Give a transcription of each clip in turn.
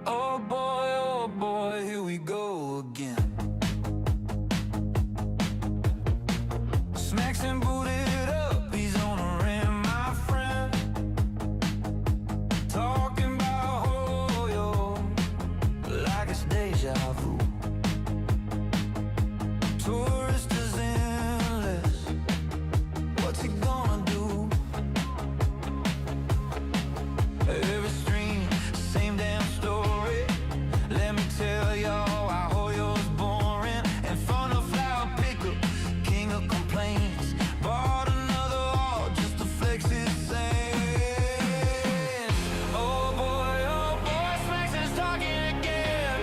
Oh boy, here we go again. Smacks and booted up, he's on a rim, my friend. Talking about Hoyo, like it's deja vu. Tourist is endless, what's he gonna do? Every stream, same damn story. Let me tell y'all why Hoyo's boring. And fun of flower picker, king of complaints. Bought another all just to flex his sands. Oh boy, Smacks is talking again.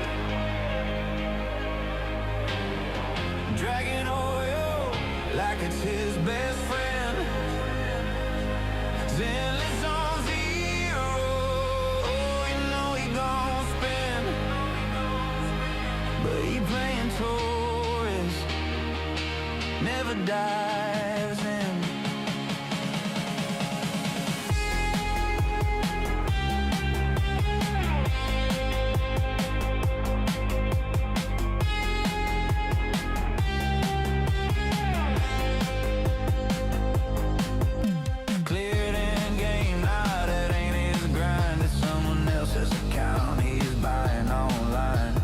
Dragging Hoyo like it's his best friend. Zenless Zone Zero, oh, you know he gon' spin. But he playing tourist, never dives in. Cleared in game, nah, that ain't his grind. It's someone else's account he's buying online.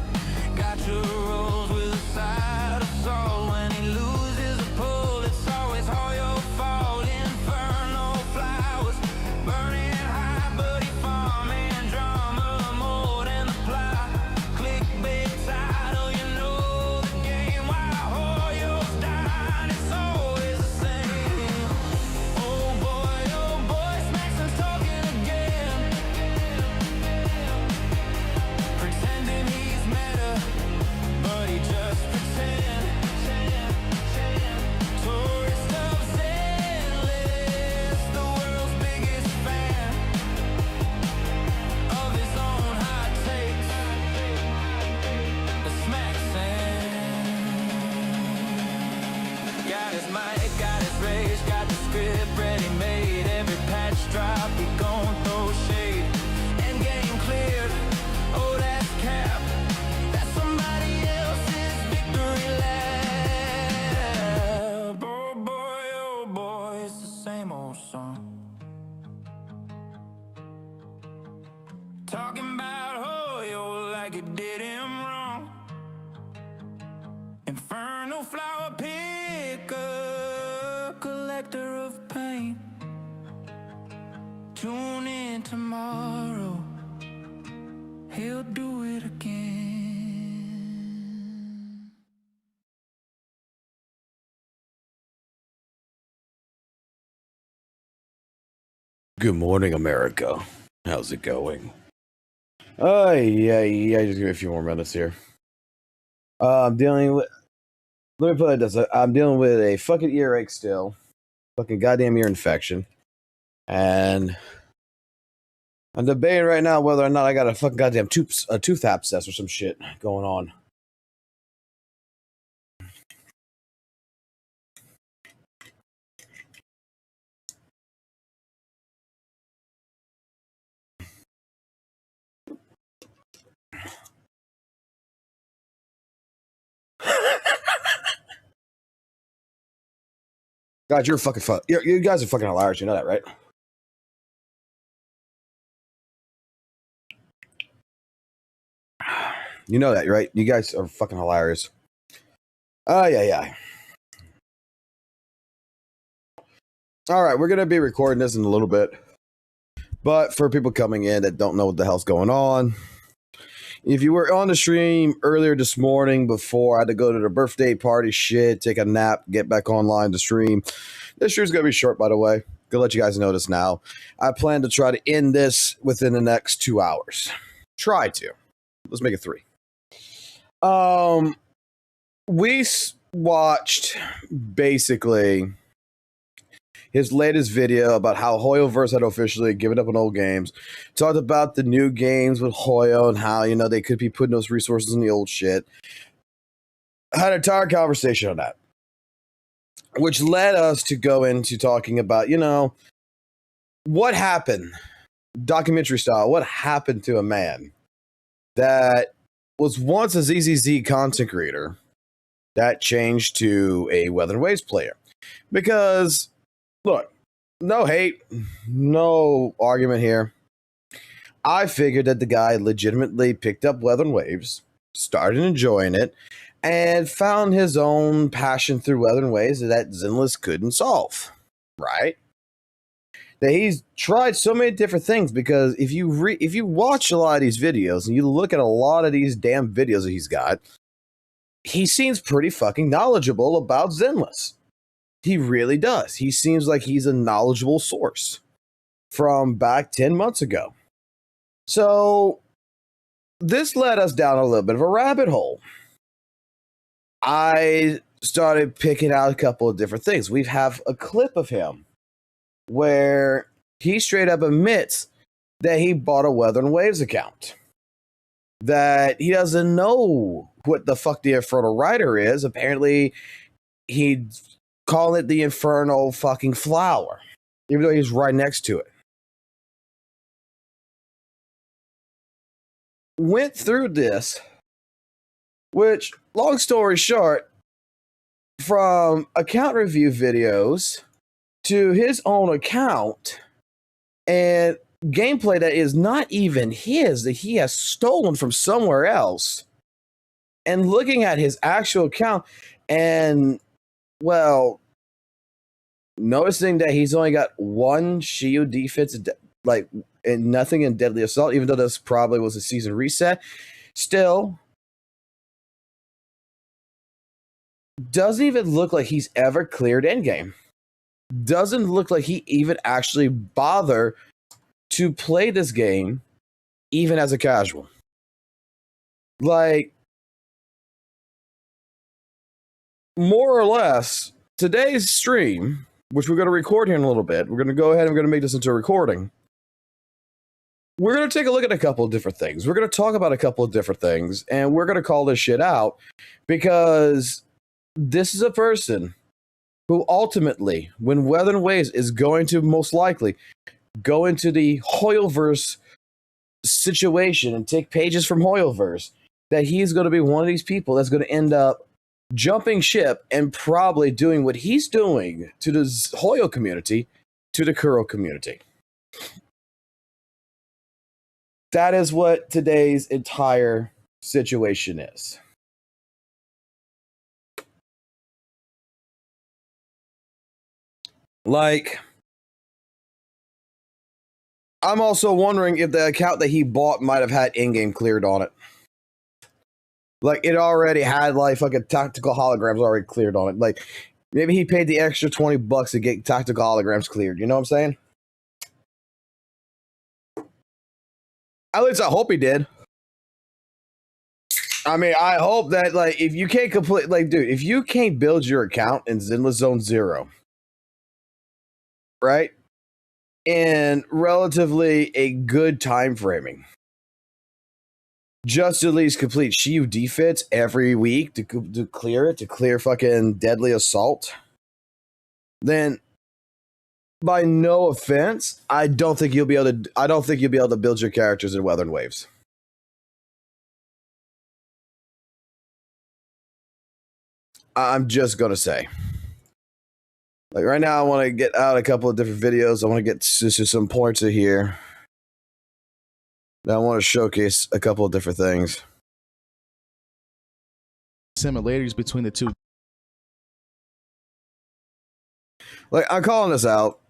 Got your rolls with a side of salt. When he loses a pull, it's always all your fault. Inferno flowers, burning high, but he farming drama more than the plot. Clickbait title, you know the game. Why Hoyo's dying, it's always the same. Oh boy, Smacks is talking again. Pretending he's meta, but he just pretend. Tourist of Zenless, the world's biggest fan of his own hot takes. The Smacks got his mic, got his rage, got the script ready made. Every patch drop, he gon' throw shade. End game cleared, oh that's cap. That's somebody else's victory lap. Oh boy, it's the same old song. Talking about Hoyo like it did him wrong. Infernal flower picker, collector of pain. Tune in tomorrow, he'll do it again. Good morning, America. How's it going? Yeah, just give me a few more minutes here. I'm dealing with. Let me put it this way. I'm dealing with a fucking earache still. Fucking goddamn ear infection. And I'm debating right now whether or not I got a fucking goddamn tooth abscess or some shit going on. God, you're fucking fun. You guys are fucking hilarious. You know that, right? You know that, right? You guys are fucking hilarious. Yeah. All right, we're going to be recording this in a little bit. But for people coming in that don't know what the hell's going on, if you were on the stream earlier this morning before I had to go to the birthday party shit, take a nap, get back online to stream, this stream's going to be short, by the way. Gonna let you guys know this now. I plan to try to end this within the next 2 hours. Try to. Let's make it 3. We watched basically his latest video about how Hoyoverse had officially given up on old games. Talked about the new games with Hoyo and how, you know, they could be putting those resources in the old shit. Had an entire conversation on that, which led us to go into talking about, you know, what happened, documentary style, what happened to a man that was once a ZZZ content creator that changed to a Weather and Waves player. Because, look, no hate, no argument here. I figured that the guy legitimately picked up Weather and Waves, started enjoying it, and found his own passion through Weather and Waves that Zenless couldn't solve, right? That he's tried so many different things, because if you watch a lot of these videos and you look at a lot of these damn videos that he's got, he seems pretty fucking knowledgeable about Zenless. He really does. He seems like he's a knowledgeable source from back 10 months ago. So this led us down a little bit of a rabbit hole. I started picking out a couple of different things. We have a clip of him where he straight up admits that he bought a Weather and Waves account. That he doesn't know what the fuck the Infernal Rider is. Apparently, he'd call it the Infernal fucking Flower, even though he's right next to it. Went through this, which, long story short, from account review videos to his own account and gameplay that is not even his, that he has stolen from somewhere else, and looking at his actual account and, well, noticing that he's only got one shield defense, like, and nothing in Deadly Assault, even though this probably was a season reset, still doesn't even look like he's ever cleared endgame. Doesn't look like he even actually bothered to play this game, even as a casual. Like, more or less, today's stream, which we're going to record here in a little bit, we're going to go ahead and we're going to make this into a recording. We're going to take a look at a couple of different things. We're going to talk about a couple of different things, and we're going to call this shit out, because this is a person who ultimately, when Weather and Waves is going to most likely go into the Hoyleverse situation and take pages from Hoyleverse, that he's going to be one of these people that's going to end up jumping ship and probably doing what he's doing to the Hoyle community, to the Kuro community. That is what today's entire situation is. Like, I'm also wondering if the account that he bought might have had in-game cleared on it. Like, it already had, like, fucking tactical holograms already cleared on it. Like, maybe he paid the extra $20 to get tactical holograms cleared. You know what I'm saying? At least I hope he did. I mean, I hope that, like, if you can't complete, like, dude, if you can't build your account in Zenless Zone Zero, right, in relatively a good time framing, just to at least complete Shield defense every week to clear it, to clear fucking Deadly Assault, then, by no offense, I don't think you'll be able to build your characters in Weather and Waves. I'm just gonna say, like, right now, I want to get out a couple of different videos. I want to get to some points in here. Now I want to showcase a couple of different things. Similarities between the two. Like, I'm calling this out.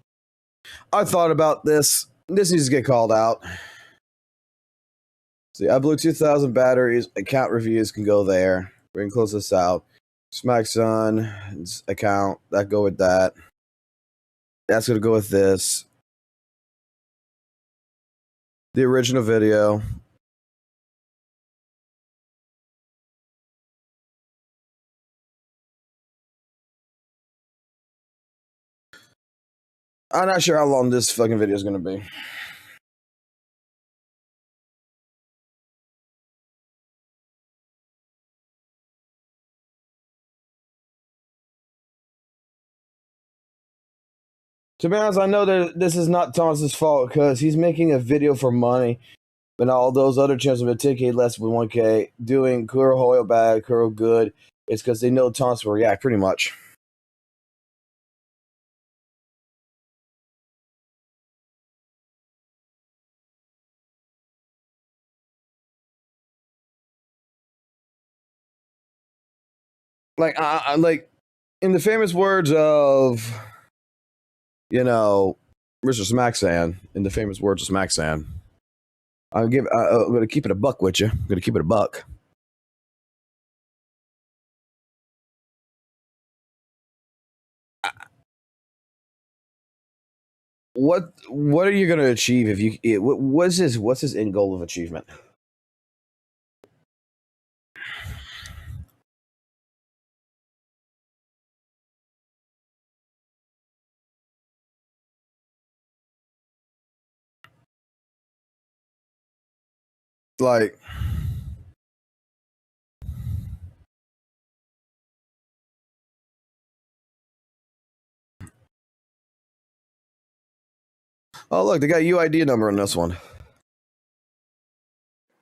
I thought about this. This needs to get called out. See, I blew 2,000 batteries. Account reviews can go there. We can close this out. Smack Son account. That go with that. That's going to go with this. The original video. I'm not sure how long this fucking video is going to be. To be honest, I know that this is not Thomas's fault, because he's making a video for money. and all those other channels have been 10K less than 1K, doing Kuro Hoyo bad, Kuro good. It's because they know taunts will react pretty much. Like in the famous words of, you know, Mr. Smacksan, in the famous words of Smacksan, I'm going to keep it a buck with you. I'm going to keep it a buck. What are you going to achieve if you? What's his end goal of achievement? Like, oh look, they got UID number on this one.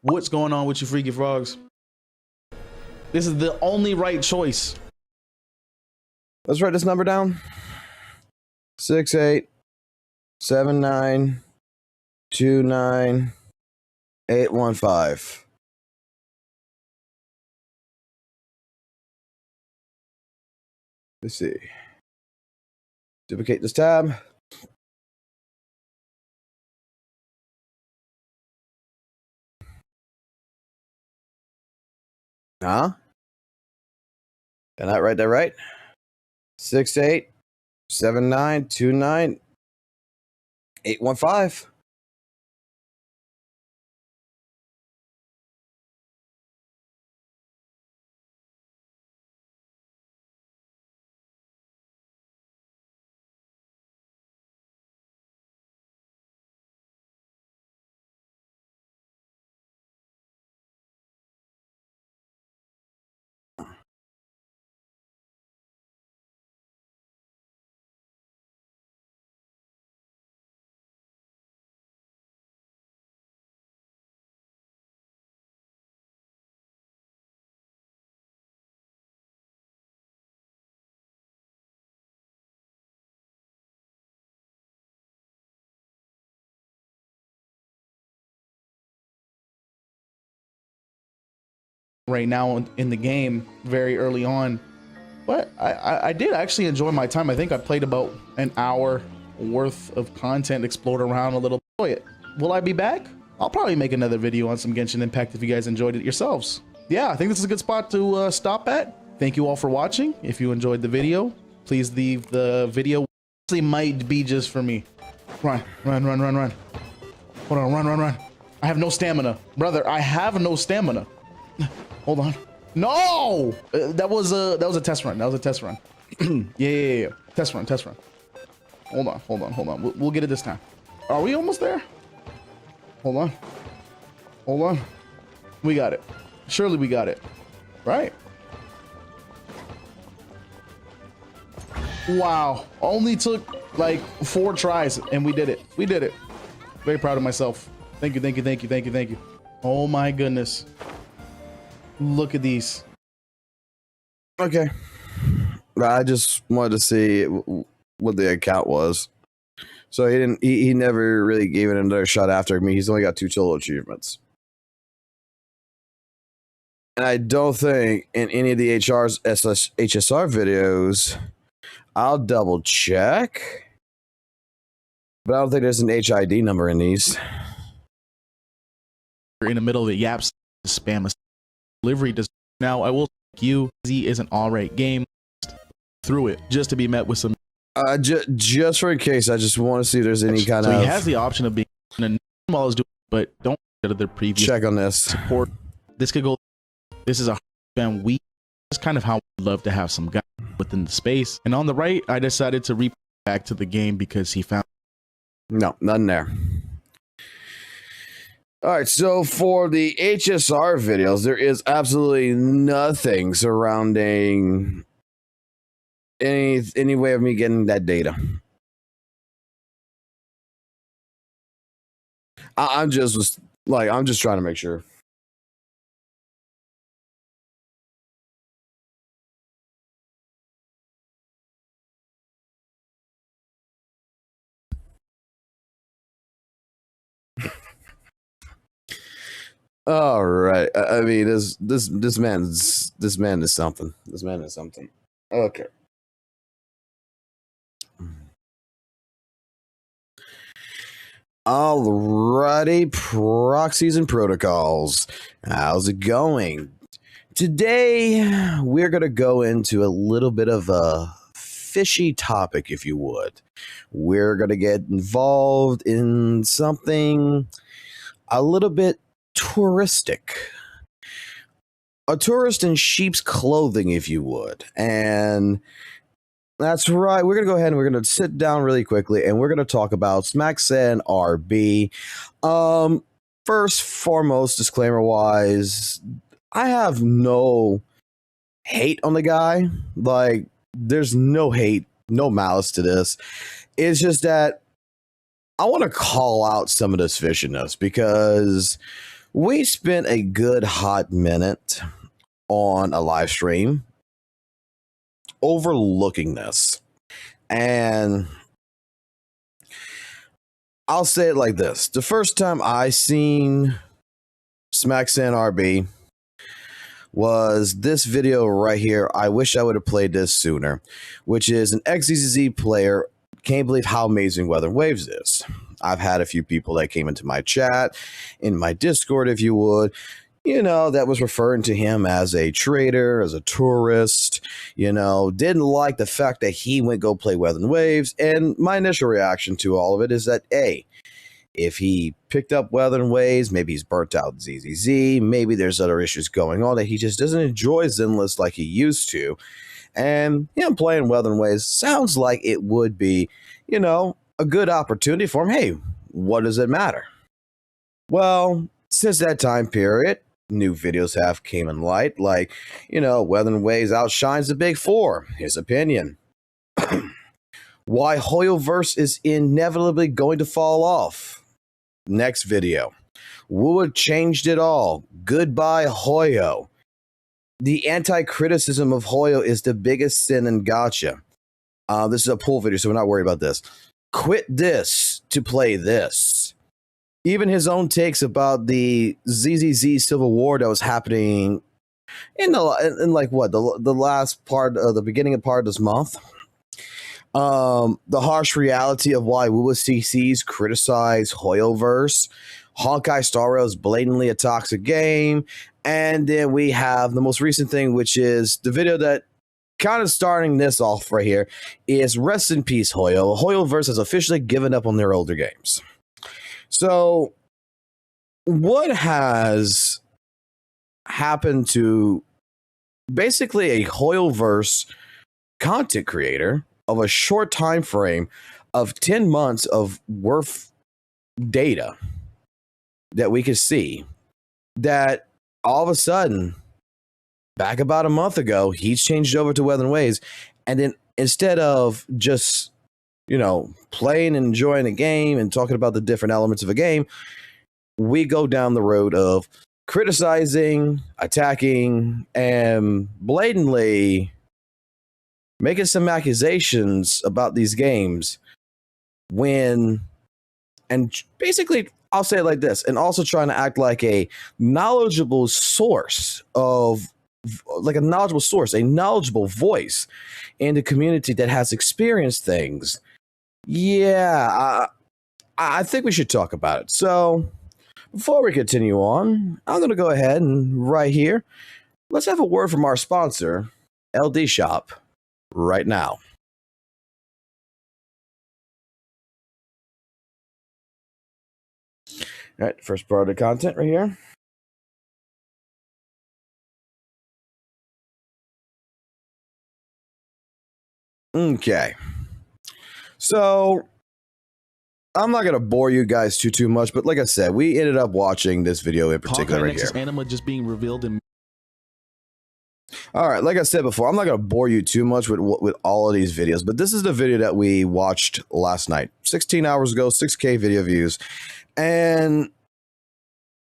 What's going on with you freaky frogs? This is the only right choice. Let's write this number down. 6879298815. Let's see. Duplicate this tab. Huh? Can I write that right? 6879298815. Right now in the game, very early on, but I did actually enjoy my time. I think I played about an hour worth of content, explored around a little. Enjoy it. Will I be back? I'll probably make another video on some Genshin Impact if you guys enjoyed it yourselves. Yeah, I think this is a good spot to stop at. Thank you all for watching. If you enjoyed the video, please leave the video. Actually might be just for me. Run. Hold on, run. I have no stamina. Brother, I have no stamina. Hold on. No! That was a test run. That was a test run. Yeah. Test run. Hold on. We'll get it this time. Are we almost there? Hold on. We got it. Surely we got it. Right? Wow. Only took like 4 tries and we did it. Very proud of myself. Thank you. Oh my goodness. Look at these. Okay. I just wanted to see what the account was. So he never really gave it another shot after me. He's only got 2 total achievements. And I don't think in any of the HSR videos, I'll double check, but I don't think there's an HID number in these. We're in the middle of the yaps spam delivery. Now I will thank you. Z is an alright game. Through it just to be met with some. Just for in case, I just want to see if there's any kind of. So he has the option of being while doing, but don't go to the previous. Check on this. Support. This could go. This is a fan week. That's kind of how I love to have some guy within the space. And on the right, I decided to re back to the game because he found. No, nothing there. All right, so for the HSR videos, there is absolutely nothing surrounding any way of me getting that data. I'm just Like, I'm just trying to make sure. All right. I mean, this man is something. This man is something. Okay. Alrighty, proxies and protocols. How's it going? Today, we're going to go into a little bit of a fishy topic, if you would. We're going to get involved in something a little bit touristic. A tourist in sheep's clothing, if you would. And that's right. We're going to go ahead and we're going to sit down really quickly and we're going to talk about Smacksen RB. First, foremost, disclaimer wise, I have no hate on the guy. Like, there's no hate, no malice to this. It's just that I want to call out some of this fishiness because we spent a good hot minute on a live stream overlooking this. And I'll say it like this. The first time I seen Smacksen RB was this video right here. I wish I would have played this sooner, which is an XZZZ player. Can't believe how amazing Weather Waves is. I've had a few people that came into my chat, in my Discord, if you would, that was referring to him as a trader, as a tourist, didn't like the fact that he went go play Weather and Waves. And my initial reaction to all of it is that, A, if he picked up Weather and Waves, maybe he's burnt out ZZZ, maybe there's other issues going on that he just doesn't enjoy Zenless like he used to. And him playing Weather and Waves sounds like it would be, a good opportunity for him. Hey, what does it matter? Well, since that time period, new videos have came in light, like, Weather and Waves outshines the Big Four, his opinion. Why Hoyoverse is inevitably going to fall off. Next video. WUWA changed it all. Goodbye, Hoyo. The anti-criticism of Hoyo is the biggest sin in gacha. This is a pool video, so we're not worried about this. Quit this to play this. Even his own takes about the ZZZ Civil War that was happening in the last part of the beginning part of this month. The harsh reality of why WUWA CCs criticize Hoyoverse. Honkai Star Rail is blatantly a toxic game. And then we have the most recent thing, which is the video that kind of starting this off right here is Rest in Peace Hoyo. Hoyoverse has officially given up on their older games. So what has happened to basically a Hoyoverse content creator of a short time frame of 10 months of worth data that we could see that all of a sudden, back about a month ago, he's changed over to Weather and Waves. And then instead of just, playing and enjoying the game and talking about the different elements of a game, we go down the road of criticizing, attacking, and blatantly making some accusations about these games and basically, I'll say it like this, and also trying to act like a knowledgeable source a knowledgeable voice in the community that has experienced things. Yeah, I think we should talk about it. So before we continue on, I'm going to go ahead and right here, let's have a word from our sponsor, LDSHOP, right now. All right, first part of the content right here. Okay. So I'm not going to bore you guys too much, but like I said, we ended up watching this video in particular right here. Anima just being revealed in. All right, like I said before, I'm not going to bore you too much with all of these videos, but this is the video that we watched last night, 16 hours ago, 6K video views. And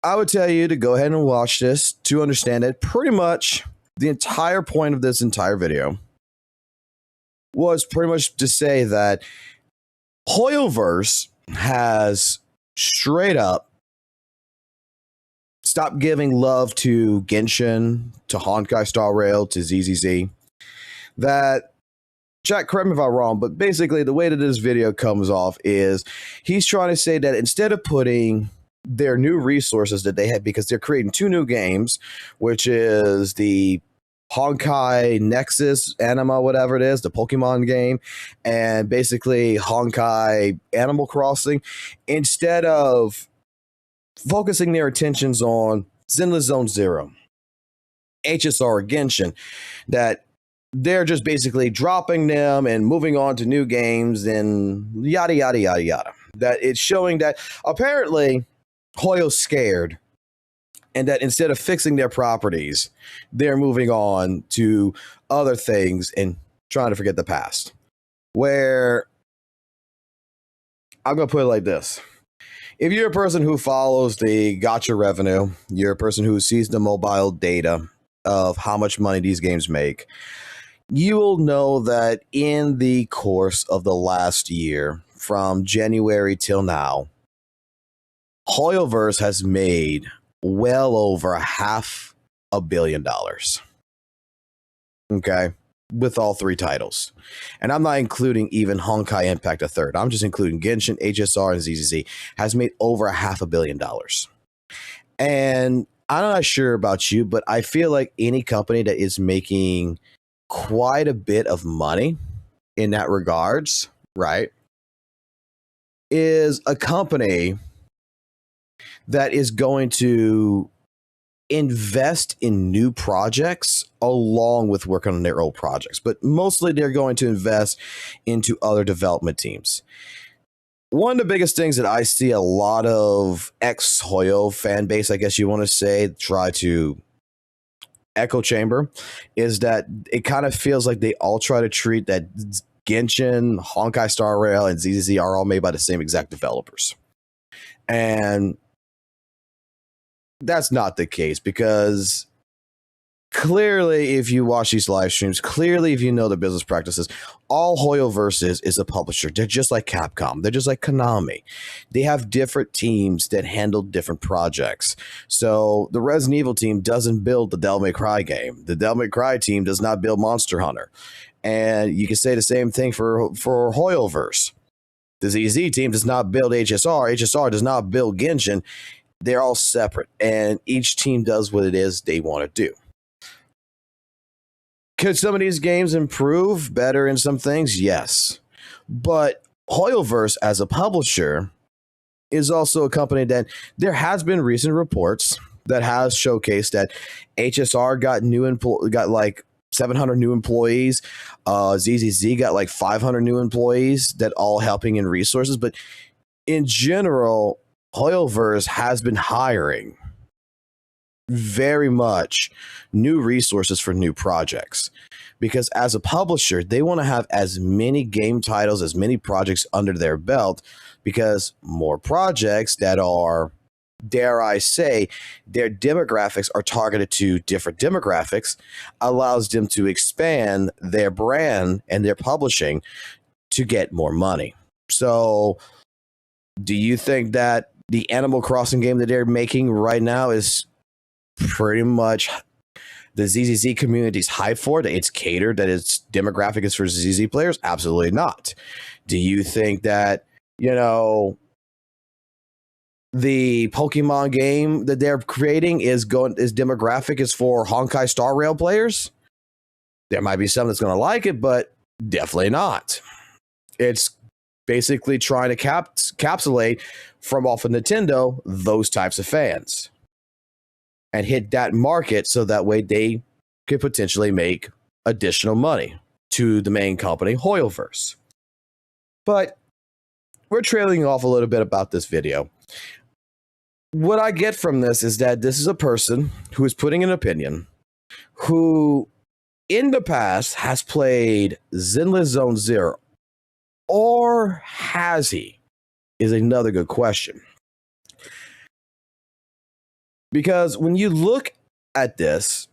I would tell you to go ahead and watch this to understand it. Pretty much the entire point of this entire video was pretty much to say that Hoyoverse has straight up stopped giving love to Genshin, to Honkai Star Rail, to ZZZ. That, Jack, correct me if I'm wrong, but basically the way that this video comes off is he's trying to say that instead of putting their new resources that they had, because they're creating 2 new games, which is the Honkai Nexus Anima, whatever it is, the Pokemon game, and basically Honkai Animal Crossing, instead of focusing their attentions on Zenless Zone Zero, HSR, Genshin, that they're just basically dropping them and moving on to new games and yada, yada, yada, yada. That it's showing that apparently Hoyo's scared, and that instead of fixing their properties, they're moving on to other things and trying to forget the past. Where I'm going to put it like this. If you're a person who follows the gacha revenue, you're a person who sees the mobile data of how much money these games make, you will know that in the course of the last year, from January till now, Hoyoverse has made well over $500 million. Okay, with all 3 titles. And I'm not including even Honkai Impact a third. I'm just including Genshin, HSR, and ZZZ. Has made over $500 million. And I'm not sure about you, but I feel like any company that is making quite a bit of money in that regards, right, is a company that is going to invest in new projects along with working on their old projects. But mostly they're going to invest into other development teams. One of the biggest things that I see a lot of ex-Hoyo fan base, I guess you want to say, try to echo chamber, is that it kind of feels like they all try to treat that Genshin, Honkai Star Rail, and ZZZ are all made by the same exact developers. And that's not the case, because clearly, if you watch these live streams, clearly, if you know the business practices, all Hoyoverse is a publisher. They're just like Capcom. They're just like Konami. They have different teams that handle different projects. So the Resident Evil team doesn't build the Devil May Cry game. The Devil May Cry team does not build Monster Hunter. And you can say the same thing for Hoyoverse. The ZZ team does not build HSR. HSR does not build Genshin. They're all separate, and each team does what it is they want to do. Could some of these games improve better in some things? Yes. But Hoyoverse as a publisher is also a company that there has been recent reports that has showcased that HSR got like 700 new employees. ZZZ got like 500 new employees that all helping in resources. But in general, Hoyoverse has been hiring very much new resources for new projects, because as a publisher, they want to have as many game titles, as many projects under their belt, because more projects that are, dare I say, their demographics are targeted to different demographics, allows them to expand their brand and their publishing to get more money. So do you think that the Animal Crossing game that they're making right now is pretty much the ZZZ community's hype for it? It's catered, that its demographic is for ZZ players? Absolutely not. Do you think that, you know, the Pokemon game that they're creating is demographic is for Honkai Star Rail players? There might be some that's going to like it, but definitely not. It's basically trying to capsulate from off of Nintendo those types of fans and hit that market, so that way they could potentially make additional money to the main company, Hoyoverse. But we're trailing off a little bit about this video. What I get from this is that this is a person who is putting an opinion, who in the past has played Zenless Zone Zero, or has he? Is another good question. Because when you look at this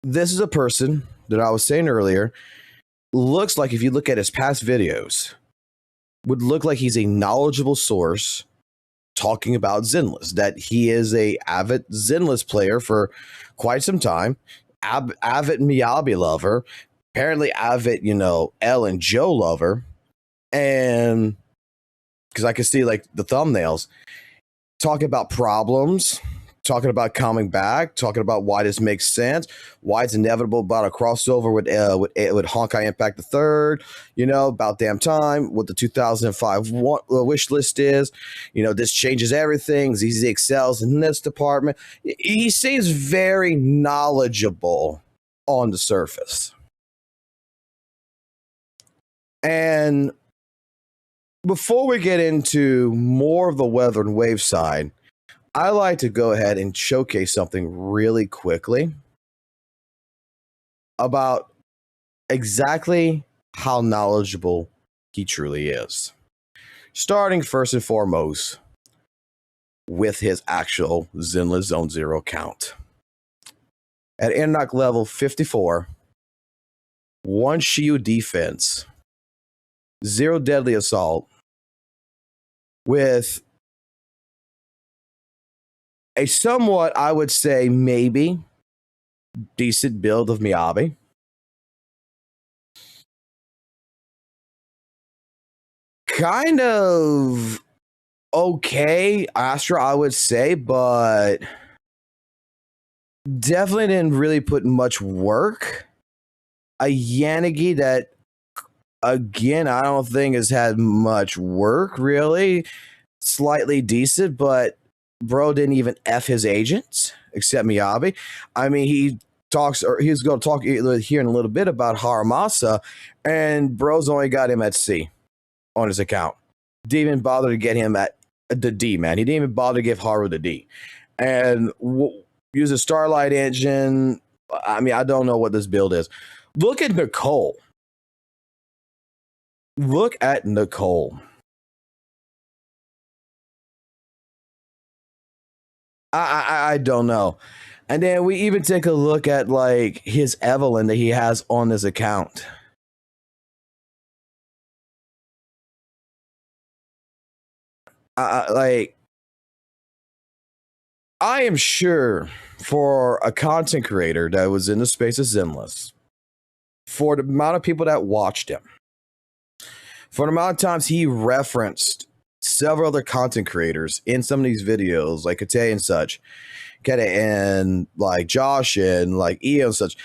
is a person that I was saying earlier, looks like, if you look at his past videos, would look like he's a knowledgeable source talking about Zenless, that he is a avid Zenless player for quite some time, avid Miyabi lover, apparently avid, Elle and Joe lover, and because I can see like the thumbnails, talking about problems, talking about coming back, talking about why this makes sense, why it's inevitable about a crossover with Honkai Impact the Third, about damn time, what the 2005 wish list is, this changes everything, ZZ excels in this department. He seems very knowledgeable on the surface. And before we get into more of the weather and wave side, I like to go ahead and showcase something really quickly about exactly how knowledgeable he truly is. Starting first and foremost with his actual Zenless Zone Zero account. At Interlock level 54, 1 shield defense, 0 deadly assault, with a somewhat, I would say, maybe decent build of Miyabi. Kind of okay Astra, I would say, but definitely didn't really put much work. A Yanagi that, again, I don't think has had much work, really. Slightly decent, but bro didn't even F his agents, except Miyabi. I mean, he's going to talk here in a little bit about Haramasa, and bro's only got him at C on his account. Didn't even bother to get him at the D, man. He didn't even bother to give Haru the D. And use a Starlight engine. I mean, I don't know what this build is. Look at Nicole. Look at Nicole. I don't know. And then we even take a look at like his Evelyn that he has on his account. I am sure for a content creator that was in the space of Zenless, for the amount of people that watched him, for the amount of times he referenced several other content creators in some of these videos, like Kate and such, and like Josh and like EO and such,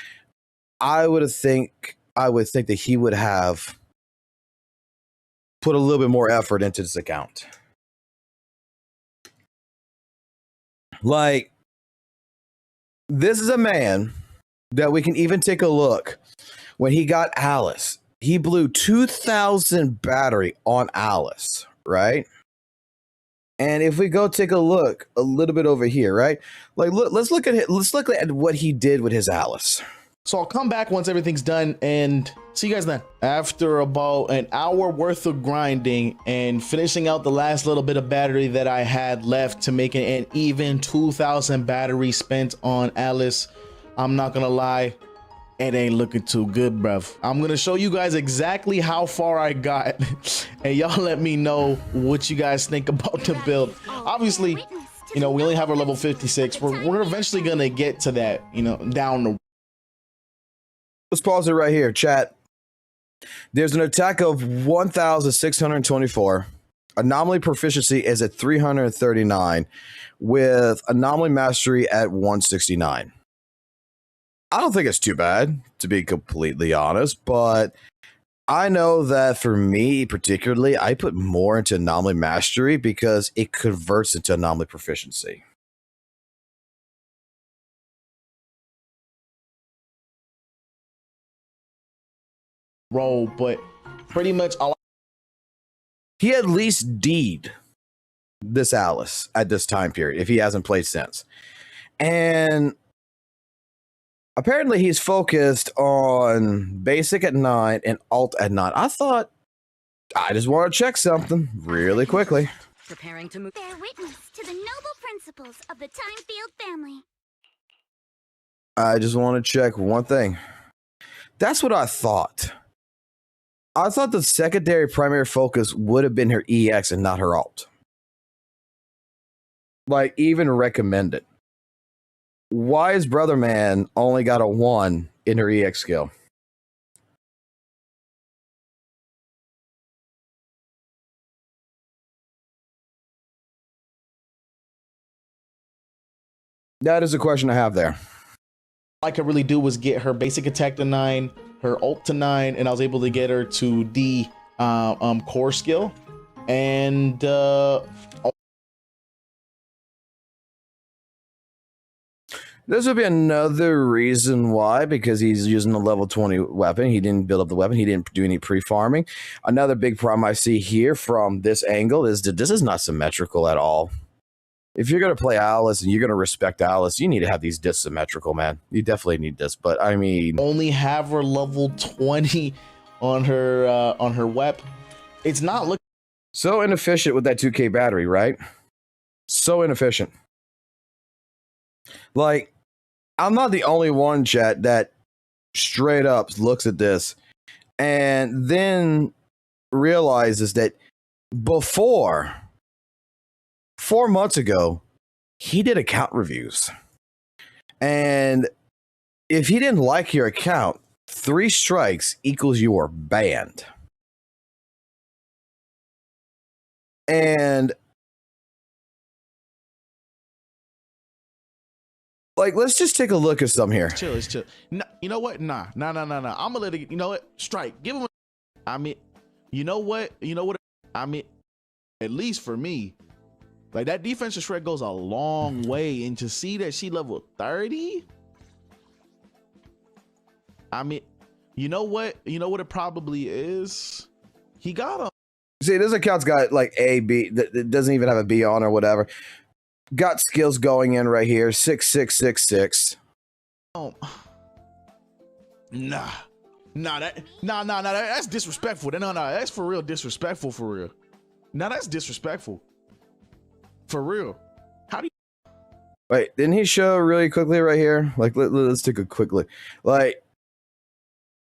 I would think that he would have put a little bit more effort into this account. Like, this is a man that we can even take a look. When he got Alice, he blew 2,000 battery on Alice, right? And if we go take a look a little bit over here, right? Like, let's look at what he did with his Alice. So I'll come back once everything's done and see you guys then. After about an hour worth of grinding and finishing out the last little bit of battery that I had left to make an even 2,000 battery spent on Alice, I'm not gonna lie, it ain't looking too good, bruv. I'm gonna show you guys exactly how far I got and y'all let me know what you guys think about the build. Obviously, we only have our level 56. We're eventually gonna get to that, down the. Let's pause it right here, chat. There's an attack of 1,624. Anomaly proficiency is at 339, with anomaly mastery at 169. I don't think it's too bad, to be completely honest, but I know that for me particularly, I put more into anomaly mastery because it converts into anomaly proficiency. Roll, but pretty much he at least D'd this Alice at this time period if he hasn't played since, and apparently he's focused on basic at 9 and alt at 9. I thought I just want to check something really quickly. Preparing to move. Bear witness to the noble principles of the Timefield family. I just want to check one thing. That's what I thought. I thought the secondary primary focus would have been her EX and not her alt. Like, even recommended. Why is Brother Man only got a 1 in her EX skill? That is a question I have there. All I could really do was get her basic attack to 9, her ult to 9, and I was able to get her to the core skill. And this would be another reason why, because he's using a level 20 weapon. He didn't build up the weapon. He didn't do any pre-farming. Another big problem I see here from this angle is that this is not symmetrical at all. If you're going to play Alice and you're going to respect Alice, you need to have these discs symmetrical, man. You definitely need this. But I mean, only have her level 20 on her weapon. It's not looking so inefficient with that 2K battery, right? So inefficient. Like, I'm not the only one, chat, that straight up looks at this and then realizes that before 4 months ago, he did account reviews. And if he didn't like your account, 3 strikes equals you are banned. And like, let's just take a look at some here. chill. It's chill. Nah, you know what? Nah. I'm gonna let it. You know what? Strike. Give him. I mean, you know what? I mean, at least for me, like, that defensive shred goes a long way, and to see that she level 30. I mean, you know what? You know what it probably is. He got him. See, this account's got like A, B, that doesn't even have a B on or whatever. Got skills going in right here. 6666. Oh, nah, that's disrespectful. No, that's for real disrespectful, for real. Now that's disrespectful. For real. How do you Wait, didn't he show really quickly right here? Like, let's take a quick look. Like,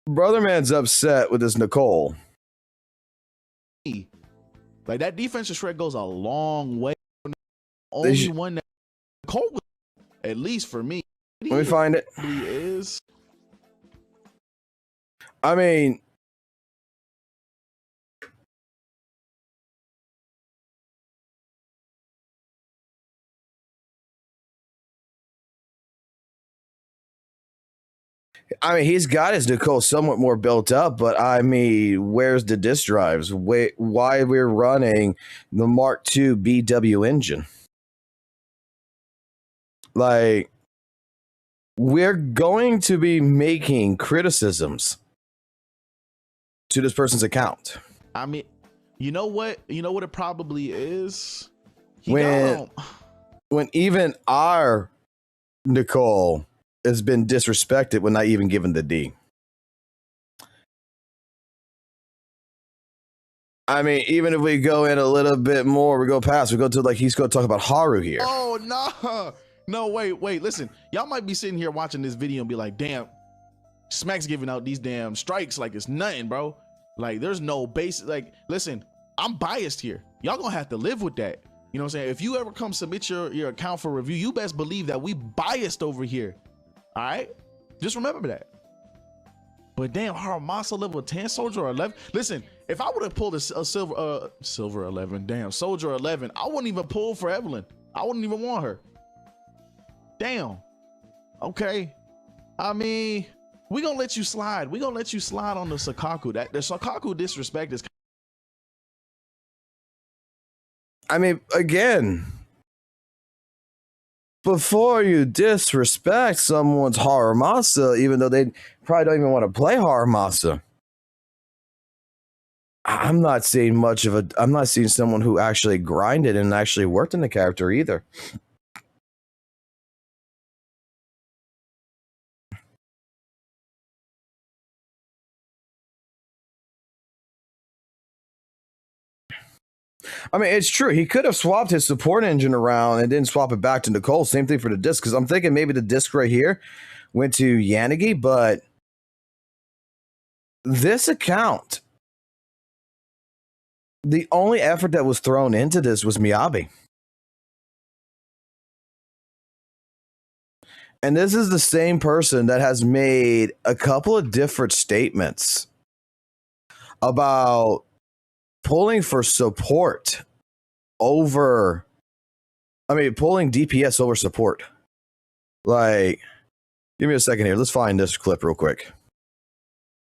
Brother Man's upset with this Nicole. like, that defensive shred goes a long way. Only one that Cole, at least for me. Let me find it. Is I mean, he's got his Nicole somewhat more built up, but I mean, where's the disk drives? Why we're running the Mark II BW engine? Like, we're going to be making criticisms to this person's account. I mean, you know what? You know what it probably is? When even our Nicole has been disrespected when not even given the D. I mean, even if we go in a little bit more, we go past, we go to, like, he's going to talk about Haru here. Oh, no, wait, listen. Y'all might be sitting here watching this video and be like, damn, Smack's giving out these damn strikes like it's nothing, bro. Like, there's no base. Like, listen, I'm biased here. Y'all gonna have to live with that. You know what I'm saying? If you ever come submit your account for review, you best believe that we biased over here. All right? Just remember that. But damn, Haramasa level 10, Soldier 11. Listen, if I would have pulled a silver 11, damn, Soldier 11, I wouldn't even pull for Evelyn. I wouldn't even want her. Damn. Okay. I mean, we gonna let you slide. We gonna let you slide on the Sakaku. That the Sakaku disrespect is. I mean, again, before you disrespect someone's Haramasa, even though they probably don't even want to play Haramasa, I'm not seeing someone who actually grinded and actually worked in the character either. I mean, it's true. He could have swapped his support engine around and didn't swap it back to Nicole. Same thing for the disc, because I'm thinking maybe the disc right here went to Yanagi, but this account, the only effort that was thrown into this was Miyabi. And this is the same person that has made a couple of different statements about pulling for support over, pulling DPS over support. Like, give me a second here. Let's find this clip real quick.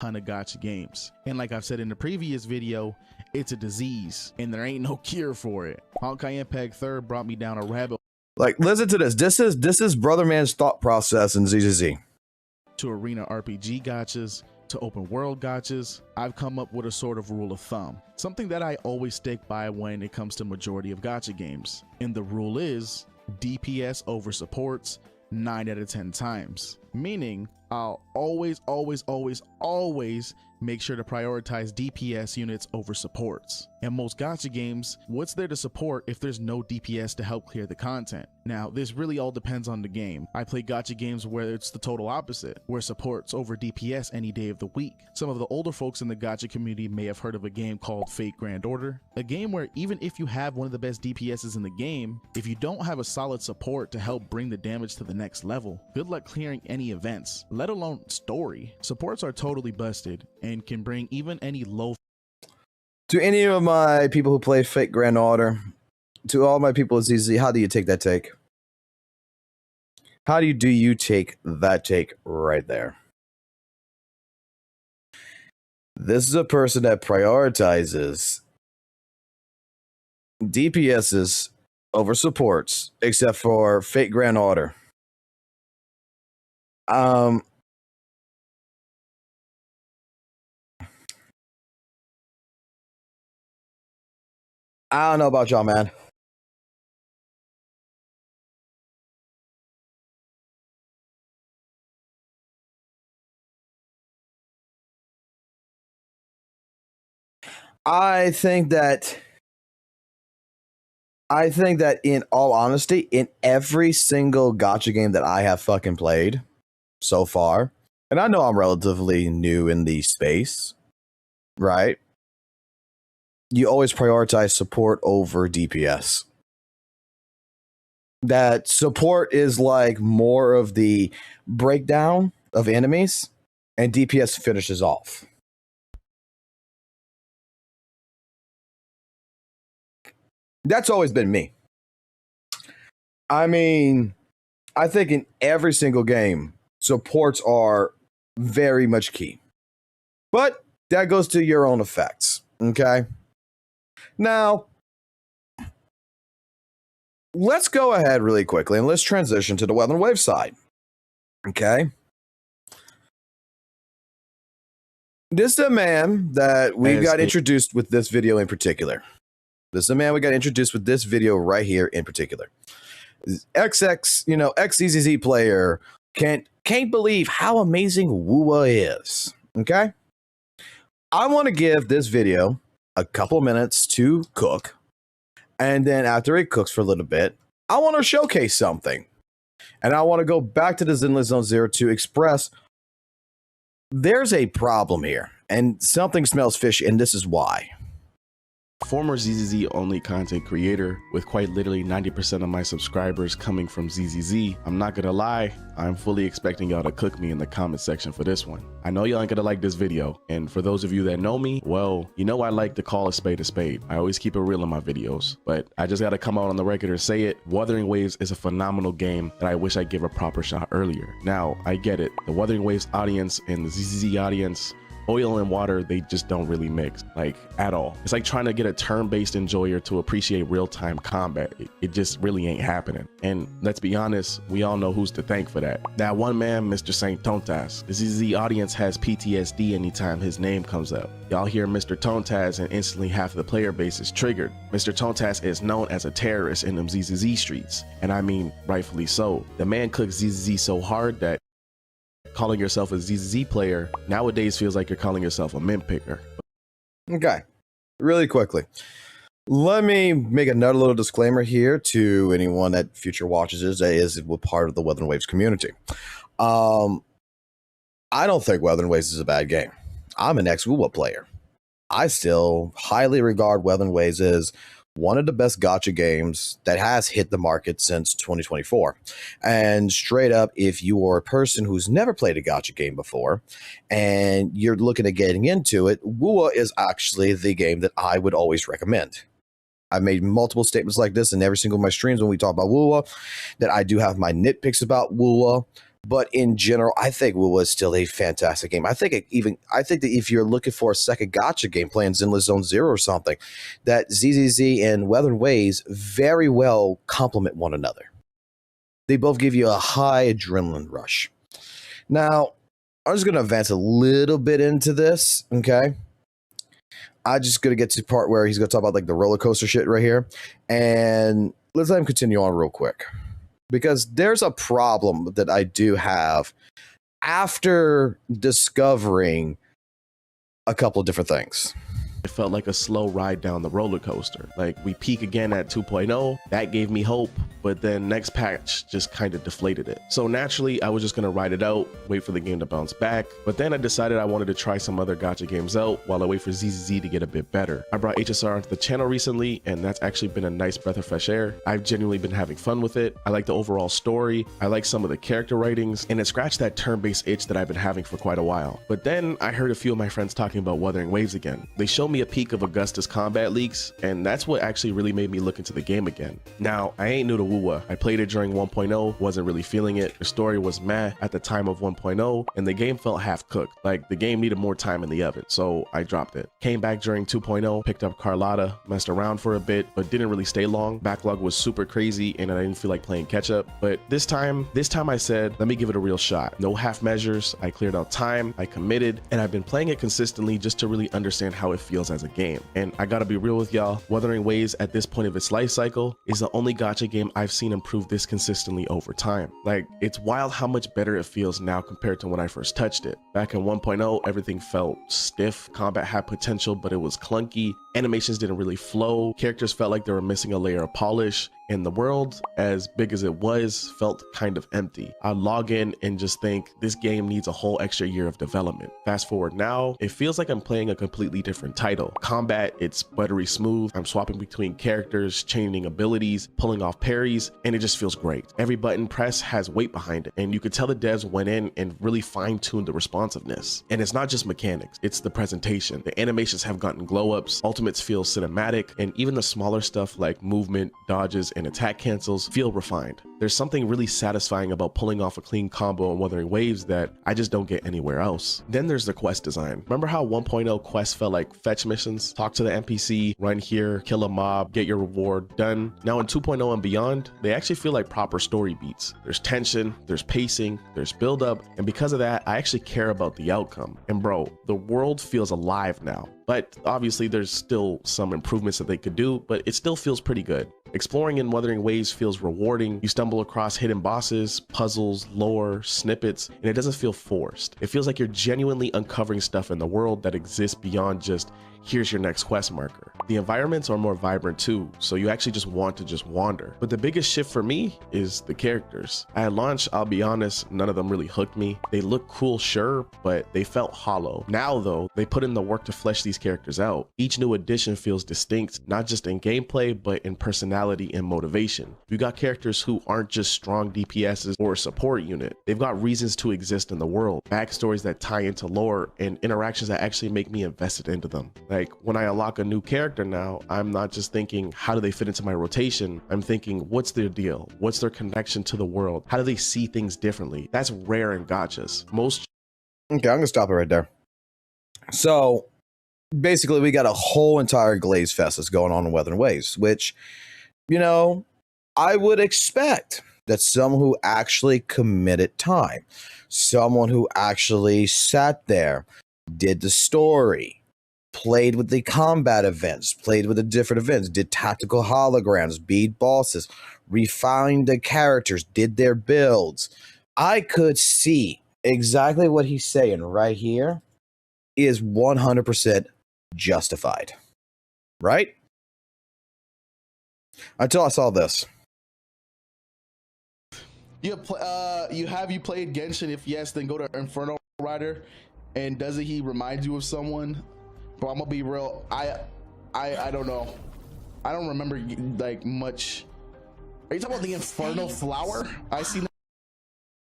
Ton of gacha games. And like I've said in the previous video, it's a disease and there ain't no cure for it. Honkai Impact 3rd brought me down a rabbit. Like, listen to this. This is Brother Man's thought process in ZZZ. To arena RPG gachas, to open world gachas, I've come up with a sort of rule of thumb. Something that I always stick by when it comes to majority of gacha games. And the rule is DPS over supports 9 out of 10 times. Meaning, I'll always make sure to prioritize DPS units over supports. In most gacha games, what's there to support if there's no DPS to help clear the content? Now, this really all depends on the game. I play gacha games where it's the total opposite, where support's over DPS any day of the week. Some of the older folks in the gacha community may have heard of a game called Fate Grand Order, a game where even if you have one of the best DPSs in the game, if you don't have a solid support to help bring the damage to the next level, good luck clearing any events, let alone story. Supports are totally busted and can bring even any low. To any of my people who play Fate Grand Order, to all my people at ZZ, how do you take that take? How do you take that take right there? This is a person that prioritizes DPSs over supports, except for Fate Grand Order. I don't know about y'all, man. I think that in all honesty, in every single gacha game that I have fucking played so far, and I know I'm relatively new in the space, right? You always prioritize support over DPS. That support is like more of the breakdown of enemies, and DPS finishes off. That's always been me. I mean, I think in every single game, supports are very much key. But that goes to your own effects, okay? Now, let's go ahead really quickly and let's transition to the Weather Wave side. Okay. This is a man that we got introduced with this video in particular. This is a man we got introduced with this video right here in particular. ex-ZZZ player can't believe how amazing WUWA is. Okay. I want to give this video a couple minutes to cook. And then after it cooks for a little bit, I want to showcase something. And I want to go back to the Zenless Zone Zero to express there's a problem here. And something smells fishy, and this is why. Former ZZZ only content creator with quite literally 90% of my subscribers coming from ZZZ. I'm not gonna lie, I'm fully expecting y'all to cook me in the comment section for this one. I know y'all ain't gonna like this video, and for those of you that know me, well, you know I like to call a spade a spade. I always keep it real in my videos, but I just gotta come out on the record and say it. Wuthering Waves is a phenomenal game that I wish I'd give a proper shot earlier. Now, I get it. The Wuthering Waves audience and the ZZZ audience, oil and water, they just don't really mix, like, at all. It's like trying to get a turn-based enjoyer to appreciate real-time combat. It just really ain't happening. And let's be honest, we all know who's to thank for that. That one man, Mr. Saint Tontas. The ZZ audience has PTSD anytime his name comes up. Y'all hear Mr. Tontas and instantly half of the player base is triggered. Mr. Tontas is known as a terrorist in them ZZZ streets. And I mean, rightfully so. The man cooks ZZZ so hard that calling yourself a ZZZ player nowadays feels like you're calling yourself a mint picker. Okay, really quickly. Let me make another little disclaimer here to anyone that future watches this that is part of the Weather and Waves community. I don't think Weather and Waves is a bad game. I'm an ex-WUWA player. I still highly regard Weather and Waves as one of the best gacha games that has hit the market since 2024. And straight up, if you are a person who's never played a gacha game before and you're looking at getting into it, WUWA is actually the game that I would always recommend. I've made multiple statements like this in every single of my streams when we talk about WUWA, that I do have my nitpicks about WUWA. But in general, I think WUWA is still a fantastic game. I think that if you're looking for a second gacha game playing Zenless Zone Zero or something, that ZZZ and Weather and Waves very well complement one another. They both give you a high adrenaline rush. Now, I'm just going to advance a little bit into this, okay? I'm just going to get to the part where he's going to talk about like the roller coaster shit right here. And let's let him continue on real quick. Because there's a problem that I do have after discovering a couple of different things. It felt like a slow ride down the roller coaster. Like we peak again at 2.0, that gave me hope, but then next patch just kind of deflated it. So naturally, I was just gonna ride it out, wait for the game to bounce back, but then I decided I wanted to try some other gacha games out while I wait for ZZZ to get a bit better. I brought HSR onto the channel recently, and that's actually been a nice breath of fresh air. I've genuinely been having fun with it. I like the overall story, I like some of the character writings, and it scratched that turn-based itch that I've been having for quite a while. But then I heard a few of my friends talking about Wuthering Waves again. They showed me a peek of Augustus combat leaks, and that's what actually really made me look into the game again. Now, I ain't new to WUWA. I played it during 1.0, wasn't really feeling it. The story was meh at the time of 1.0, and the game felt half-cooked. Like, the game needed more time in the oven, so I dropped it. Came back during 2.0, picked up Carlotta, messed around for a bit, but didn't really stay long. Backlog was super crazy, and I didn't feel like playing catch-up. But this time I said, let me give it a real shot. No half measures, I cleared out time, I committed, and I've been playing it consistently just to really understand how it feels as a game. And I gotta be real with y'all, Wuthering Waves at this point of its life cycle is the only gacha game I've seen improve this consistently over time. Like, it's wild how much better it feels now compared to when I first touched it. Back in 1.0, everything felt stiff, combat had potential, but it was clunky, animations didn't really flow, characters felt like they were missing a layer of polish, and the world, as big as it was, felt kind of empty. I'd log in and just think, this game needs a whole extra year of development. Fast forward now, it feels like I'm playing a completely different title. Combat, it's buttery smooth, I'm swapping between characters, chaining abilities, pulling off parries, and it just feels great. Every button press has weight behind it, and you could tell the devs went in and really fine-tuned the responsiveness. And it's not just mechanics, it's the presentation. The animations have gotten glow-ups, ultimates feel cinematic, and even the smaller stuff like movement, dodges, and attack cancels feel refined. There's something really satisfying about pulling off a clean combo in Wuthering Waves that I just don't get anywhere else. Then there's the quest design. Remember how 1.0 quests felt like fetch missions? Talk to the NPC, run here, kill a mob, get your reward, done. Now in 2.0 and beyond, they actually feel like proper story beats. There's tension, there's pacing, there's build-up, and because of that, I actually care about the outcome. And bro, the world feels alive now. But obviously there's still some improvements that they could do, but it still feels pretty good. Exploring in Wuthering Waves feels rewarding. You stumble across hidden bosses, puzzles, lore, snippets, and it doesn't feel forced. It feels like you're genuinely uncovering stuff in the world that exists beyond just, here's your next quest marker. The environments are more vibrant too, so you actually just want to just wander. But the biggest shift for me is the characters. At launch, I'll be honest, none of them really hooked me. They look cool, sure, but they felt hollow. Now though, they put in the work to flesh these characters out. Each new addition feels distinct, not just in gameplay, but in personality and motivation. You got characters who aren't just strong DPSs or a support unit. They've got reasons to exist in the world, backstories that tie into lore, and interactions that actually make me invested into them. Like, when I unlock a new character now, I'm not just thinking, how do they fit into my rotation? I'm thinking, what's their deal? What's their connection to the world? How do they see things differently? That's rare in gachas. Most... Okay, I'm gonna stop it right there. So basically, we got a whole entire glaze fest that's going on in Wuthering Waves, which, you know, I would expect that someone who actually committed time, someone who actually sat there, did the story, played with the combat events, played with the different events, did tactical holograms, beat bosses, refined the characters, did their builds. I could see exactly what he's saying right here is 100% justified, right? until I saw this. You played Genshin? If yes, then go to Inferno Rider. And doesn't he remind you of someone? But I'm gonna be real. I don't know. I don't remember like much. Are you talking about the Inferno Flower? I see.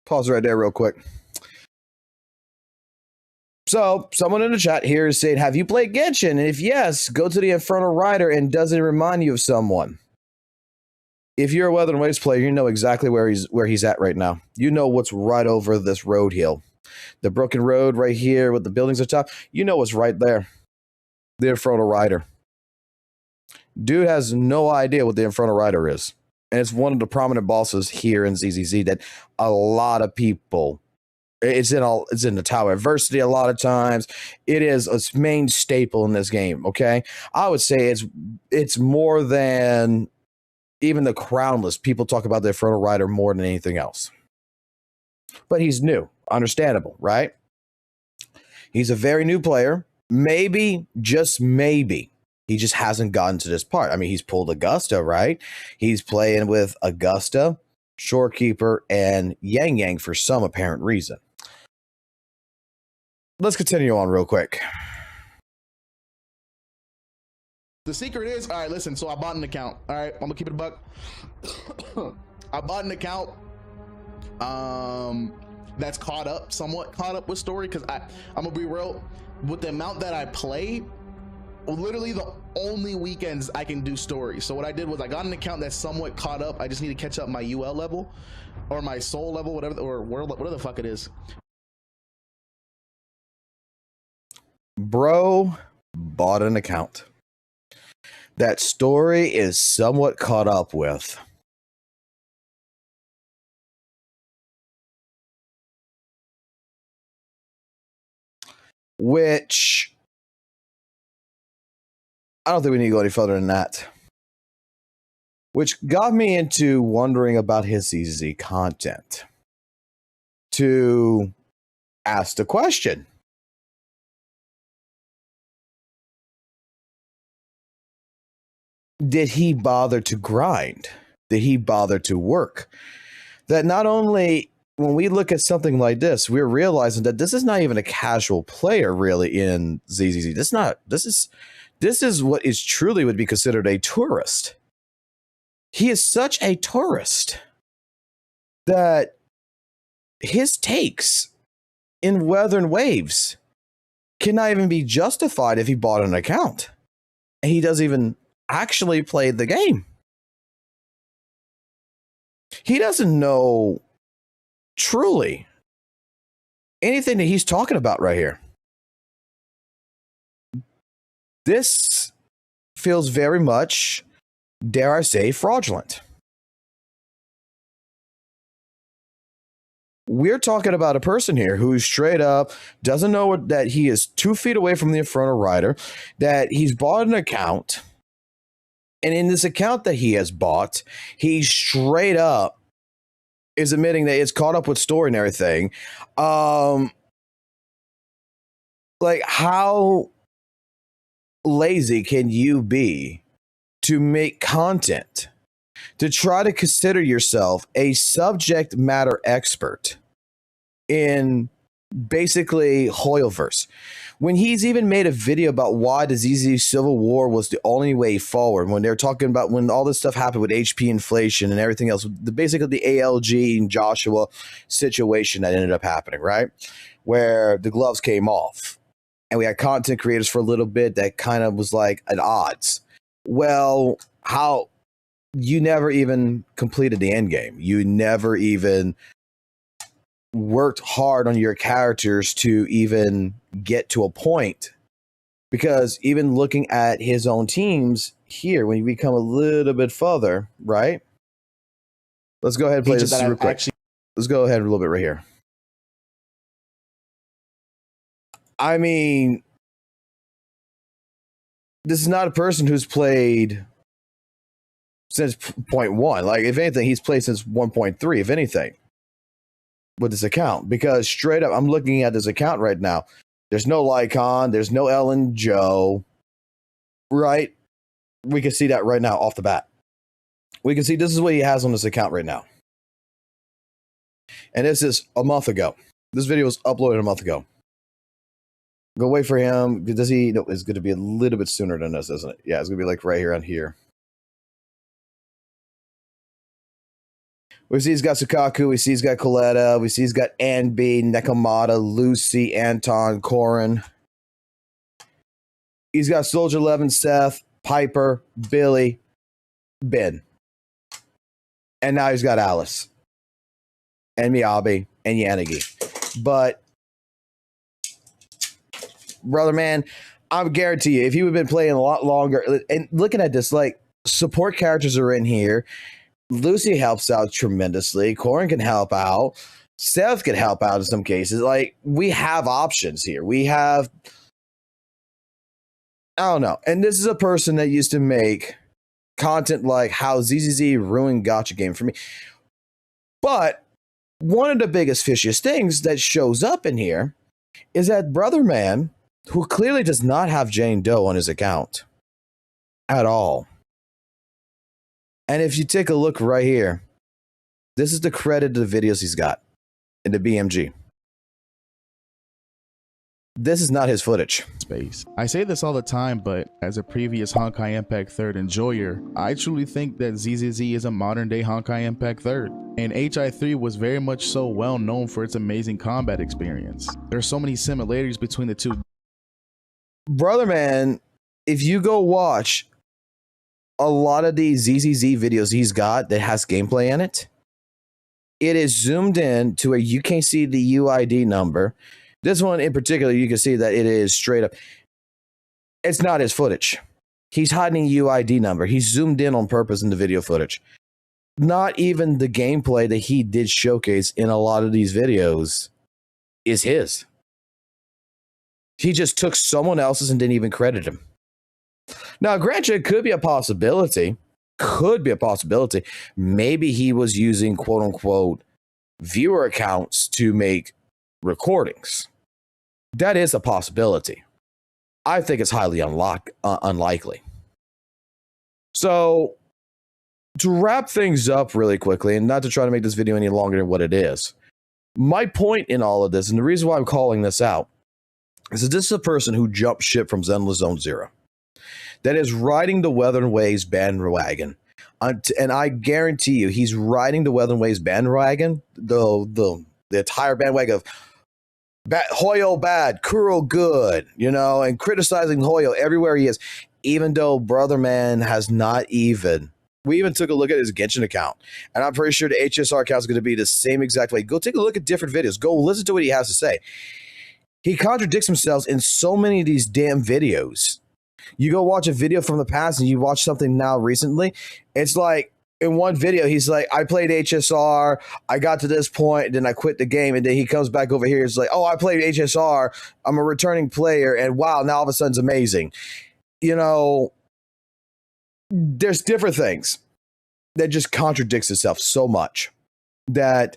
Pause right there, real quick. So, someone in the chat here is saying, "Have you played Genshin? And if yes, go to the Inferno Rider. And does it remind you of someone?" If you're a Weather and Waves player, you know exactly where he's at right now. You know what's right over this road hill. The broken road right here with the buildings on top, you know what's right there. The Inferno Rider. Dude has no idea what the Inferno Rider is. And it's one of the prominent bosses here in ZZZ that a lot of people, it's in the Tower Adversity a lot of times. It is a main staple in this game, okay? I would say it's more than even the Crownless. People talk about the Inferno Rider more than anything else. But he's new. Understandable, right? He's a very new player. Maybe, just maybe, he just hasn't gotten to this part. I mean, he's pulled Augusta, right? He's playing with Augusta, Shorekeeper, and Yang Yang for some apparent reason. Let's continue on real quick. The secret is, all right, listen, so I bought an account. All right, I'm gonna keep it a buck. I bought an account that's somewhat caught up with story, because I'm gonna be real, with the amount that I play, literally the only weekends I can do story. So what I did was I got an account that's somewhat caught up. I just need to catch up my UL level or my soul level, whatever, or whatever the fuck it is. Bro bought an account that story is somewhat caught up with. Which I don't think we need to go any further than that. Which got me into wondering about his ZZZ content. To ask the question. Did he bother to grind? Did he bother to work? That not only when we look at something like this, we're realizing that this is not even a casual player really in ZZZ. This is what is truly would be considered a tourist. He is such a tourist that his takes in Weather and Waves cannot even be justified if he bought an account. And he doesn't even actually play the game. He doesn't know truly anything that he's talking about right here. This feels very much, dare I say, fraudulent. We're talking about a person here who straight up doesn't know that he is 2 feet away from the Inferno Rider, that he's bought an account, and in this account that he has bought, he straight up is admitting that it's caught up with story and everything. Like, how lazy can you be to make content to try to consider yourself a subject matter expert in basically Hoyoverse, when he's even made a video about why the ZZ Civil War was the only way forward, when they're talking about when all this stuff happened with HP inflation and everything else, basically the ALG and Joshua situation that ended up happening, right? Where the gloves came off. And we had content creators for a little bit that kind of was like at odds. Well, how you never even completed the end game. You never even worked hard on your characters to even get to a point. Because even looking at his own teams here, when you become a little bit further, right? Let's go ahead and play this real quick. Let's go ahead a little bit right here. I mean, this is not a person who's played since 0.1. Like, if anything, he's played since 1.3, if anything, with this account. Because straight up, I'm looking at this account right now. There's no Lycon. There's no Ellen Joe. Right? We can see that right now off the bat. we can see this is what he has on this account right now. And this is a month ago. This video was uploaded a month ago. Go wait for him. Does he? No, it's going to be a little bit sooner than this, isn't it? Yeah, it's going to be like right here on here. We see he's got Sukaku. We see he's got Coletta. We see he's got Anby, Nekomata, Lucy, Anton, Korin. He's got Soldier 11, Seth, Piper, Billy, Ben. And now he's got Alice. And Miyabi and Yanagi. But, brother, man, I guarantee you, if you had been playing a lot longer, and looking at this, like, support characters are in here. Lucy helps out tremendously. Korin can help out. Seth can help out in some cases. Like, we have options here. We have, I don't know. And this is a person that used to make content like how ZZZ ruined Gacha game for me. But one of the biggest fishiest things that shows up in here is that brother man, who clearly does not have Jane Doe on his account at all. And if you take a look right here, this is the credit to the videos he's got in the BMG. This is not his footage. Space. I say this all the time, but as a previous Honkai Impact 3rd enjoyer, I truly think that ZZZ is a modern day Honkai Impact 3rd. And HI3 was very much so well known for its amazing combat experience. There are so many similarities between the two. Brother man, if you go watch a lot of these ZZZ videos he's got that has gameplay in it, it is zoomed in to where you can't see the UID number. This one in particular, you can see that it is straight up. It's not his footage. He's hiding a UID number. He's zoomed in on purpose in the video footage. Not even the gameplay that he did showcase in a lot of these videos is his. He just took someone else's and didn't even credit him. Now, granted, it could be a possibility. Could be a possibility. Maybe he was using quote unquote viewer accounts to make recordings. That is a possibility. I think it's highly unlikely. So, to wrap things up really quickly, and not to try to make this video any longer than what it is, my point in all of this, and the reason why I'm calling this out, is that this is a person who jumped ship from Zenless Zone Zero, that is riding the Weather and Waves bandwagon. And I guarantee you, he's riding the Weather and Waves bandwagon, the entire bandwagon of Hoyo bad, Kuro good, you know, and criticizing Hoyo everywhere he is, even though brother man has not even. We even took a look at his Genshin account, and I'm pretty sure the HSR account is going to be the same exact way. Go take a look at different videos. Go listen to what he has to say. He contradicts himself in so many of these damn videos. You go watch a video from the past and you watch something now recently. It's like in one video, he's like, I played HSR. I got to this point, then I quit the game. And then he comes back over here. It's like, oh, I played HSR. I'm a returning player. And wow, now all of a sudden it's amazing. You know, there's different things that just contradicts itself so much that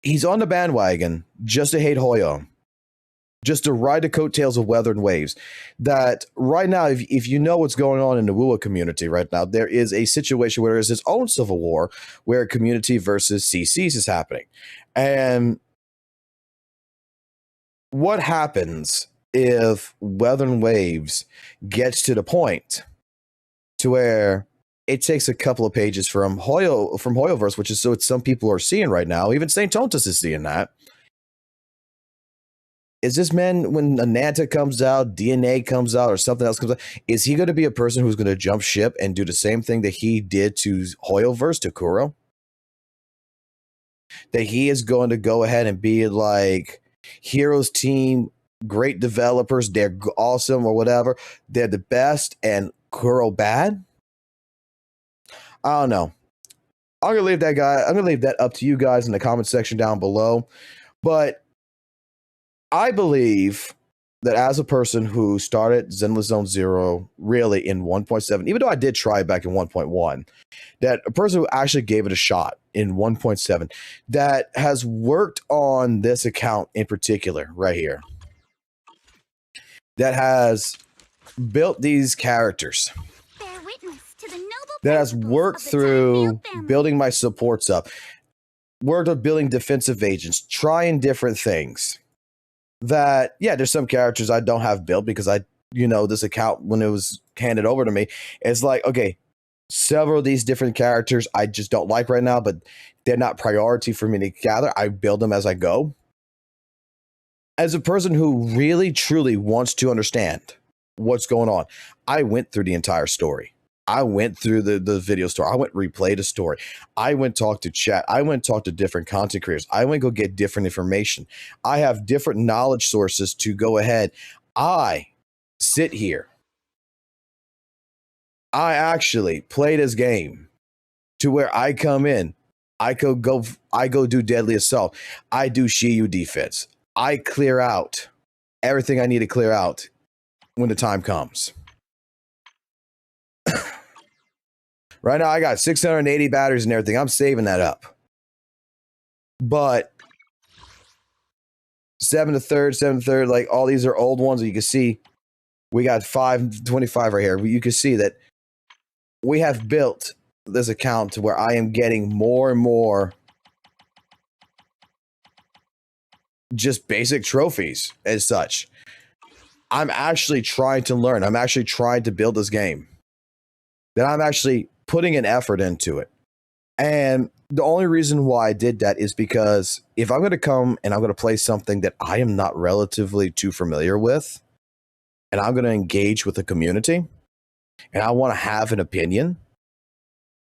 he's on the bandwagon just to hate Hoyo, just to ride the coattails of Weather and Waves. That right now, if you know what's going on in the WUWA community right now, there is a situation where there's its own civil war where community versus CCs is happening. And what happens if Weather and Waves gets to the point to where it takes a couple of pages from Hoyoverse, which is so some people are seeing right now. Even St. Tontus is seeing that. Is this man, when Ananta comes out, DNA comes out, or something else comes out, is he going to be a person who's going to jump ship and do the same thing that he did to Hoyoverse, to Kuro? That he is going to go ahead and be like, Heroes team, great developers, they're awesome or whatever, they're the best, and Kuro bad? I don't know. I'm gonna leave that up to you guys in the comment section down below. But I believe that as a person who started Zenless Zone Zero really in 1.7, even though I did try it back in 1.1, that a person who actually gave it a shot in 1.7, that has worked on this account in particular right here, that has built these characters. Bear witness to the noble that has worked through building my supports up, worked on building defensive agents, trying different things. That, yeah, there's some characters I don't have built because this account, when it was handed over to me, it's like, okay, several of these different characters I just don't like right now, but they're not priority for me to gather. I build them as I go. As a person who really, truly wants to understand what's going on, I went through the entire story. I went through the video story. I went replay the story. I went talk to chat. I went talk to different content creators. I went go get different information. I have different knowledge sources to go ahead. I sit here. I actually play this game to where I come in. I go do deadly assault. I do Shiyu defense. I clear out everything I need to clear out when the time comes. Right now, I got 680 batteries and everything. I'm saving that up. But 7 to 3rd, like all these are old ones. You can see we got 525 right here. You can see that we have built this account to where I am getting more and more just basic trophies as such. I'm actually trying to learn. I'm actually trying to build this game. That I'm actually putting an effort into it. And the only reason why I did that is because if I'm going to come and I'm going to play something that I am not relatively too familiar with, and I'm going to engage with the community, and I want to have an opinion,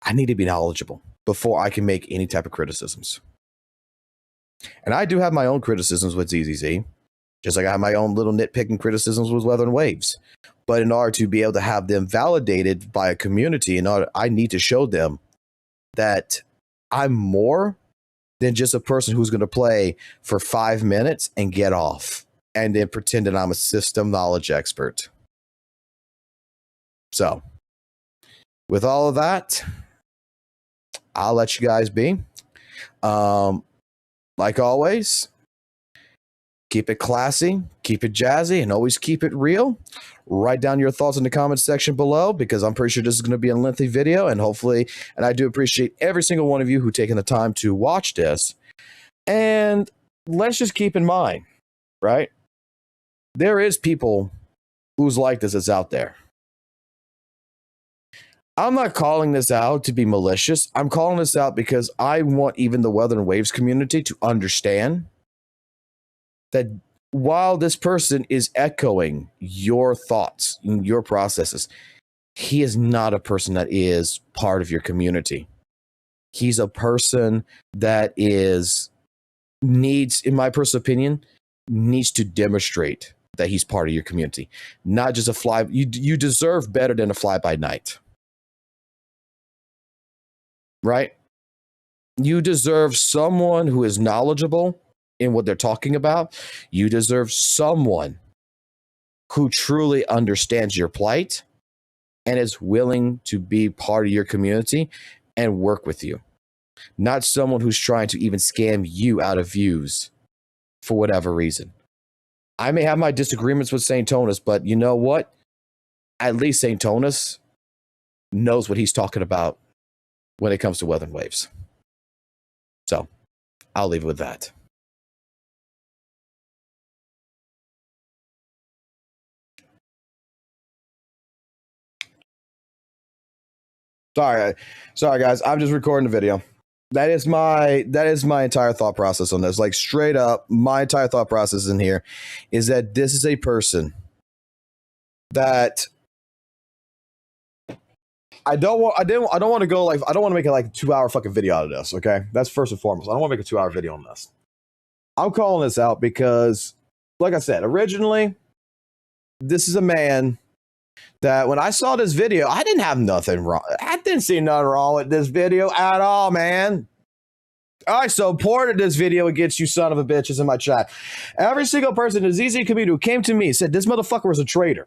I need to be knowledgeable before I can make any type of criticisms. And I do have my own criticisms with ZZZ, just like I have my own little nitpicking criticisms with Weather and Waves. But in order to be able to have them validated by a community, I need to show them that I'm more than just a person who's going to play for 5 minutes and get off and then pretend that I'm a system knowledge expert. So, with all of that, I'll let you guys be. Like always, keep it classy, keep it jazzy, and always keep it real. Write down your thoughts in the comments section below, because I'm pretty sure this is going to be a lengthy video, and hopefully, and I do appreciate every single one of you who taken the time to watch this. And let's just keep in mind, right? There is people who's like this that's out there. I'm not calling this out to be malicious. I'm calling this out because I want even the Weather and Waves community to understand that while this person is echoing your thoughts and your processes, he is not a person that is part of your community. He's a person that needs, in my personal opinion, needs to demonstrate that he's part of your community. Not just a fly. You deserve better than a fly-by-night. Right? You deserve someone who is knowledgeable in what they're talking about. You deserve someone who truly understands your plight and is willing to be part of your community and work with you. Not someone who's trying to even scam you out of views for whatever reason. I may have my disagreements with St. Tonus, but you know what? At least St. Tonus knows what he's talking about when it comes to Weather and Waves. So, I'll leave it with that. Sorry guys, I'm just recording the video. That is my entire thought process on this. Like, straight up, my entire thought process in here is that this is a person that I don't want to go like, I don't want to make it like a 2-hour fucking video out of this, okay? That's first and foremost. I don't want to make a 2-hour video on this. I'm calling this out because, like I said, originally, this is a man that when I saw this video, I didn't have nothing wrong. I didn't see nothing wrong with this video at all, man. I supported this video against you son of a bitches in my chat. Every single person in the ZZ community who came to me said this motherfucker was a traitor.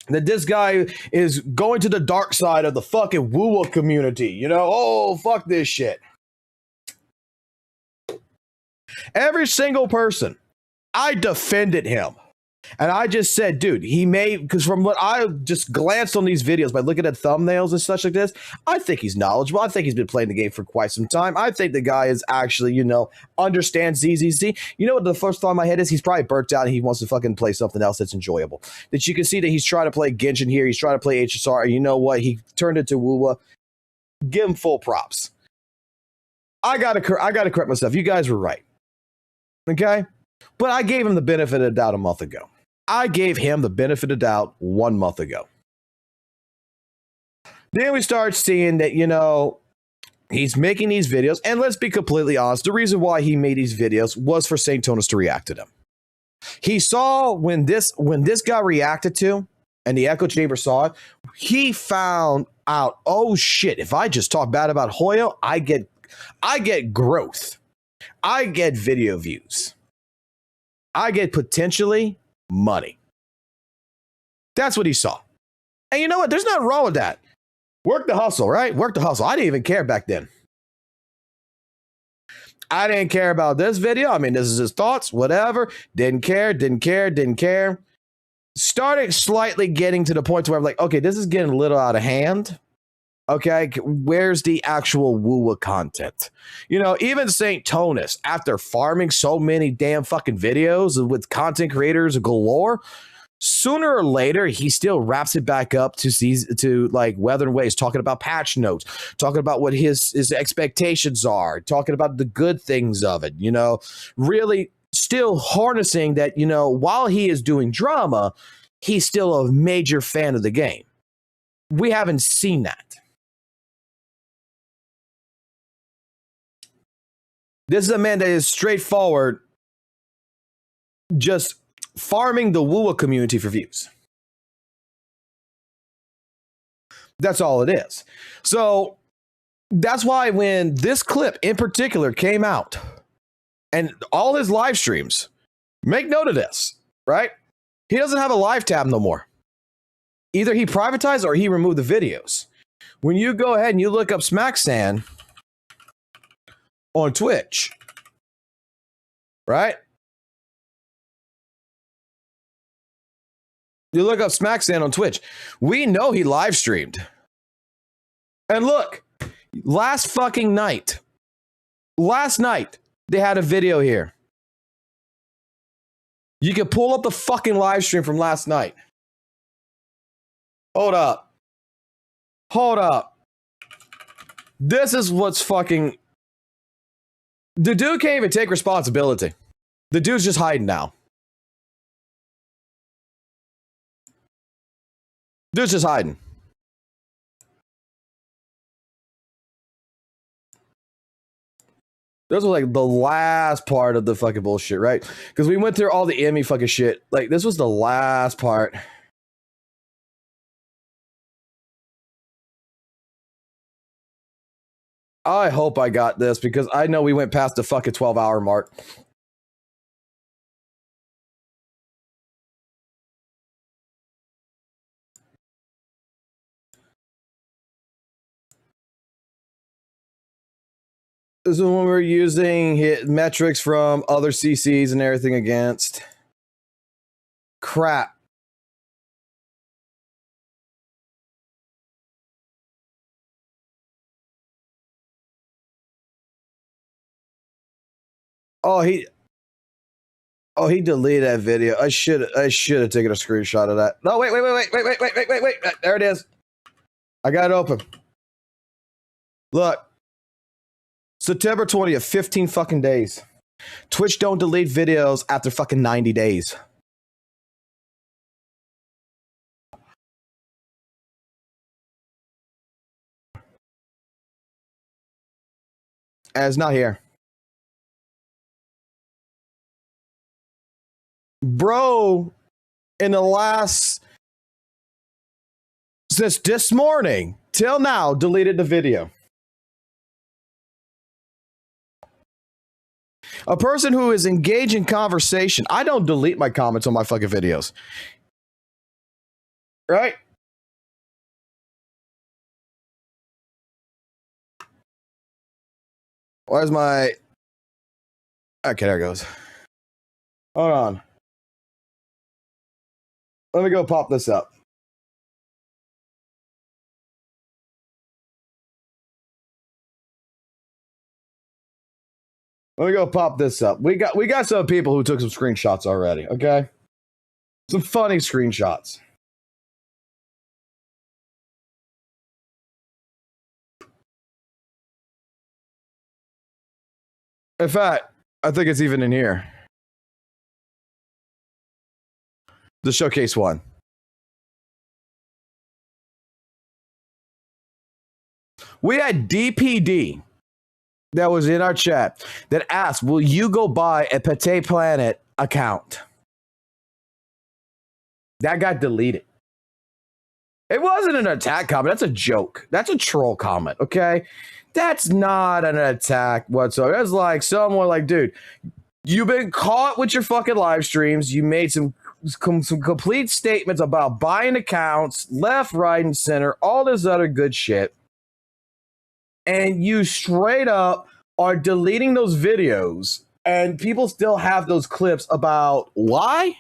That this guy is going to the dark side of the fucking WUWA community. You know, oh, fuck this shit. Every single person, I defended him. And I just said, dude, he may, because from what I just glanced on these videos by looking at thumbnails and such like this, I think he's knowledgeable. I think he's been playing the game for quite some time. I think the guy is actually, understands ZZZ. You know what the first thought in my head is? He's probably burnt out and he wants to fucking play something else that's enjoyable. That you can see that he's trying to play Genshin here. He's trying to play HSR. And you know what? He turned into WUWA. Give him full props. I gotta correct myself. You guys were right. Okay? But I gave him the benefit of the doubt a month ago. I gave him the benefit of the doubt 1 month ago. Then we start seeing that, he's making these videos. And let's be completely honest. The reason why he made these videos was for St. Tonus to react to them. He saw when this got reacted to and the echo chamber saw it, he found out, oh shit, if I just talk bad about Hoyo, I get growth. I get video views. I get potentially money. That's what he saw. And you know what? There's nothing wrong with that. Work the hustle, right? Work the hustle. I didn't even care back then. I didn't care about this video. I mean, this is his thoughts, whatever. Didn't care. Started slightly getting to the point where I'm like, okay, this is getting a little out of hand. Okay, where's the actual WUWA content? Even St. Tonus, after farming so many damn fucking videos with content creators galore, sooner or later, he still wraps it back up to like Weather and Waves, talking about patch notes, talking about what his expectations are, talking about the good things of it, really still harnessing that, while he is doing drama, he's still a major fan of the game. We haven't seen that. This is a man that is straightforward, just farming the WUWA community for views. That's all it is. So that's why when this clip in particular came out and all his live streams, make note of this, right? He doesn't have a live tab no more. Either he privatized or he removed the videos. When you go ahead and you look up SmackSan on Twitch, right? You look up SmackSan on Twitch. We know he live streamed. And look, last night, they had a video here. You can pull up the fucking live stream from last night. Hold up. This is what's fucking... The dude can't even take responsibility. The dude's just hiding now. Dude's just hiding. This was like the last part of the fucking bullshit, right? Because we went through all the Emmy fucking shit. Like, this was the last part. I hope I got this because I know we went past the fucking 12-hour mark. This is when we're using hit metrics from other CCs and everything against. Crap. Oh, he deleted that video. I should have taken a screenshot of that. No, wait. There it is. I got it open. Look. September 20th, 15 fucking days. Twitch don't delete videos after fucking 90 days. And it's not here. Bro, in the last, since this morning till now, deleted the video. A person who is engaged in conversation. I don't delete my comments on my fucking videos. Right? Where's my... Okay, there it goes. Hold on. Let me go pop this up. Let me go pop this up. We got some people who took some screenshots already, okay? Some funny screenshots. In fact, I think it's even in here. The showcase one. We had DPD that was in our chat that asked, will you go buy a Pate Planet account? That got deleted. It wasn't an attack comment. That's a joke. That's a troll comment, okay? That's not an attack whatsoever. That's like someone like, dude, you've been caught with your fucking live streams. You made some complete statements about buying accounts, left, right, and center, all this other good shit. And you straight up are deleting those videos, and people still have those clips about why?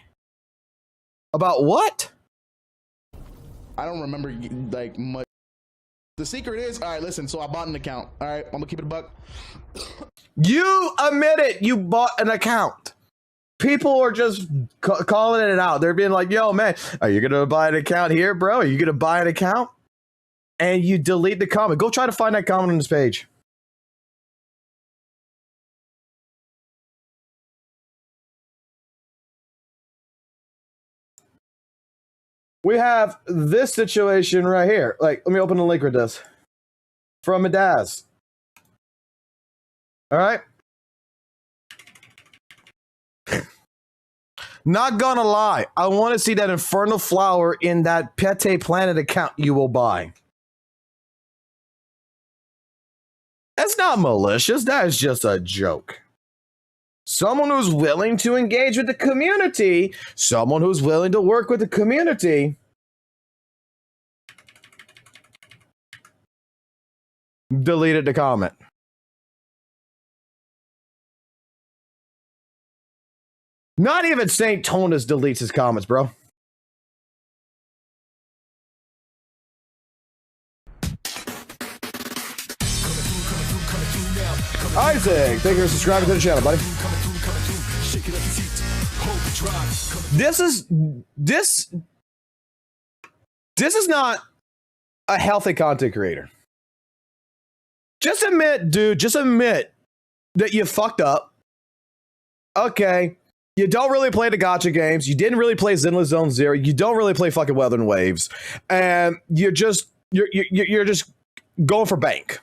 About what? I don't remember like much. The secret is, all right, listen, so I bought an account. All right, I'm gonna keep it a buck. You admit it, you bought an account. People are just calling it out. They're being like, yo, man, are you gonna buy an account here, bro? Are you gonna buy an account? And you delete the comment. Go try to find that comment on this page. We have this situation right here. Like, let me open the link with this. From Madaz. All right. Not gonna lie. I want to see that infernal flower in that Pate Planet account you will buy. That's not malicious. That is just a joke. Someone who's willing to engage with the community, someone who's willing to work with the community, deleted the comment. Not even St. Tonus deletes his comments, bro. Isaac, thank you for subscribing to the channel, buddy. This is not a healthy content creator. Just admit, dude, just admit that you fucked up. Okay. You don't really play the gacha games. You didn't really play Zenless Zone Zero. You don't really play fucking Weather Waves. And you're just going for bank.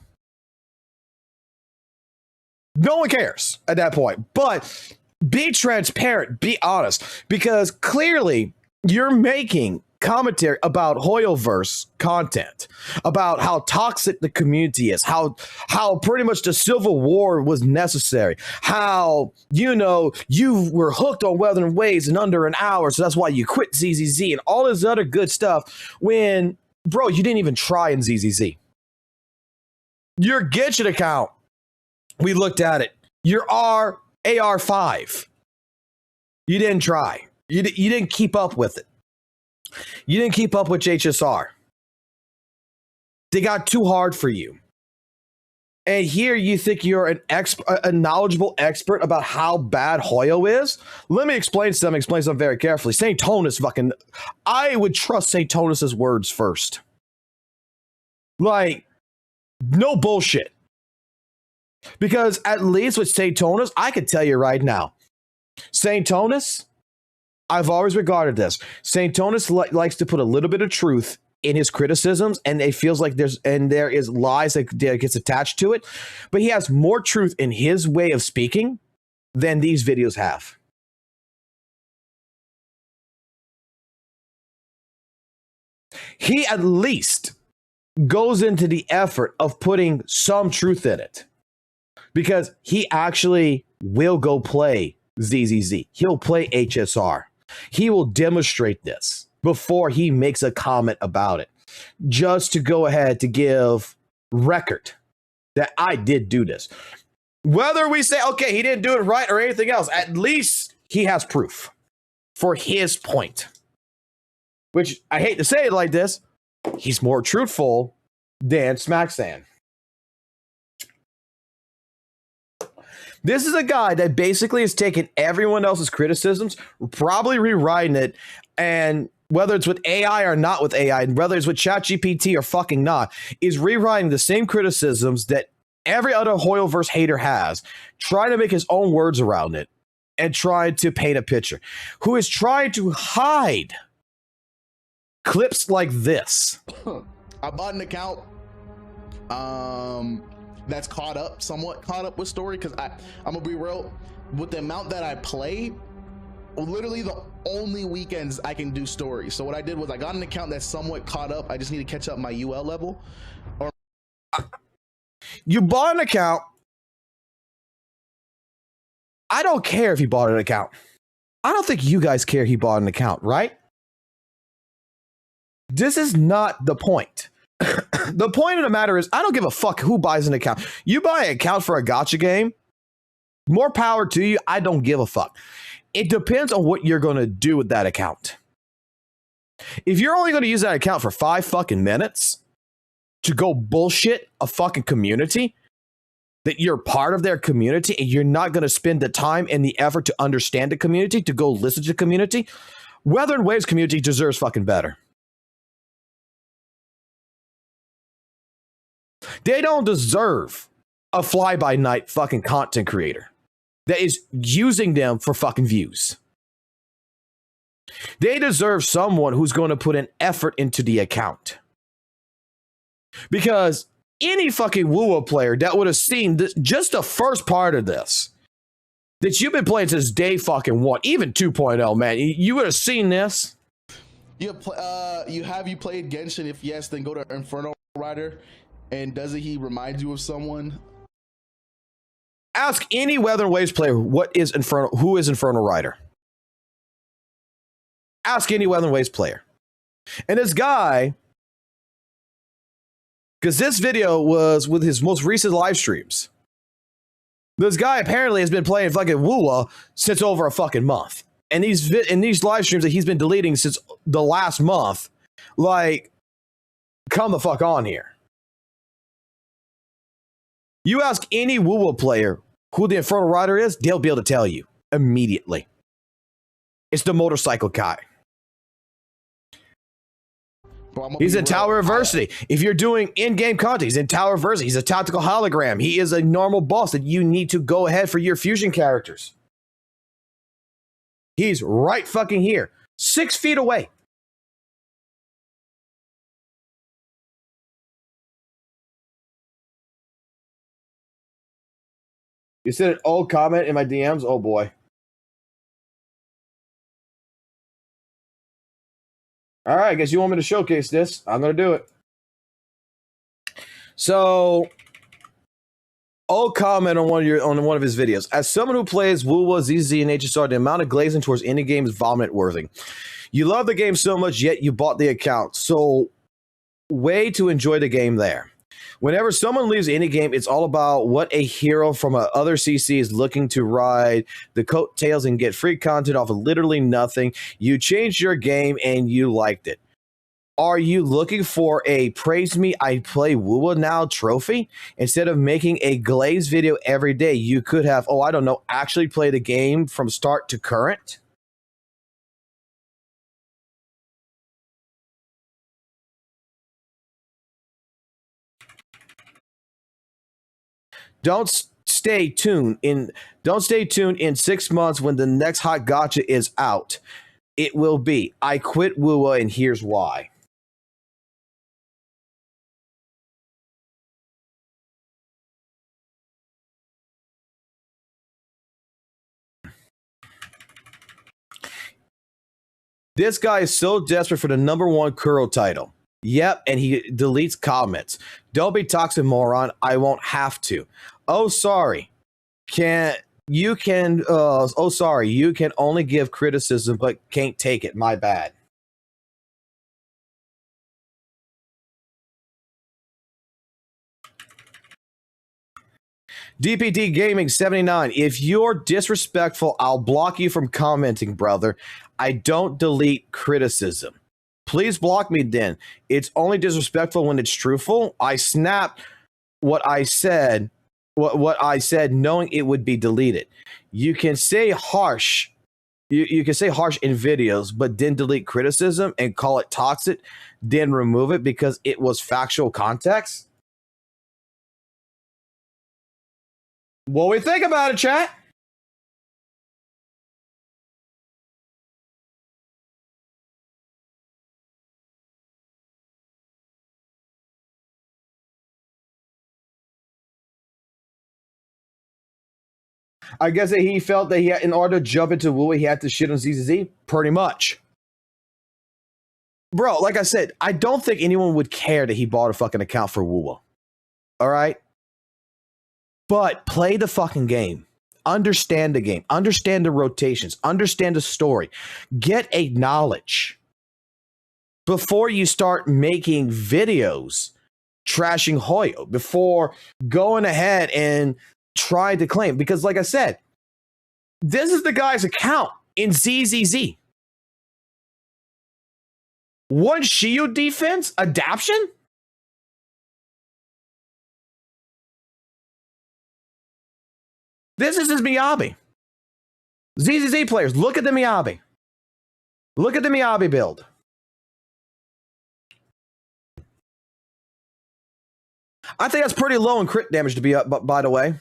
No one cares at that point. But be transparent, be honest, because clearly you're making commentary about Hoyoverse content, about how toxic the community is, how pretty much the Civil War was necessary, how, you know, you were hooked on Weather and Waves in under an hour, so that's why you quit ZZZ and all this other good stuff when, bro, you didn't even try in ZZZ. Your Genshin account, we looked at it. Your AR5. You didn't try. You didn't keep up with it. You didn't keep up with HSR. They got too hard for you. And here you think you're a knowledgeable expert about how bad Hoyo is? Let me explain something very carefully. St. Tonus fucking... I would trust St. Tonus's words first. Like, no bullshit. Because at least with St. Tonus, I could tell you right now, St. Tonus, I've always regarded this. St. Tonus likes to put a little bit of truth in his criticisms, and it feels like there is lies that gets attached to it. But he has more truth in his way of speaking than these videos have. He at least goes into the effort of putting some truth in it. Because he actually will go play ZZZ. He'll play HSR. He will demonstrate this before he makes a comment about it. Just to go ahead to give record that I did do this. Whether we say, okay, he didn't do it right or anything else, at least he has proof for his point. which I hate to say it like this, he's more truthful than Smacksan. This is a guy that basically has taken everyone else's criticisms, probably rewriting it, and whether it's with AI or not with AI, and whether it's with ChatGPT or fucking not, is rewriting the same criticisms that every other Hoyoverse hater has, trying to make his own words around it, and trying to paint a picture. Who is trying to hide clips like this. I bought an account that's somewhat caught up with story, because I'm gonna be real, with the amount that I play, literally the only weekends I can do story. So what I did was I got an account that's somewhat caught up. I just need to catch up my UL level. Or you bought an account. I don't care if he bought an account. I don't think you guys care he bought an account, right? This is not the point. The point of the matter is, I don't give a fuck who buys an account. You buy an account for a gacha game, more power to you. I don't give a fuck. It depends on what you're going to do with that account. If you're only going to use that account for 5 fucking minutes to go bullshit a fucking community, that you're part of their community and you're not going to spend the time and the effort to understand the community, to go listen to the community, Weather and Waves community deserves fucking better. They don't deserve a fly-by-night fucking content creator that is using them for fucking views. They deserve someone who's going to put an effort into the account. Because any fucking WUWA player that would have seen this, just the first part of this, that you've been playing since day fucking 1, even 2.0, man, you would have seen this. you played Genshin? If yes, then go to Inferno Rider. And doesn't he remind you of someone? Ask any Weather and Waves player who is Inferno Rider. Ask any Weather and Waves player. And this guy, because this video was with his most recent live streams. This guy apparently has been playing fucking WUWA since over a fucking month. And these live streams that he's been deleting since the last month, like, come the fuck on here. You ask any WUWA player who the Infernal Rider is, they'll be able to tell you immediately. It's the motorcycle guy. He's in Tower Adversity. If you're doing in-game content, he's in Tower Adversity. He's a tactical hologram. He is a normal boss that you need to go ahead for your fusion characters. He's right fucking here. 6 feet away. You said an old comment in my DMs? Oh boy. All right, I guess you want me to showcase this. I'm going to do it. So, old comment on one of his videos. As someone who plays WUWA, ZZ, and HSR, the amount of glazing towards any game is vomit-worthy. You love the game so much, yet you bought the account. So, way to enjoy the game there. Whenever someone leaves any game, it's all about what a hero from other CC is looking to ride the coattails and get free content off of literally nothing. You changed your game and you liked it. Are you looking for a praise me, I play WUWA now trophy? Instead of making a glaze video every day, you could have, actually play the game from start to current? Don't stay tuned in 6 months when the next hot gacha is out. It will be, I quit WUWA and here's why. This guy is so desperate for the #1 Kuro title. Yep, and he deletes comments. Don't be toxic, moron. I won't have to. Oh, sorry. You can only give criticism but can't take it. My bad. DPD Gaming 79. If you're disrespectful, I'll block you from commenting, brother. I don't delete criticism. Please block me then. It's only disrespectful when it's truthful. I snapped what I said, what I said, knowing it would be deleted. You can say harsh. You can say harsh in videos, but then delete criticism and call it toxic, then remove it because it was factual context. What we think about it, chat? I guess that he felt that he had, in order to jump into WUWA, he had to shit on ZZZ. Pretty much. Bro, like I said, I don't think anyone would care that he bought a fucking account for WUWA. All right? But play the fucking game. Understand the game. Understand the rotations. Understand the story. Get a knowledge before you start making videos trashing Hoyo, before going ahead and trying to claim. Because like I said, this is the guy's account in ZZZ. One shield defense adaption? This is his Miyabi. ZZZ players, look at the Miyabi. Look at the Miyabi build. I think that's pretty low in crit damage to be up, but by the way.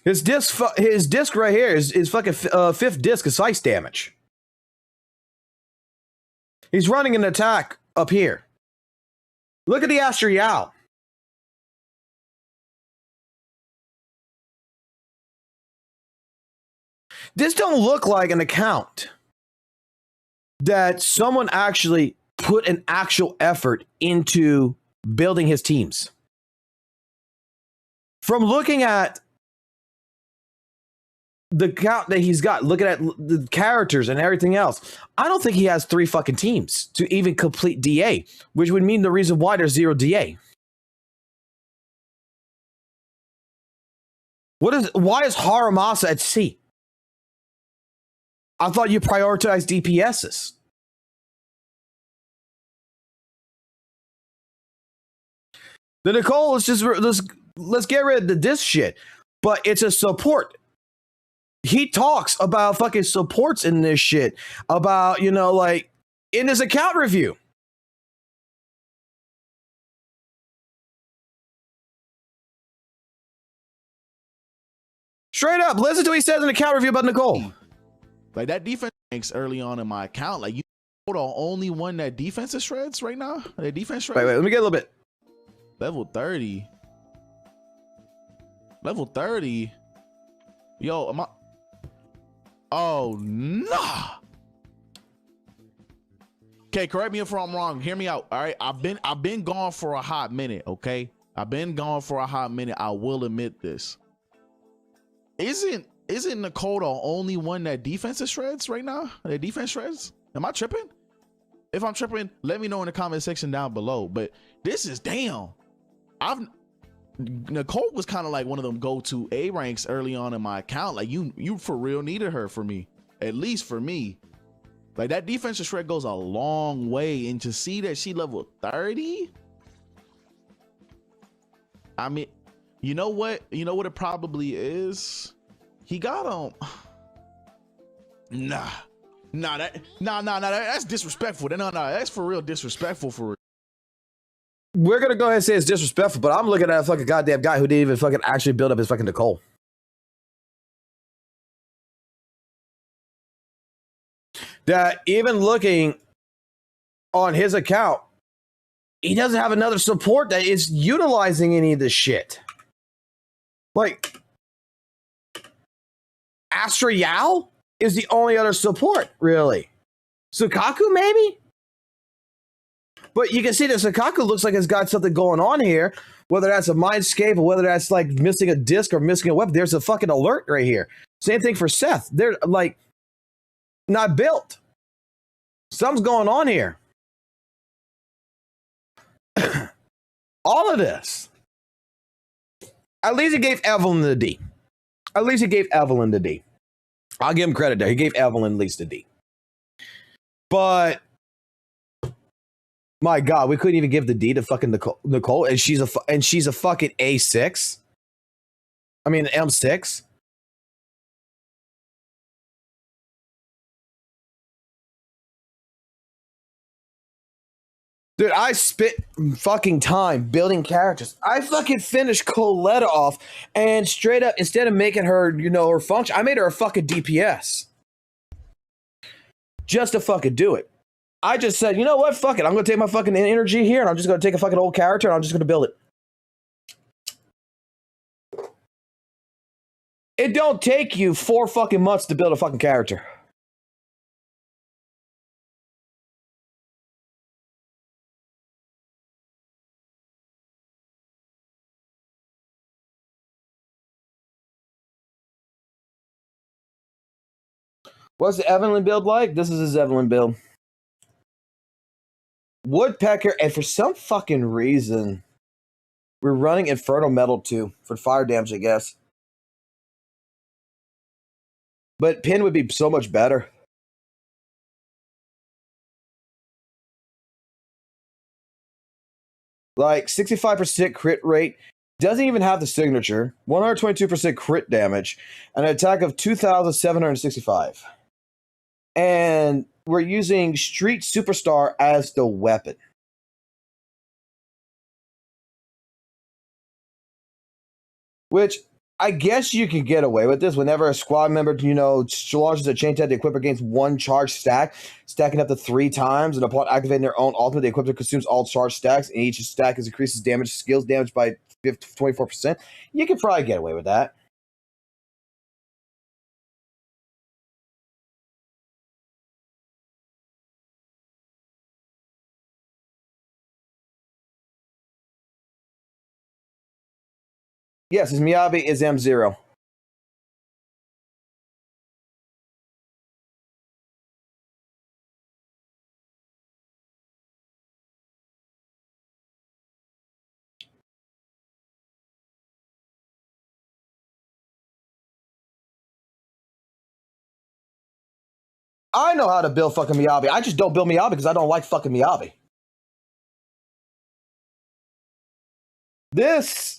His disc right here is fucking fifth disc is ice damage. He's running an attack up here. Look at the Astro Yao. This don't look like an account that someone actually put an actual effort into building his teams. From looking at the count that he's got, looking at the characters and everything else, I don't think he has 3 fucking teams to even complete DA, which would mean the reason why there's 0 DA. Why is Haramasa at C? I thought you prioritized DPSs. The Nicole is just let's get rid of this shit. But it's a support. He talks about fucking supports in this shit. About, you know, like in his account review. Straight up, listen to what he says in the account review about Nicole. Like that defense ranks early on in my account. Like you the only one that defense is shreds right now. That defense shreds. Wait, let me get a little bit. Level 30. Level 30. Yo, am I? Oh nah. Okay, correct me if I'm wrong. Hear me out. All right, I've been gone for a hot minute. Okay, I've been gone for a hot minute. I will admit this. Isn't Nicole the only one that defense shreds right now? That defense shreds? Am I tripping? If I'm tripping, let me know in the comment section down below. But this is damn. Nicole was kind of like one of them go-to A ranks early on in my account. Like you for real needed her for me, at least for me. Like that defensive shred goes a long way, and to see that she level 30, I mean, you know what it probably is. He got that's disrespectful. No, that's for real disrespectful for real. We're gonna go ahead and say it's disrespectful, but I'm looking at a fucking goddamn guy who didn't even fucking actually build up his fucking Nicole. That even looking on his account, he doesn't have another support that is utilizing any of this shit. Like Astro Yao is the only other support, really. Sukaku, maybe? But you can see that Sukaku looks like it's got something going on here. Whether that's a mindscape or whether that's like missing a disc or missing a weapon, there's a fucking alert right here. Same thing for Seth. They're like not built. Something's going on here. All of this. At least he gave Evelyn the D. At least he gave Evelyn the D. I'll give him credit there. He gave Evelyn at least a D. But my God, we couldn't even give the D to fucking Nicole, and she's a fucking A6. I mean, M6. Dude, I spent fucking time building characters. I fucking finished Coletta off, and straight up, instead of making her, her function, I made her a fucking DPS. Just to fucking do it. I just said, you know what? Fuck it. I'm going to take my fucking energy here, and I'm just going to take a fucking old character, and I'm just going to build it. It don't take you 4 fucking months to build a fucking character. What's the Evelyn build like? This is his Evelyn build. Woodpecker, and for some fucking reason, we're running Infernal Metal too for fire damage, I guess. But Pin would be so much better. Like 65% crit rate. Doesn't even have the signature. 122% crit damage. An attack of 2,765. And we're using Street Superstar as the weapon. Which I guess you could get away with this whenever a squad member, launches a chain attack, the equipment gains 1 charge stack, stacking up to 3 times, and upon activating their own ultimate, the equipment consumes all charge stacks, and each stack increases skills damage by 24%. You could probably get away with that. Yes, his Miyabi is M0. I know how to build fucking Miyabi. I just don't build Miyabi because I don't like fucking Miyabi. This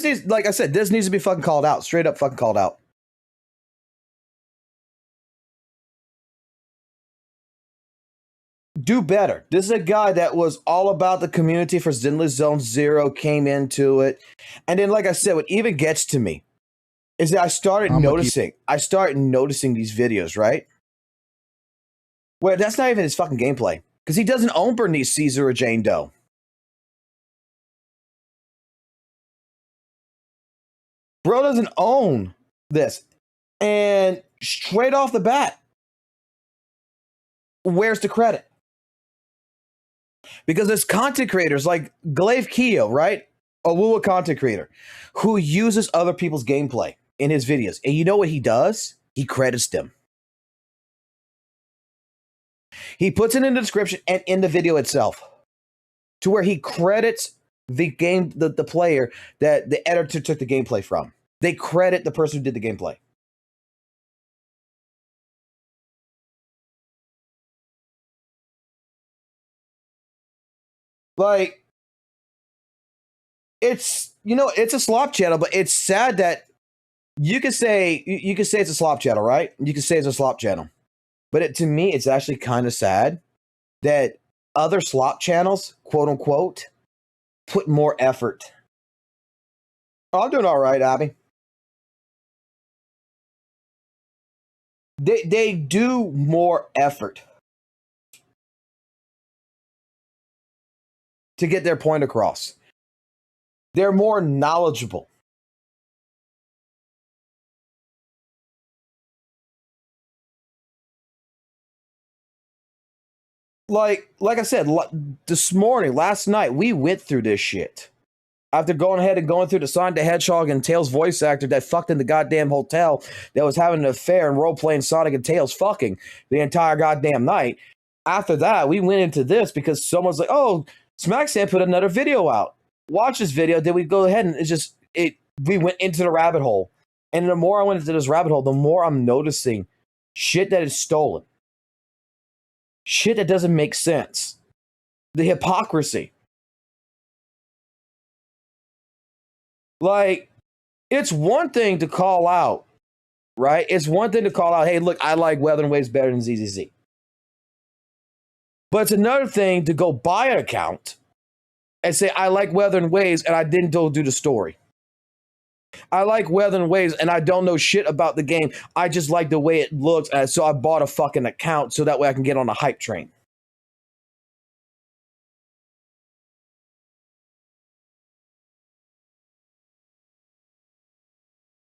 needs, like I said, this needs to be fucking called out. Straight up fucking called out. Do better. This is a guy that was all about the community for Zenless Zone Zero, came into it. And then, like I said, what even gets to me is that I started noticing these videos, right? Where that's not even his fucking gameplay. Because he doesn't own Bernice, Caesar, or Jane Doe. Bro doesn't own this. And straight off the bat, where's the credit? Because there's content creators like Glaive Keo, right? A WUWA content creator who uses other people's gameplay in his videos. And you know what he does? He credits them. He puts it in the description and in the video itself to where he credits the player that the editor took the gameplay from. They credit the person who did the gameplay. Like, it's a slop channel, but it's sad that you could say it's a slop channel, right? You could say it's a slop channel. But to me, it's actually kind of sad that other slop channels, quote unquote, put more effort. Oh, I'm doing all right, Abby. They do more effort to get their point across. They're more knowledgeable. Like I said, last night, we went through this shit. After going ahead and going through the Sonic the Hedgehog and Tails voice actor that fucked in the goddamn hotel that was having an affair and role-playing Sonic and Tails fucking the entire goddamn night. After that, we went into this because someone's like, oh, SmackSam put another video out. Watch this video. Then we go ahead and we went into the rabbit hole. And the more I went into this rabbit hole, the more I'm noticing shit that is stolen. Shit that doesn't make sense. The hypocrisy. Like, it's one thing to call out, right? It's one thing to call out, hey, look, I like Weather and Waves better than ZZZ. But it's another thing to go buy an account and say, I like Weather and Waves and I didn't go do the story. I like Weather and Waves and I don't know shit about the game. I just like the way it looks. And so I bought a fucking account so that way I can get on the hype train.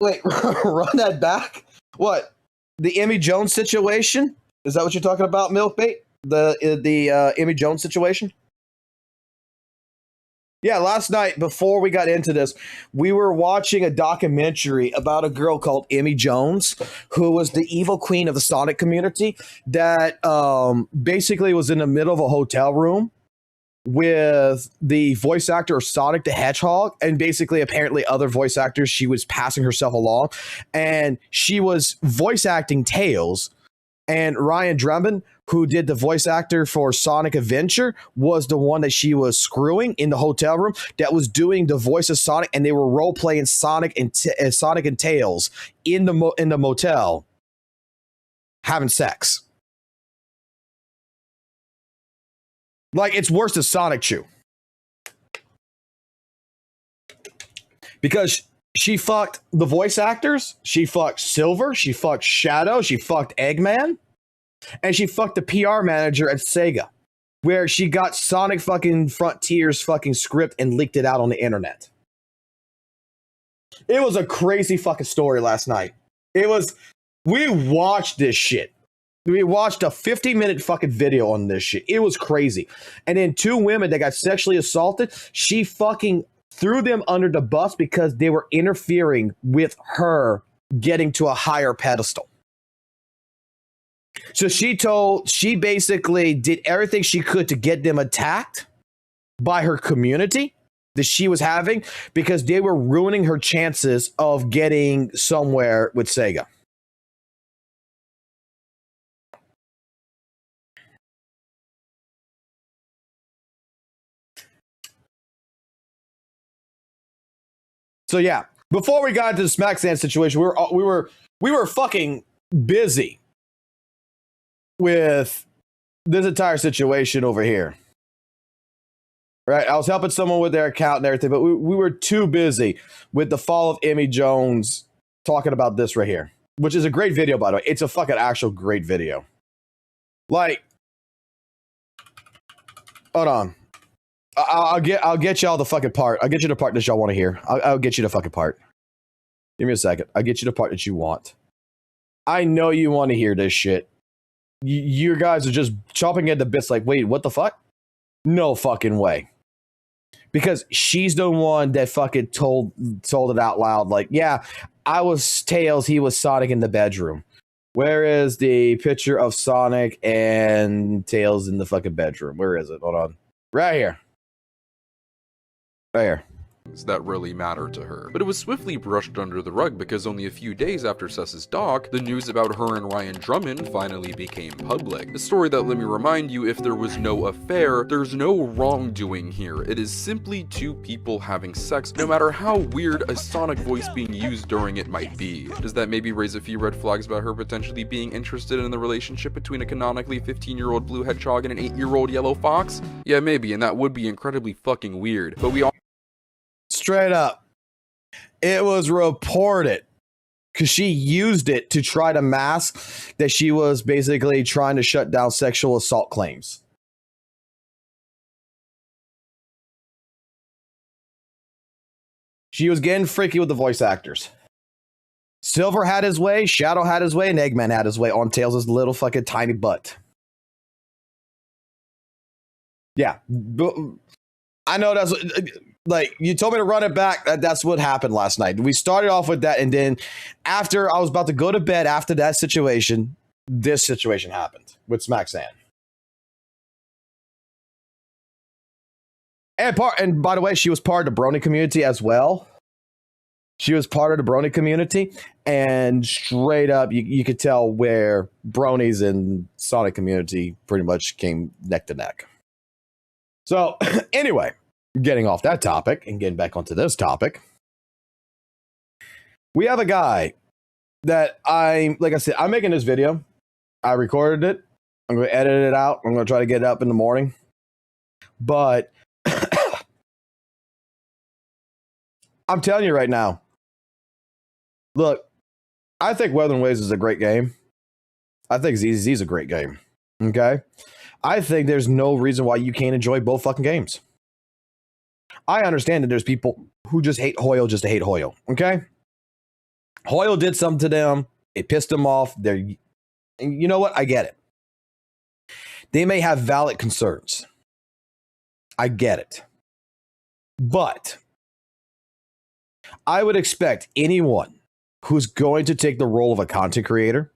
Wait, run that back? What? The Emmy Jones situation? Is that what you're talking about, Milkbait? The Emmy Jones situation? Yeah, last night, before we got into this, we were watching a documentary about a girl called Emmy Jones, who was the evil queen of the Sonic community that basically was in the middle of a hotel room with the voice actor of Sonic the Hedgehog and basically apparently other voice actors. She was passing herself along and she was voice acting Tails, and Ryan Drummond, who did the voice actor for Sonic Adventure, was the one that she was screwing in the hotel room that was doing the voice of Sonic, and they were role playing Sonic and Tails in the motel having sex. Like, it's worse than Sonic Chew. Because she fucked the voice actors, she fucked Silver, she fucked Shadow, she fucked Eggman, and she fucked the PR manager at Sega, where she got Sonic fucking Frontiers fucking script and leaked it out on the internet. It was a crazy fucking story last night. We watched this shit. We watched a 50-minute fucking video on this shit. It was crazy. And then two women that got sexually assaulted, she fucking threw them under the bus because they were interfering with her getting to a higher pedestal. So she basically did everything she could to get them attacked by her community that she was having because they were ruining her chances of getting somewhere with Sega. So yeah, before we got into the SmackDown situation, we were fucking busy with this entire situation over here. Right? I was helping someone with their account and everything, but we were too busy with the fall of Emmy Jones talking about this right here, which is a great video, by the way. It's a fucking actual great video. Like, hold on. I'll get y'all the fucking part. I'll get you the part that y'all want to hear. I'll get you the fucking part. Give me a second. I'll get you the part that you want. I know you want to hear this shit. You guys are just chopping at the bits like, wait, what the fuck? No fucking way. Because she's the one that fucking told it out loud. Like, yeah, I was Tails, he was Sonic in the bedroom. Where is the picture of Sonic and Tails in the fucking bedroom? Where is it? Hold on. Right here. Right here. That really mattered to her. But it was swiftly brushed under the rug because only a few days after Sess's doc, the news about her and Ryan Drummond finally became public. A story that, let me remind you, if there was no affair, there's no wrongdoing here. It is simply two people having sex, no matter how weird a Sonic voice being used during it might be. Does that maybe raise a few red flags about her potentially being interested in the relationship between a canonically 15-year-old blue hedgehog and an 8-year-old yellow fox? Yeah, maybe, and that would be incredibly fucking weird. But we all straight up, it was reported because she used it to try to mask that she was basically trying to shut down sexual assault claims. She was getting freaky with the voice actors. Silver had his way, Shadow had his way, and Eggman had his way on Tails' little fucking tiny butt. Yeah. I know that's... Like, you told me to run it back. That's what happened last night. We started off with that, and then after I was about to go to bed after that situation, this situation happened with SmackDown. And by the way, she was part of the Brony community as well. She was part of the Brony community, and straight up, you could tell where Bronies and Sonic community pretty much came neck to neck. So, anyway, getting off that topic and getting back onto this topic, we have a guy that like I said, I'm making this video. I recorded it. I'm going to edit it out. I'm going to try to get it up in the morning. But I'm telling you right now, look, I think Weathering Waves is a great game. I think ZZZ is a great game. Okay? I think there's no reason why you can't enjoy both fucking games. I understand that there's people who just hate Hoyle just to hate Hoyle. Okay? Hoyle did something to them. It pissed them off. You know what? I get it. They may have valid concerns. I get it. But I would expect anyone who's going to take the role of a content creator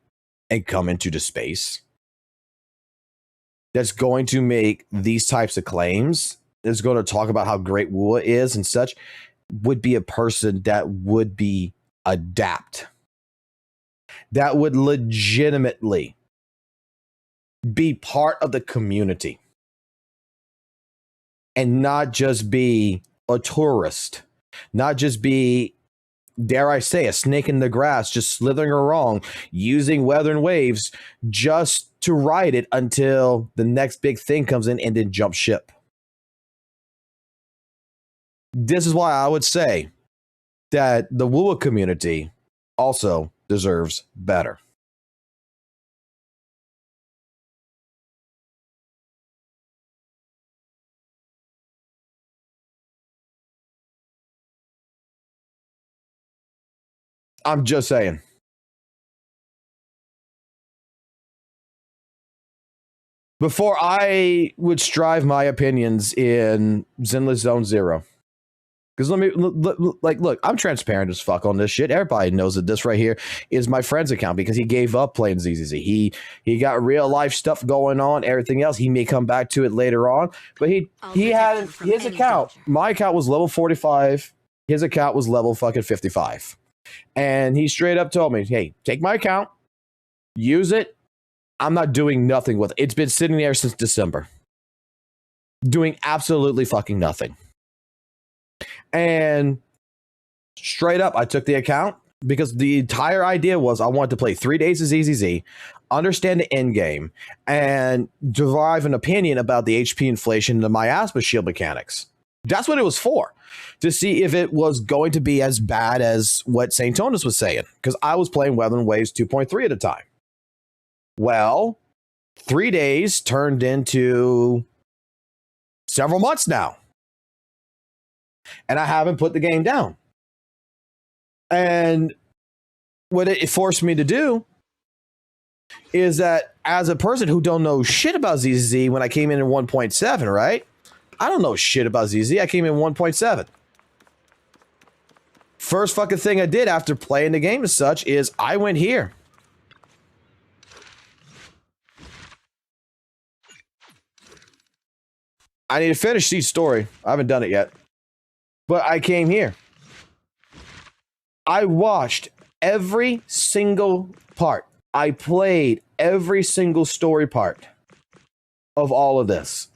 and come into the space that's going to make these types of claims, that's going to talk about how great WUWA is and such, would be a person that would be adapt. That would legitimately be part of the community and not just be a tourist, not just be, dare I say, a snake in the grass, just slithering along, using Weathering Waves just to ride it until the next big thing comes in and then jump ship. This is why I would say that the WUWA community also deserves better. I'm just saying. Before I would strive my opinions in Zenless Zone Zero, because look, I'm transparent as fuck on this shit. Everybody knows that this right here is my friend's account because he gave up playing ZZZ. He got real life stuff going on. Everything else, he may come back to it later on. But he had his account. My account was level 45. His account was level fucking 55. And he straight up told me, hey, take my account, use it. I'm not doing nothing with it. It's been sitting there since December. Doing absolutely fucking nothing. And straight up, I took the account because the entire idea was I wanted to play 3 days of ZZZ, understand the end game, and derive an opinion about the HP inflation and the miasma shield mechanics. That's what it was for. To see if it was going to be as bad as what St. Tonus was saying. Because I was playing Weathering Waves 2.3 at a time. Well, 3 days turned into several months now. And I haven't put the game down. And what it forced me to do is that as a person who don't know shit about ZZZ, when I came in 1.7, right? I don't know shit about ZZZ. I came in 1.7. First fucking thing I did after playing the game as such is I went here. I need to finish the story. I haven't done it yet. But I came here. I watched every single part. I played every single story part of all of this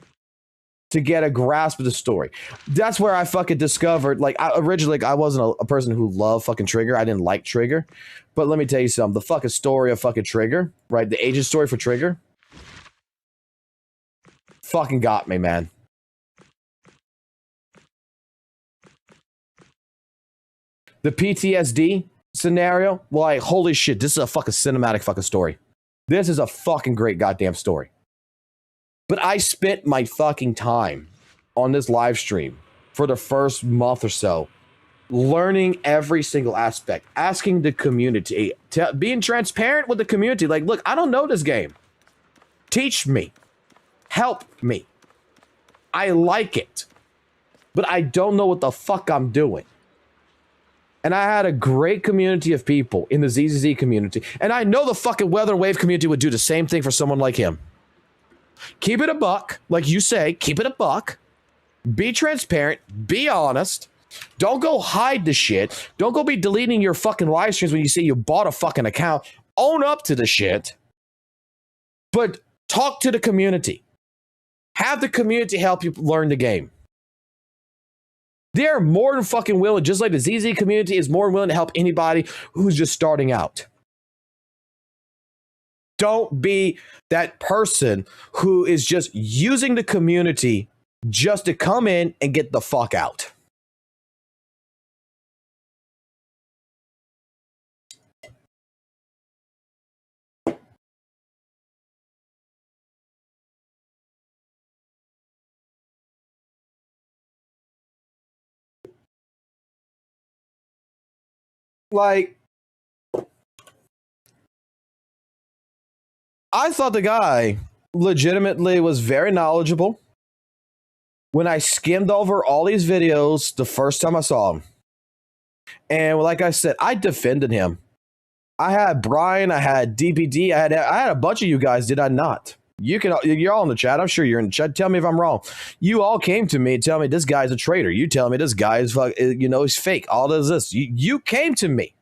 to get a grasp of the story. That's where I fucking discovered, originally, I wasn't a person who loved fucking Trigger. I didn't like Trigger. But let me tell you something. The fucking story of fucking Trigger, right? The agent story for Trigger fucking got me, man. The PTSD scenario, like, holy shit, this is a fucking cinematic fucking story. This is a fucking great goddamn story. But I spent my fucking time on this live stream for the first month or so, learning every single aspect, asking the community, being transparent with the community. Like, look, I don't know this game. Teach me. Help me. I like it. But I don't know what the fuck I'm doing. And I had a great community of people in the ZZZ community. And I know the fucking Weather Wave community would do the same thing for someone like him. Keep it a buck. Like you say, keep it a buck. Be transparent. Be honest. Don't go hide the shit. Don't go be deleting your fucking live streams when you say you bought a fucking account. Own up to the shit. But talk to the community. Have the community help you learn the game. They're more than fucking willing, just like the ZZ community is more than willing to help anybody who's just starting out. Don't be that person who is just using the community just to come in and get the fuck out. Like, I thought the guy legitimately was very knowledgeable when I skimmed over all these videos the first time I saw him. And like I said, I defended him. I had Brian, I had DPD, I had a bunch of you guys, did I not? You're all in the chat. I'm sure you're in the chat. Tell me if I'm wrong. You all came to me and tell me this guy's a traitor. You tell me this guy is, he's fake. All this. You came to me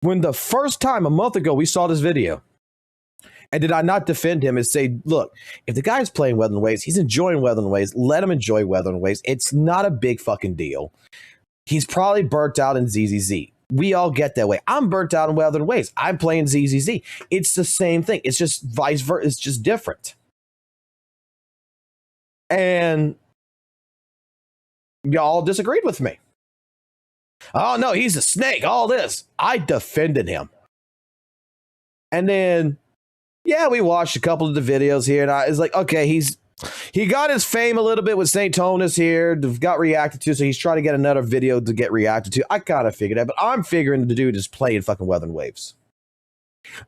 when the first time a month ago we saw this video. And did I not defend him and say, look, if the guy's playing Weathering Waves, he's enjoying Weathering Waves, let him enjoy Weathering Waves. It's not a big fucking deal. He's probably burnt out in ZZZ. We all get that way. I'm burnt out in Weathering Waves. I'm playing ZZZ. It's the same thing. It's just vice versa. It's just different. And y'all disagreed with me. Oh, no, he's a snake. All this. I defended him. And then, yeah, we watched a couple of the videos here, and I was like, okay, he got his fame a little bit with St. Tonus here, got reacted to, so he's trying to get another video to get reacted to. I kind of figured that, but I'm figuring the dude is playing fucking Weathering Waves.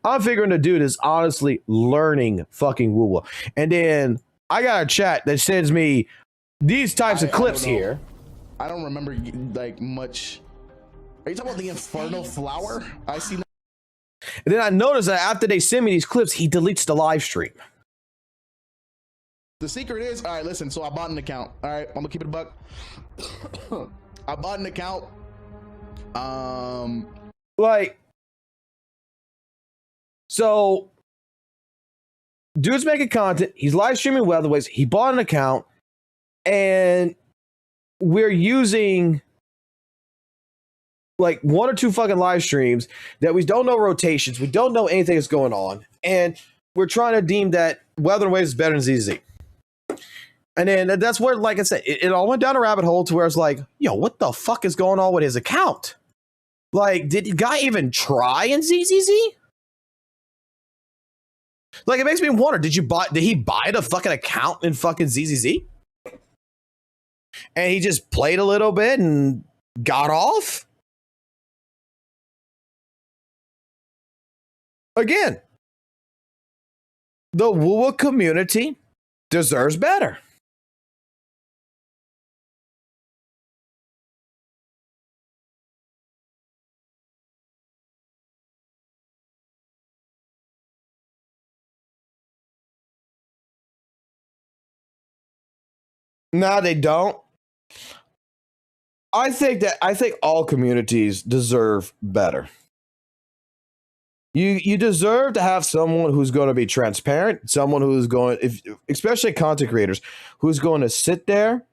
I'm figuring the dude is honestly learning fucking WUWA. And then I got a chat that sends me these types of clips here. I don't remember like much. Are you talking about the Infernal Flower? I see. And then I noticed that after they send me these clips, he deletes the live stream. The secret is, all right, listen, so I bought an account. All right, I'm gonna keep it a buck. I bought an account. So dude's making content. He's live streaming Weathering Waves. He bought an account, and we're using like one or two fucking live streams that we don't know rotations. We don't know anything that's going on. And we're trying to deem that Weathering Waves is better than ZZ. And then that's where, like I said, it all went down a rabbit hole to where it's like, yo, what the fuck is going on with his account? Like, did the guy even try in ZZZ? Like, it makes me wonder, did he buy the fucking account in fucking ZZZ? And he just played a little bit and got off? Again, the WUWA community deserves better. No, they don't. I think all communities deserve better. You deserve to have someone who's going to be transparent, someone who's going, especially content creators, who's going to sit there,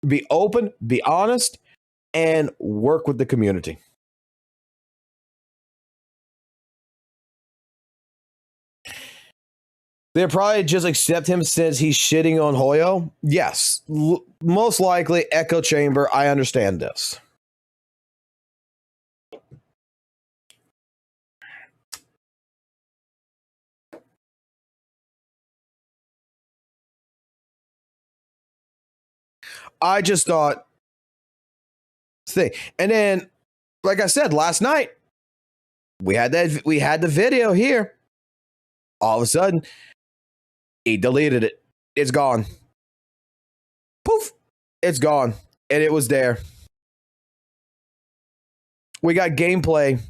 be open, be honest, and work with the community. They'll probably just accept him since he's shitting on Hoyo. Yes, most likely echo chamber. I understand this. I just thought, and then, like I said last night, we had the video here. All of a sudden, he deleted it. It's gone. Poof, it's gone, and it was there. We got gameplay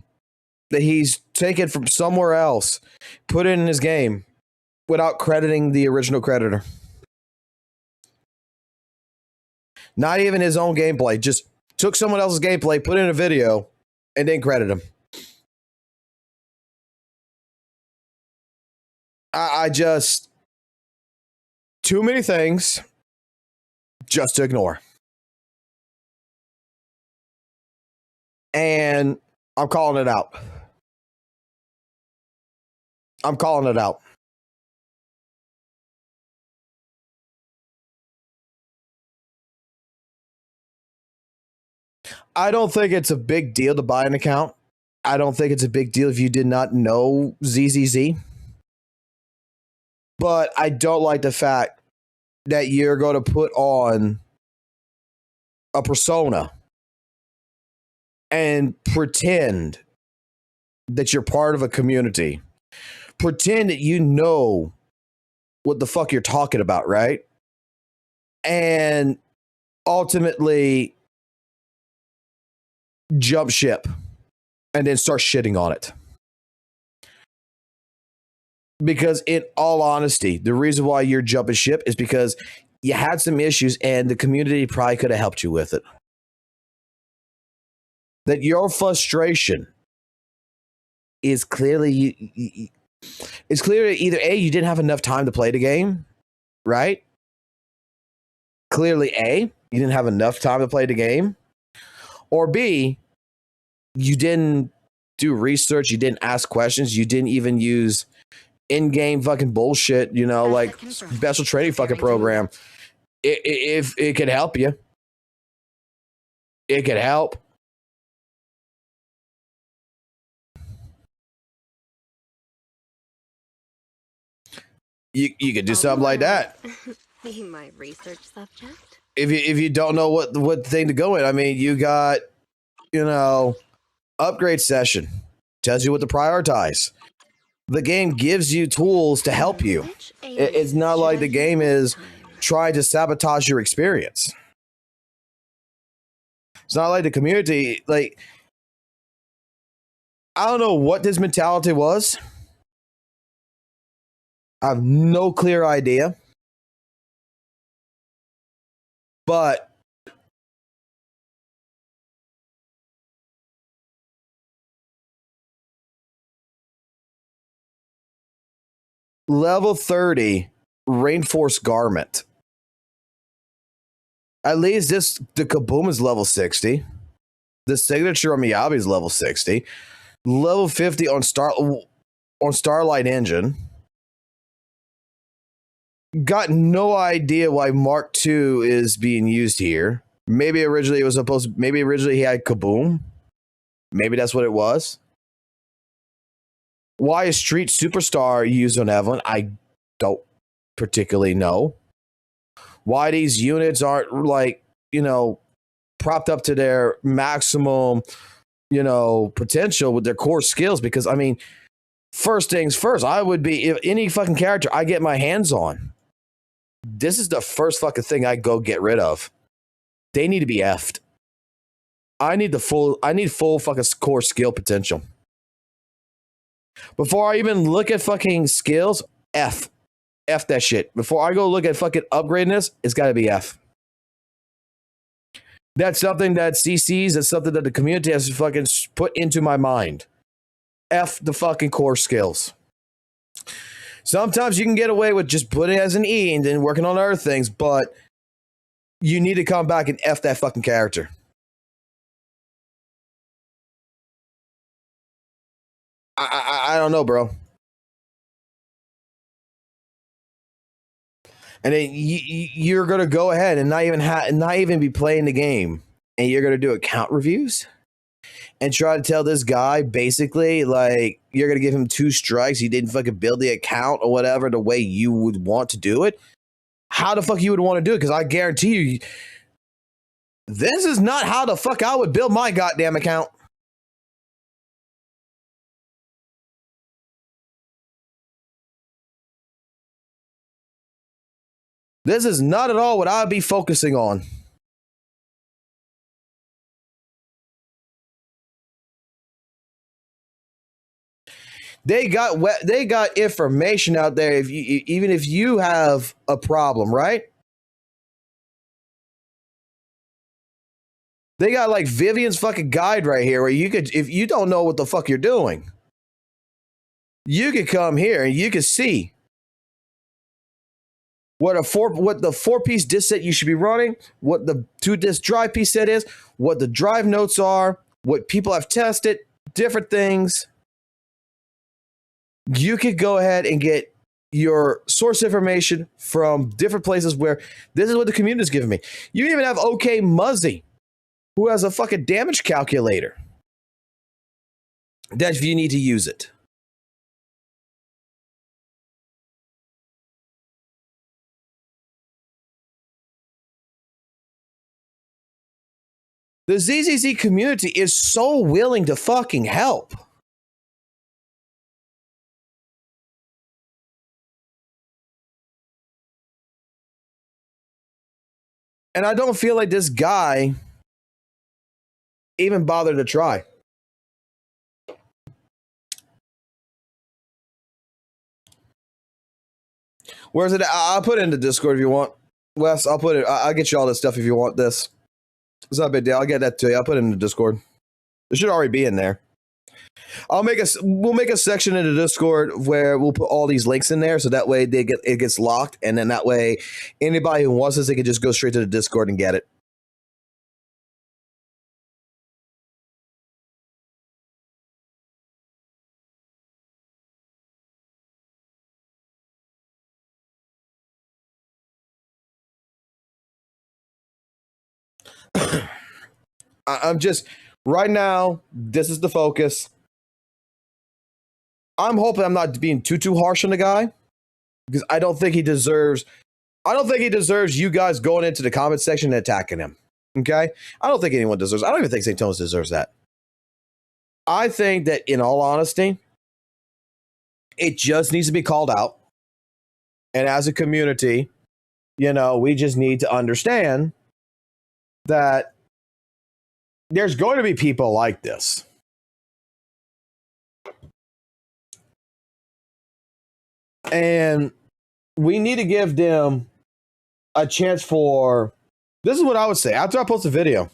that he's taken from somewhere else, put it in his game, without crediting the original creditor. Not even his own gameplay. Just took someone else's gameplay, put it in a video, and then credit him. I just... Too many things just to ignore. And I'm calling it out. I'm calling it out. I don't think it's a big deal to buy an account. I don't think it's a big deal if you did not know ZZZ. But I don't like the fact that you're going to put on a persona and pretend that you're part of a community. Pretend that you know what the fuck you're talking about, right? And ultimately jump ship and then start shitting on it. Because in all honesty, the reason why you're jumping ship is because you had some issues and the community probably could have helped you with it. That your frustration is clearly it's clear either A, you didn't have enough time to play the game, right? Clearly A, you didn't have enough time to play the game. Or B, you didn't do research, you didn't ask questions, you didn't even use in-game fucking bullshit, you know, like special training fucking program. If it could help you, it could help. You could do something like that. Be my research subject. If you don't know what thing to go in, I mean, you got, you know, upgrade session tells you what to prioritize. The game gives you tools to help you. It's not like the game is trying to sabotage your experience. It's not like the community, like, I don't know what this mentality was. I have no clear idea. But level 30 Rainforest Garment. At least the Kaboom is level 60. The signature on Miyabi is level 60. Level 50 on Starlight Engine. Got no idea why Mark II is being used here. Maybe originally it was maybe originally he had Kaboom. Maybe that's what it was. Why is Street Superstar used on Evelyn? I don't particularly know. Why these units aren't, like, you know, propped up to their maximum, you know, potential with their core skills. Because, I mean, first things first, I would be, if any fucking character I get my hands on, this is the first fucking thing I go get rid of. They need to be effed. I need full fucking core skill potential. Before I even look at fucking skills, F that shit. Before I go look at fucking upgrading this, it's got to be F. That's something that CCs, that's something that the community has fucking put into my mind. F the fucking core skills. Sometimes you can get away with just putting it as an E and then working on other things, but you need to come back and F that fucking character. I don't know, bro. And then you're gonna go ahead and not even be playing the game, and you're gonna do account reviews and try to tell this guy basically like you're gonna give him 2 strikes. He didn't fucking build the account or whatever the way you would want to do it. How the fuck you would want to do it? Because I guarantee you, this is not how the fuck I would build my goddamn account. This is not at all what I'd be focusing on. They got information out there. Even if you have a problem, right? They got like Vivian's fucking guide right here where you could, if you don't know what the fuck you're doing, you could come here and you can see what the 4-piece disc set you should be running, what the 2-disc drive piece set is, what the drive notes are, what people have tested, different things. You could go ahead and get your source information from different places where this is what the community is giving me. You even have OK Muzzy, who has a fucking damage calculator. That's if you need to use it. The ZZZ community is so willing to fucking help. And I don't feel like this guy even bothered to try. Where's it? I'll put it in the Discord if you want. Wes, I'll put it. I'll get you all this stuff if you want this. It's not a big deal. I'll get that to you. I'll put it in the Discord. It should already be in there. We'll make a section in the Discord where we'll put all these links in there, so that way it gets locked, and then that way anybody who wants this, they can just go straight to the Discord and get it. I'm just right now. This is the focus. I'm hoping I'm not being too harsh on the guy, because I don't think he deserves you guys going into the comment section and attacking him. Okay? I don't think anyone deserves. I don't even think St. Thomas deserves that. I think that, in all honesty, it just needs to be called out. And as a community, we just need to understand that there's going to be people like this. And we need to give them a chance for... This is what I would say. After I post a video,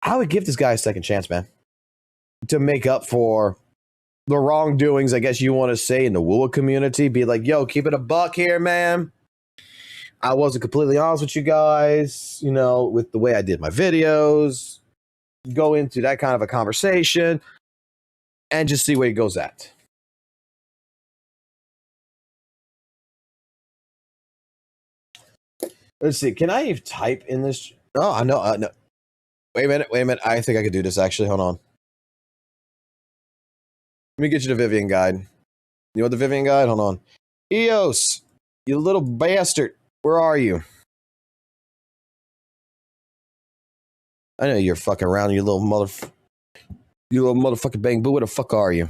I would give this guy a second chance, man. To make up for the wrongdoings, I guess you want to say, in the WUWA community. Be like, yo, keep it a buck here, man. I wasn't completely honest with you guys, with the way I did my videos. Go into that kind of a conversation and just see where it goes at. Let's see. Can I even type in this? Oh, I know. No. Wait a minute. I think I could do this, actually. Hold on. Let me get you the Vivian guide. You want the Vivian guide? Hold on. EOS, you little bastard. Where are you? I know you're fucking around, you little motherfucking bang boo. Where the fuck are you?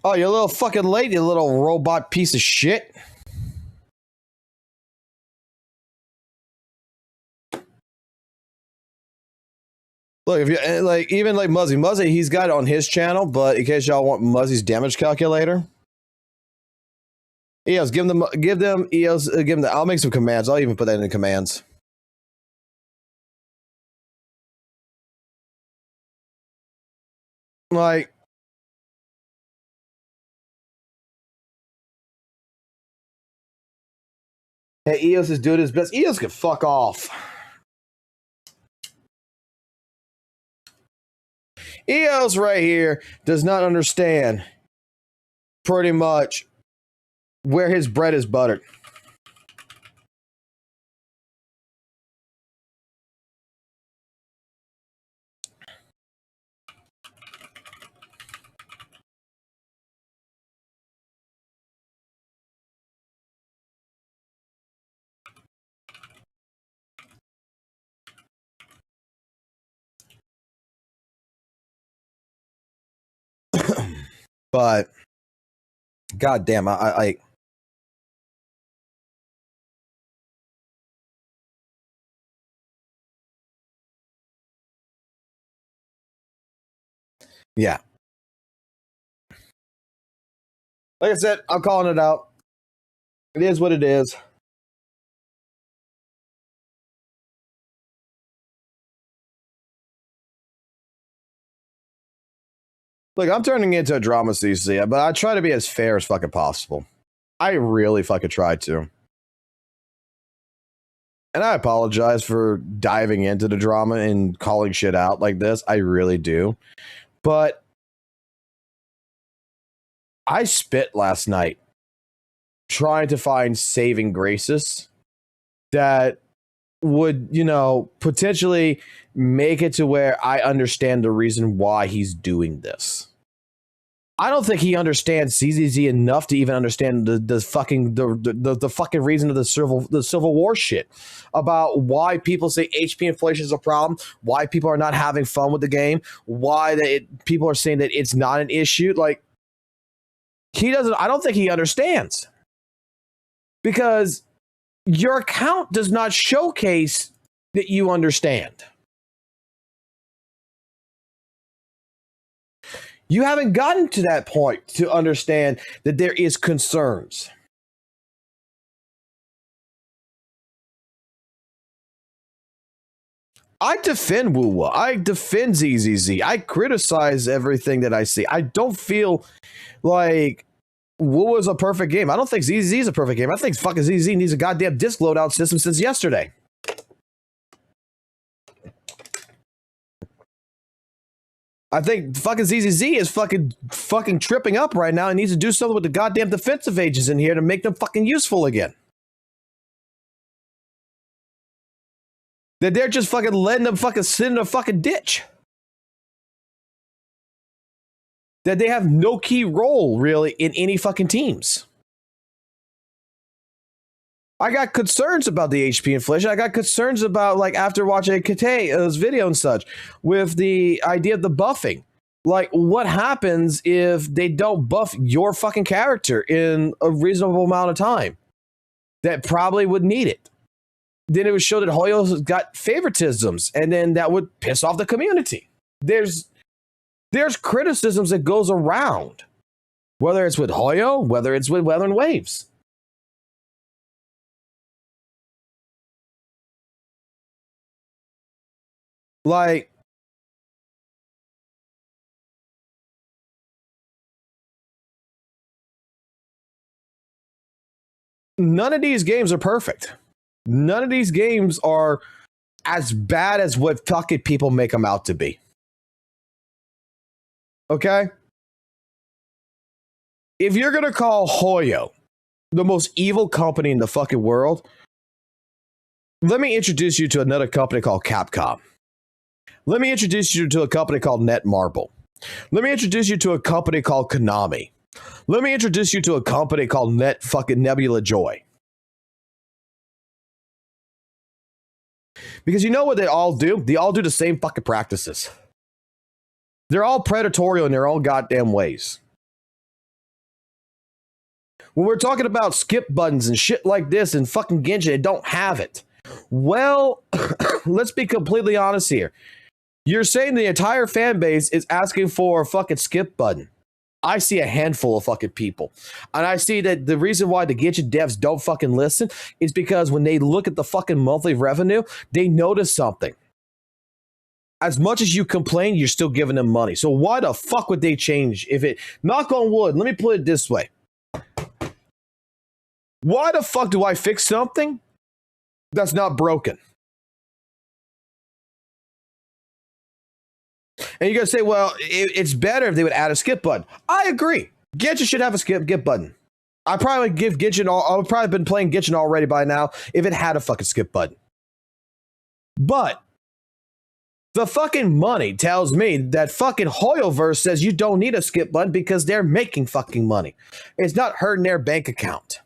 Oh, you're a little fucking late, you little robot piece of shit. Look, if you even Muzzy, he's got it on his channel, but in case y'all want Muzzy's damage calculator, EOS, give them EOS, give them I'll make some commands. I'll even put that in the commands. Like, hey, EOS is doing his best. EOS can fuck off. EOS right here does not understand pretty much where his bread is buttered. But god damn, I Yeah. Like I said, I'm calling it out. It is what it is. Look, I'm turning into a drama CC, but I try to be as fair as fucking possible. I really fucking try to. And I apologize for diving into the drama and calling shit out like this. I really do. But I spit last night trying to find saving graces that would, you know, potentially make it to where I understand the reason why he's doing this. I don't think he understands ZZZ enough to even understand the fucking reason of the Civil War shit about why people say HP inflation is a problem, why people are not having fun with the game, why people are saying that it's not an issue. Like, he doesn't. I don't think he understands, because your account does not showcase that you understand. You haven't gotten to that point to understand that there is concerns. I defend WUWA. I defend ZZZ. I criticize everything that I see. I don't feel like WUWA is a perfect game. I don't think ZZZ is a perfect game. I think fucking ZZZ needs a goddamn disk loadout system since yesterday. I think fucking ZZZ is fucking tripping up right now and needs to do something with the goddamn defensive agents in here to make them fucking useful again. That they're just fucking letting them fucking sit in a fucking ditch. That they have no key role really in any fucking teams. I got concerns about the HP inflation. I got concerns about, like, after watching Kate's video and such, with the idea of the buffing. Like, what happens if they don't buff your fucking character in a reasonable amount of time? That probably would need it. Then it would show that Hoyo's got favoritisms, and then that would piss off the community. There's criticisms that goes around, whether it's with Hoyo, whether it's with Weather and Waves. Like, none of these games are perfect. None of these games are as bad as what fucking people make them out to be. Okay? If you're going to call Hoyo the most evil company in the fucking world, let me introduce you to another company called Capcom. Let me introduce you to a company called Netmarble. Let me introduce you to a company called Konami. Let me introduce you to a company called Nebula Joy. Because you know what they all do? They all do the same fucking practices. They're all predatory in their own goddamn ways. When we're talking about skip buttons and shit like this and fucking Genshin, they don't have it. Well, let's be completely honest here. You're saying the entire fan base is asking for a fucking skip button. I see a handful of fucking people. And I see that the reason why the Genshin devs don't fucking listen is because when they look at the fucking monthly revenue, they notice something. As much as you complain, you're still giving them money. So why the fuck would they change if it... Knock on wood, let me put it this way. Why the fuck do I fix something that's not broken? And you're going to say, well, it's better if they would add a skip button. I agree. Genshin should have a skip button. I probably give Genshin... I would probably been playing Genshin already by now if it had a fucking skip button. But the fucking money tells me that fucking Hoyoverse says you don't need a skip button because they're making fucking money. It's not hurting their bank account.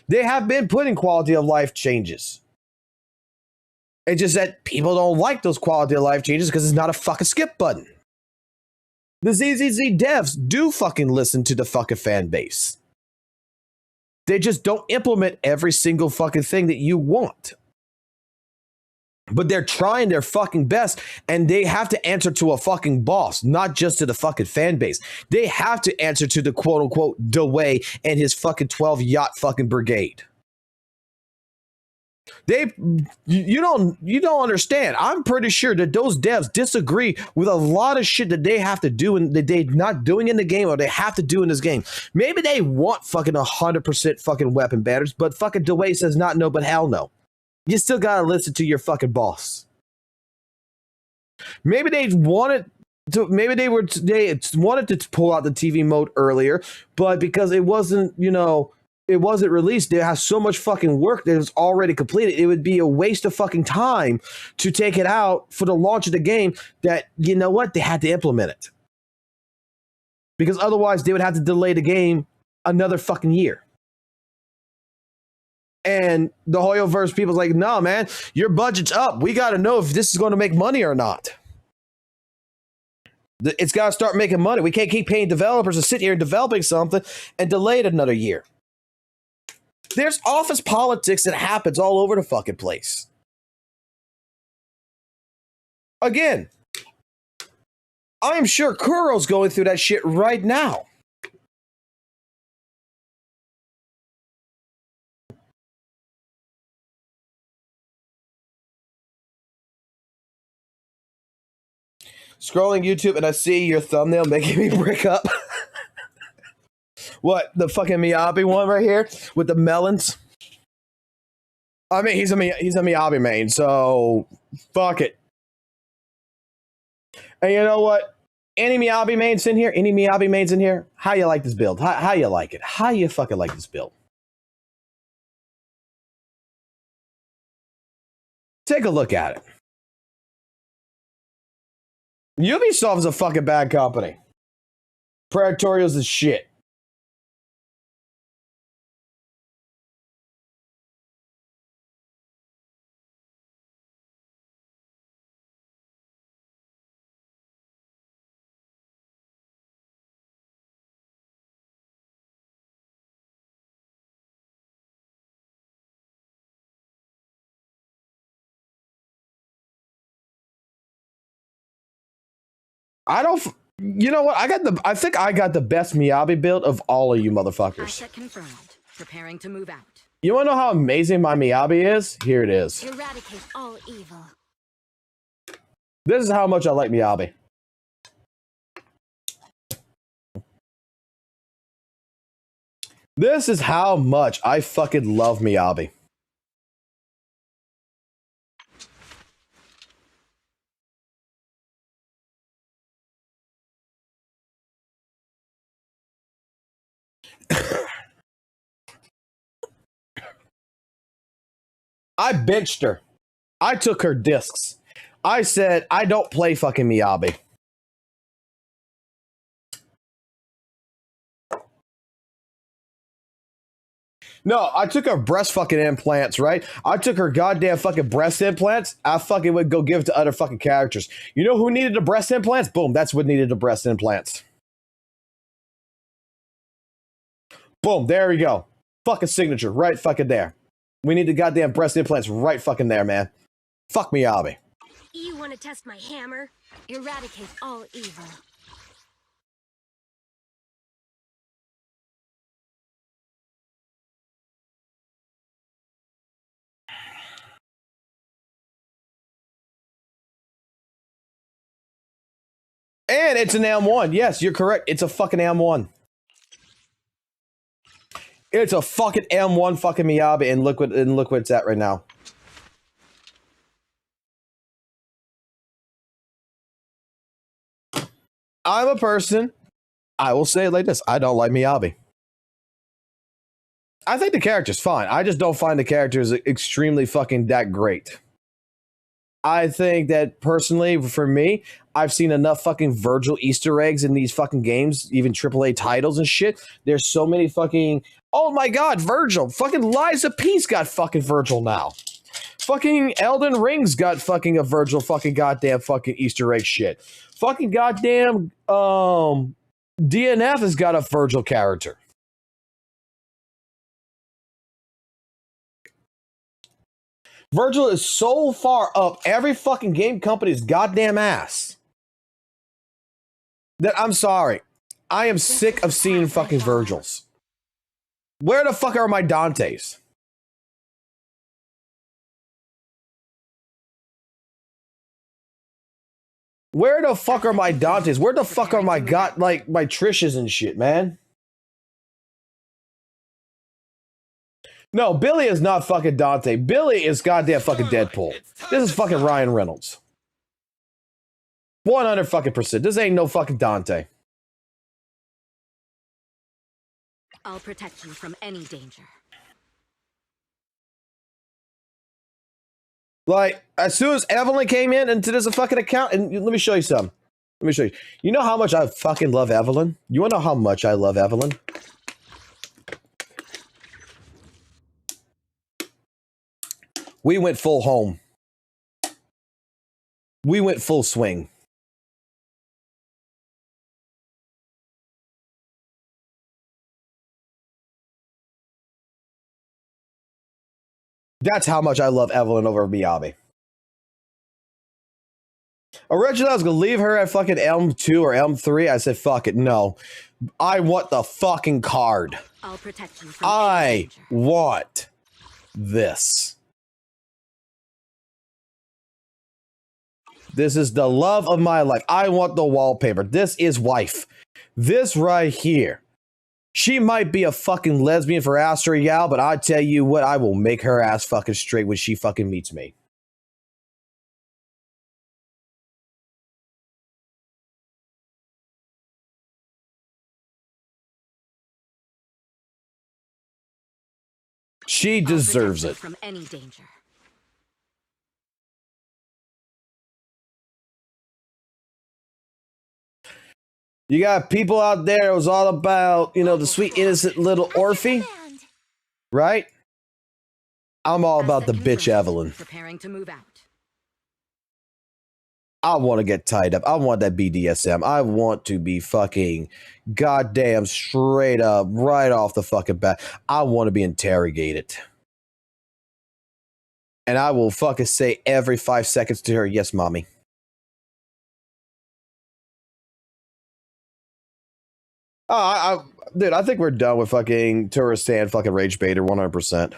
They have been putting quality of life changes. It's just that people don't like those quality of life changes because it's not a fucking skip button. The ZZZ devs do fucking listen to the fucking fan base. They just don't implement every single fucking thing that you want. But they're trying their fucking best, and they have to answer to a fucking boss, not just to the fucking fan base. They have to answer to the quote unquote DeWay and his fucking 12 yacht fucking brigade. You don't understand. I'm pretty sure that those devs disagree with a lot of shit that they have to do and that they're not doing in the game or they have to do in this game. Maybe they want fucking 100% fucking weapon banners, but fucking DeWay says not no, but hell no. You still gotta listen to your fucking boss. Maybe they wanted to. Maybe they wanted to pull out the TV mode earlier, but because it wasn't, it wasn't released. There has so much fucking work that was already completed. It would be a waste of fucking time to take it out for the launch of the game. That you know what they had to implement it because otherwise they would have to delay the game another fucking year. And the Hoyoverse people's like, no, man, your budget's up. We got to know if this is going to make money or not. It's got to start making money. We can't keep paying developers to sit here and developing something and delay it another year. There's office politics that happens all over the fucking place. Again, I'm sure Kuro's going through that shit right now. Scrolling YouTube and I see your thumbnail making me break up. What, the fucking Miyabi one right here with the melons? I mean, he's a Miyabi main, so fuck it. And you know what? Any Miyabi mains in here? Any Miyabi mains in here? How you like this build? How you like it? How you fucking like this build? Take a look at it. Ubisoft is a fucking bad company. Predatorials is shit. You know what? I think I got the best Miyabi build of all of you motherfuckers. Asset confirmed. Preparing to move out. You want to know how amazing my Miyabi is? Here it is. Eradicate all evil. This is how much I like Miyabi. This is how much I fucking love Miyabi. I benched her. I took her discs. I said, I don't play fucking Miyabi. No, I took her breast fucking implants, right? I took her goddamn fucking breast implants. I fucking would go give it to other fucking characters. You know who needed the breast implants? Boom, that's what needed the breast implants. Boom, there we go. Fucking signature, right fucking there. We need the goddamn breast implants right fucking there, man. Fuck Miyabi. You want to test my hammer? Eradicate all evil. And it's an M1. Yes, you're correct. It's a fucking M1. It's a fucking M1 fucking Miyabi, and look what it's at right now. I'm a person, I will say it like this, I don't like Miyabi. I think the character's fine. I just don't find the characters extremely fucking that great. I think that personally, for me, I've seen enough fucking Virgil Easter eggs in these fucking games, even AAA titles and shit. There's so many fucking, oh my god, Virgil. Fucking Lies of Peace got fucking Virgil now. Fucking Elden Ring's got fucking a Virgil fucking goddamn fucking Easter egg shit. Fucking goddamn DNF has got a Virgil character. Virgil is so far up every fucking game company's goddamn ass that I'm sorry. I am sick of seeing fucking Virgils. Where the fuck are my Dantes? Where the fuck are my Dantes? Where the fuck are my my Trishes and shit, man? No, Billy is not fucking Dante. Billy is goddamn fucking Deadpool. This is fucking Ryan Reynolds. 100 fucking %. This ain't no fucking Dante. I'll protect you from any danger. Like, as soon as Evelyn came in into this fucking account, and let me show you something. Let me show you. You know how much I fucking love Evelyn? You wanna know how much I love Evelyn? We went full home. We went full swing. That's how much I love Evelyn over Miyabi. Originally, I was going to leave her at fucking M2 or M3. I said, fuck it. No. I want the fucking card. I'll protect you from I want this. This is the love of my life. I want the wallpaper. This is wife. This right here. She might be a fucking lesbian for Aster Yao, but I tell you what, I will make her ass fucking straight when she fucking meets me. She deserves it. From any danger. You got people out there, it was all about, you know, the sweet, innocent little Orphe, right? I'm all about the bitch Evelyn. Preparing to move out. I want to get tied up. I want that BDSM. I want to be fucking goddamn straight up, right off the fucking bat. I want to be interrogated. And I will fucking say every 5 seconds to her, yes, mommy. Dude, I think we're done with fucking tourist and fucking rage baiter 100%.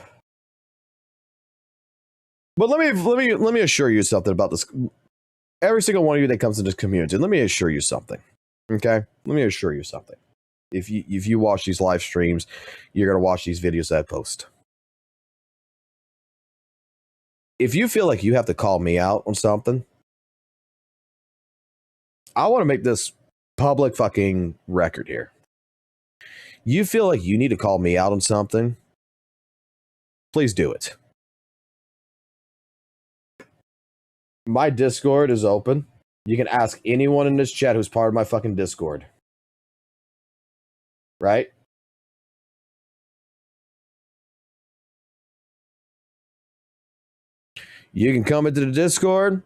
But let me assure you something about this. Every single one of you that comes in this community, let me assure you something. Okay? Let me assure you something. If you watch these live streams, you're gonna watch these videos that I post. If you feel like you have to call me out on something, I want to make this public fucking record here. You feel like you need to call me out on something, please do it. My Discord is open. You can ask anyone in this chat who's part of my fucking Discord. Right? You can come into the Discord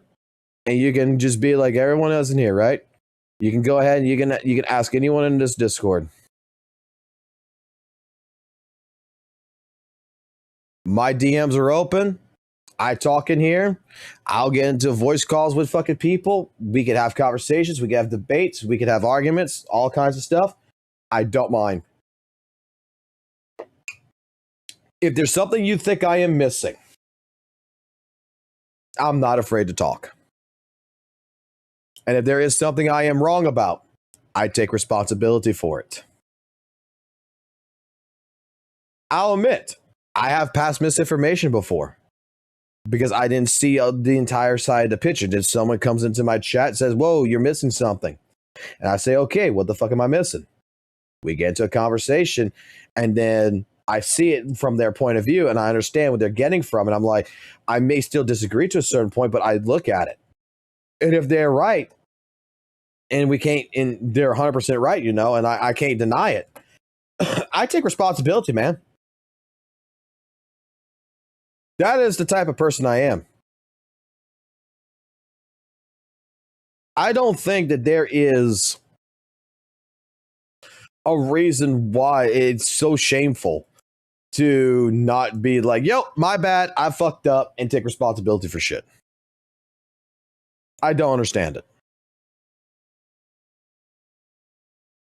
and you can just be like everyone else in here, right? You can go ahead and you can ask anyone in this Discord. My DMs are open. I talk in here. I'll get into voice calls with fucking people. We could have conversations. We could have debates. We could have arguments. All kinds of stuff. I don't mind. If there's something you think I am missing, I'm not afraid to talk. And if there is something I am wrong about, I take responsibility for it. I'll admit, I have passed misinformation before because I didn't see the entire side of the picture. Then someone comes into my chat and says, whoa, you're missing something. And I say, okay, what the fuck am I missing? We get into a conversation and then I see it from their point of view and I understand what they're getting from it. I'm like, I may still disagree to a certain point, but I look at it. And if they're right, and we can't, and they're 100% right, you know, and I can't deny it, I take responsibility, man. That is the type of person I am. I don't think that there is a reason why it's so shameful to not be like, yo, my bad, I fucked up, and take responsibility for shit. I don't understand it.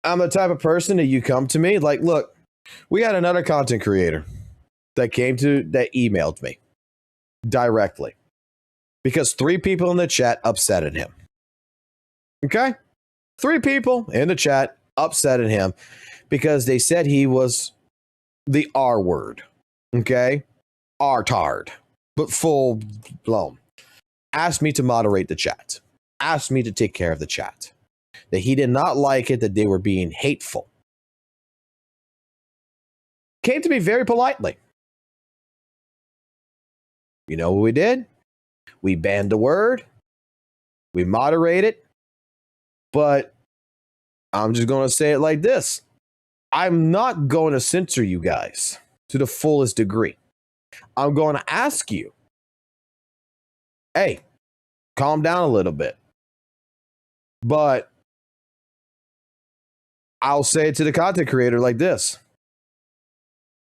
I'm the type of person that you come to me like, look, we had another content creator that emailed me directly because 3 people in the chat upsetted him. Okay? 3 people in the chat upsetted him because they said he was the R word. Okay? R-tard. But full blown. Asked me to moderate the chat. Asked me to take care of the chat. That he did not like it, that they were being hateful. Came to me very politely. You know what we did? We banned the word. We moderated. But I'm just going to say it like this. I'm not going to censor you guys to the fullest degree. I'm going to ask you, hey, calm down a little bit. But I'll say it to the content creator like this.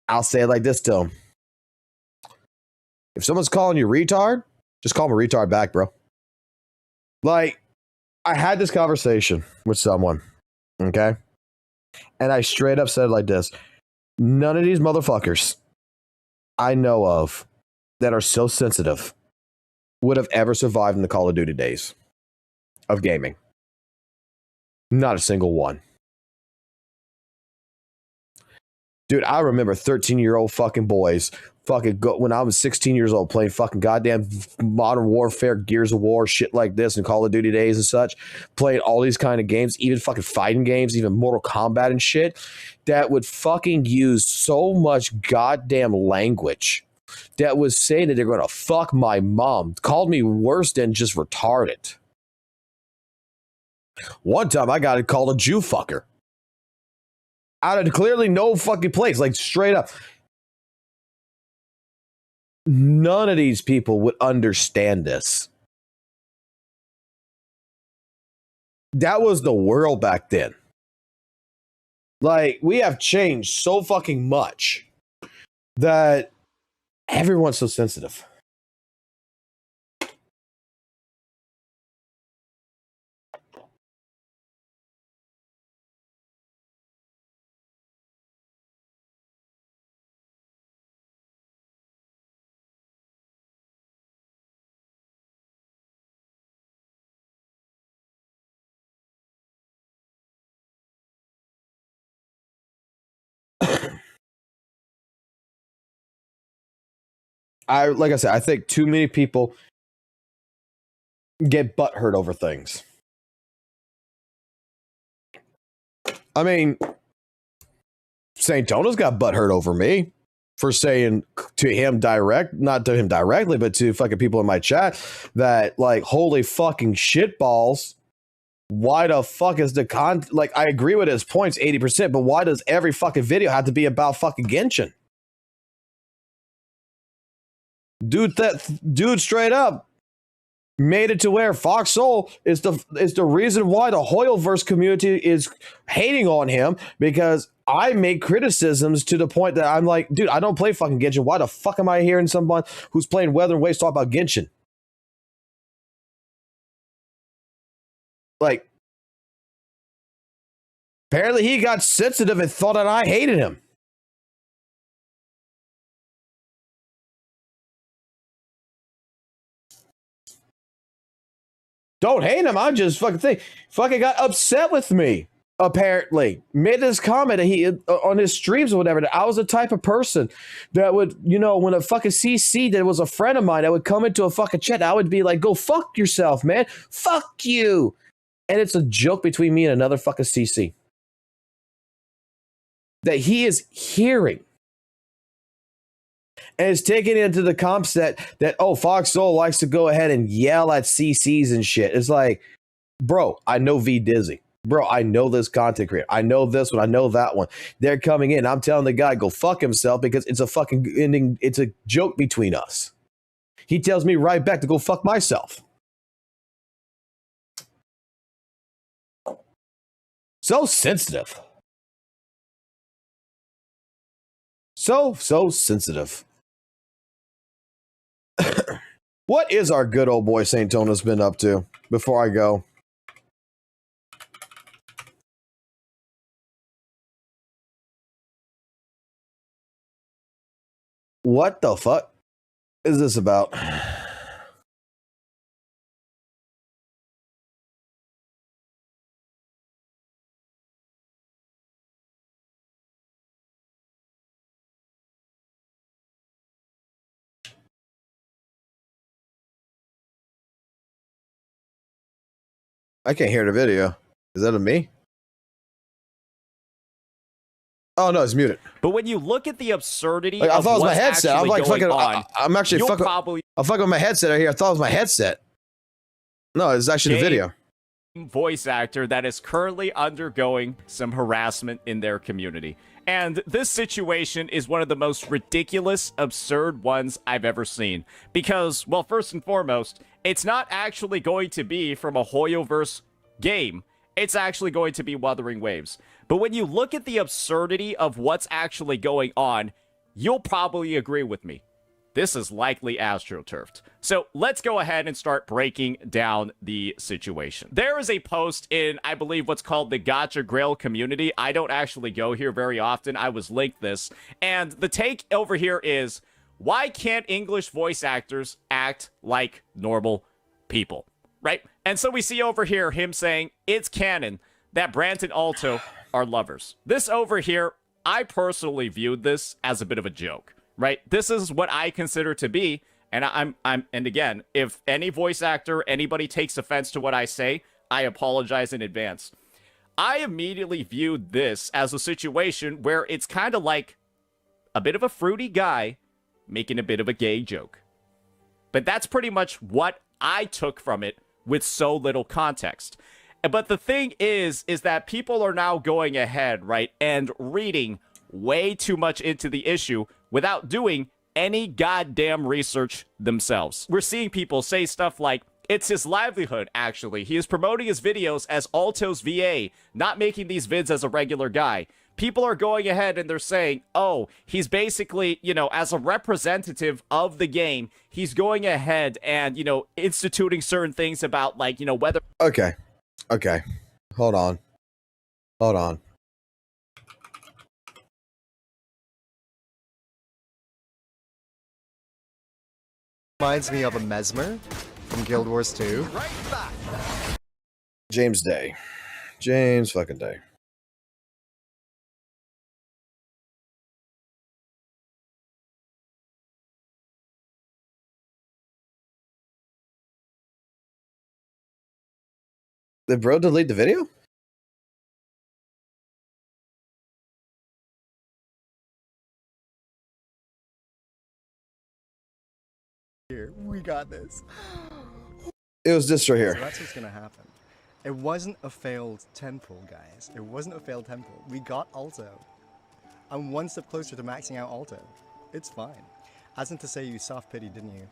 I'll say it like this to him. If someone's calling you retard, just call them a retard back, bro. Like, I had this conversation with someone, okay? And I straight up said it like this. None of these motherfuckers I know of that are so sensitive would have ever survived in the Call of Duty days of gaming. Not a single one. Dude, I remember 13-year-old fucking boys when I was 16 years old playing fucking goddamn Modern Warfare, Gears of War, shit like this, and Call of Duty days and such, playing all these kind of games, even fucking fighting games, even Mortal Kombat and shit, that would fucking use so much goddamn language that was saying that they're going to fuck my mom, called me worse than just retarded. One time I got called a Jew fucker. Out of clearly no fucking place, like straight up. None of these people would understand this. That was the world back then. Like, we have changed so fucking much that everyone's so sensitive. Like I said, I think too many people get butthurt over things. I mean, St. Tona's got butthurt over me for saying to him not to him directly, but to fucking people in my chat that, like, holy fucking shitballs. Why the fuck is the like, I agree with his points 80%, but why does every fucking video have to be about fucking Genshin? Dude straight up made it to where FOXSOL is the reason why the Hoyleverse community is hating on him, because I make criticisms to the point that I'm like, dude, I don't play fucking Genshin. Why the fuck am I hearing someone who's playing Weather and Waves talk about Genshin? Like, apparently he got sensitive and thought that I hated him. Don't hate him. I just fucking got upset with me. Apparently, made this comment that he on his streams or whatever, that I was the type of person that would, you know, when a fucking CC that was a friend of mine that would come into a fucking chat, I would be like, go fuck yourself, man. Fuck you. And it's a joke between me and another fucking CC that he is hearing. And it's taken into the comps that oh, FOXSOL likes to go ahead and yell at CCs and shit. It's like, bro, I know V Dizzy. Bro, I know this content creator. I know this one. I know that one. They're coming in. I'm telling the guy, go fuck himself, because it's a fucking ending. It's a joke between us. He tells me right back to go fuck myself. So sensitive. So sensitive. What is our good old boy Saint Tona's been up to before I go? What the fuck is this about? I can't hear the video. Is that a me? Oh no, it's muted. But when you look at the absurdity Like, I of thought it was my what's headset. I'm actually like going fucking. on, I'm actually you'll fucking. probably I'm fucking with my headset right here. I thought it was my headset. No, it's actually the video. voice actor that is currently undergoing some harassment in their community. And this situation is one of the most ridiculous, absurd ones I've ever seen. Because, well, first and foremost, it's not actually going to be from a Hoyoverse game. It's actually going to be Wuthering Waves. But when you look at the absurdity of what's actually going on, you'll probably agree with me. This is likely astroturfed. So let's go ahead and start breaking down the situation. There is a post in, I believe, what's called the Gacha Grail community. I don't actually go here very often. I was linked this. And the take over here is, why can't English voice actors act like normal people? Right? And so we see over here him saying, it's canon that Brant and Alto are lovers. This over here, I personally viewed this as a bit of a joke. Right? This is what I consider to be, and and again, if any voice actor, anybody takes offense to what I say, I apologize in advance. I immediately viewed this as a situation where it's kind of like a bit of a fruity guy making a bit of a gay joke. But that's pretty much what I took from it with so little context. But the thing is that people are now going ahead, right, and reading way too much into the issue without doing any goddamn research themselves. We're seeing people say stuff like, it's his livelihood, actually. He is promoting his videos as Alto's VA, not making these vids as a regular guy. People are going ahead and they're saying, oh, he's basically, you know, as a representative of the game, he's going ahead and, you know, instituting certain things about, like, you know, whether... Okay. Hold on. Reminds me of a Mesmer from Guild Wars 2. James Day. James fucking Day. Did bro delete the video? Here, we got this. It was this right here. So that's what's gonna happen. It wasn't a failed temple, guys. It wasn't a failed temple. We got Alto. I'm one step closer to maxing out Alto. It's fine. As in to say you soft pity, didn't you?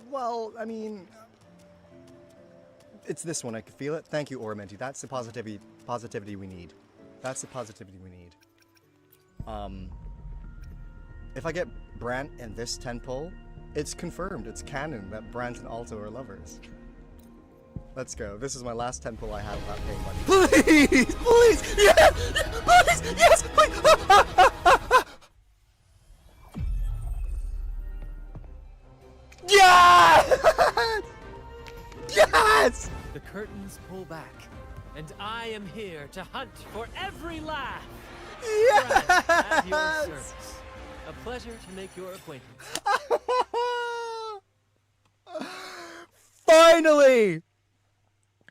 Well, I mean... It's this one, I could feel it. Thank you, Ormenti. That's the positivity we need. That's the positivity we need. If I get Brant in this 10-pull, it's confirmed, it's canon that Brant and Alto are lovers. Let's go. This is my last 10-pull I have without paying money. Please! Please! Yes! Please! Yes! Please! Yes! Yes! The curtains pull back, and I am here to hunt for every laugh. Yes! Brant, at your service. A pleasure to make your acquaintance. Finally!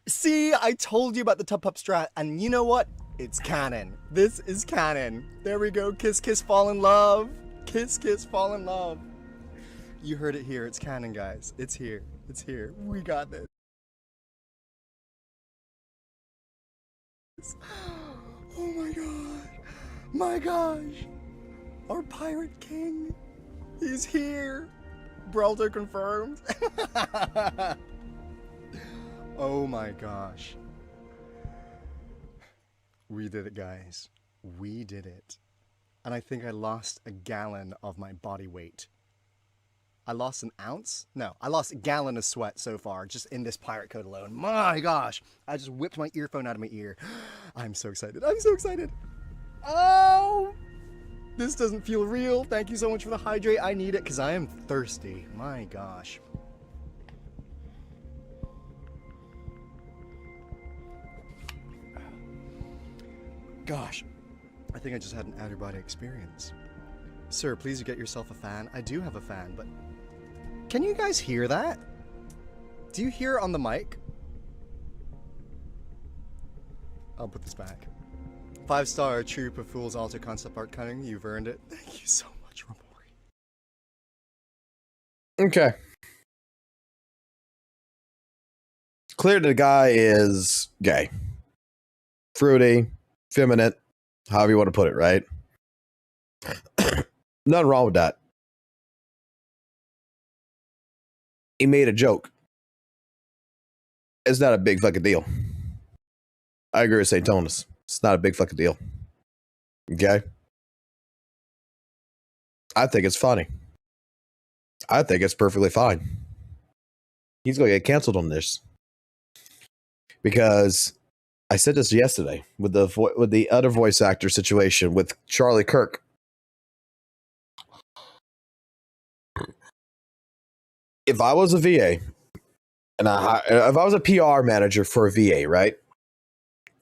See, I told you about the Tub Pup strat, and you know what? It's canon. This is canon. There we go. Kiss, kiss, fall in love. Kiss, kiss, fall in love. You heard it here. It's canon, guys. It's here. It's here. We got this. Oh my god. My gosh. Our pirate king. He's here. Bralter confirmed. Oh my gosh. We did it, guys. We did it. and I think I lost a gallon of my body weight. I lost an ounce? No, I lost a gallon of sweat so far, just in this pirate coat alone. My gosh, I just whipped my earphone out of my ear. I'm so excited. I'm so excited. Oh, this doesn't feel real. Thank you so much for the hydrate. I need it because I am thirsty. My gosh. Gosh, I think I just had an out-of-body experience. Sir, please get yourself a fan. I do have a fan, but can you guys hear that? Do you hear it on the mic? I'll put this back. 5-star Troop of Fools Alter concept art cutting. You've earned it. Thank you so much, Romori. Okay. Clear the guy is gay. Fruity, feminine, however you want to put it, right? Nothing wrong with that. He made a joke. It's not a big fucking deal. I agree with St. Tonus. It's not a big fucking deal. Okay? I think it's funny. I think it's perfectly fine. He's going to get canceled on this. Because I said this yesterday with the other voice actor situation with Charlie Kirk. If I was a VA, and if I was a PR manager for a VA, right,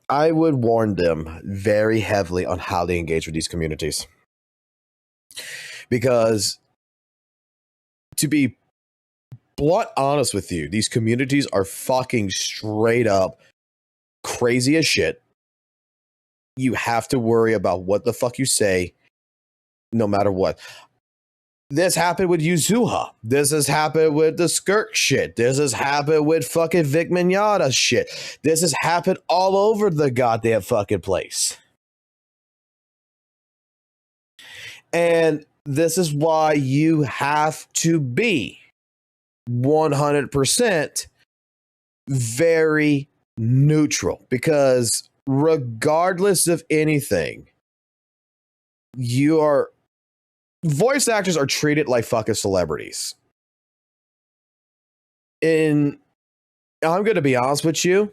I would warn them very heavily on how they engage with these communities. Because, to be blunt honest with you, these communities are fucking straight up crazy as shit. You have to worry about what the fuck you say, no matter what. This happened with Yuzuha. This has happened with the Skirk shit. This has happened with fucking Vic Mignogna shit. This has happened all over the goddamn fucking place. And this is why you have to be 100% very neutral. Because regardless of anything, voice actors are treated like fucking celebrities. And I'm going to be honest with you.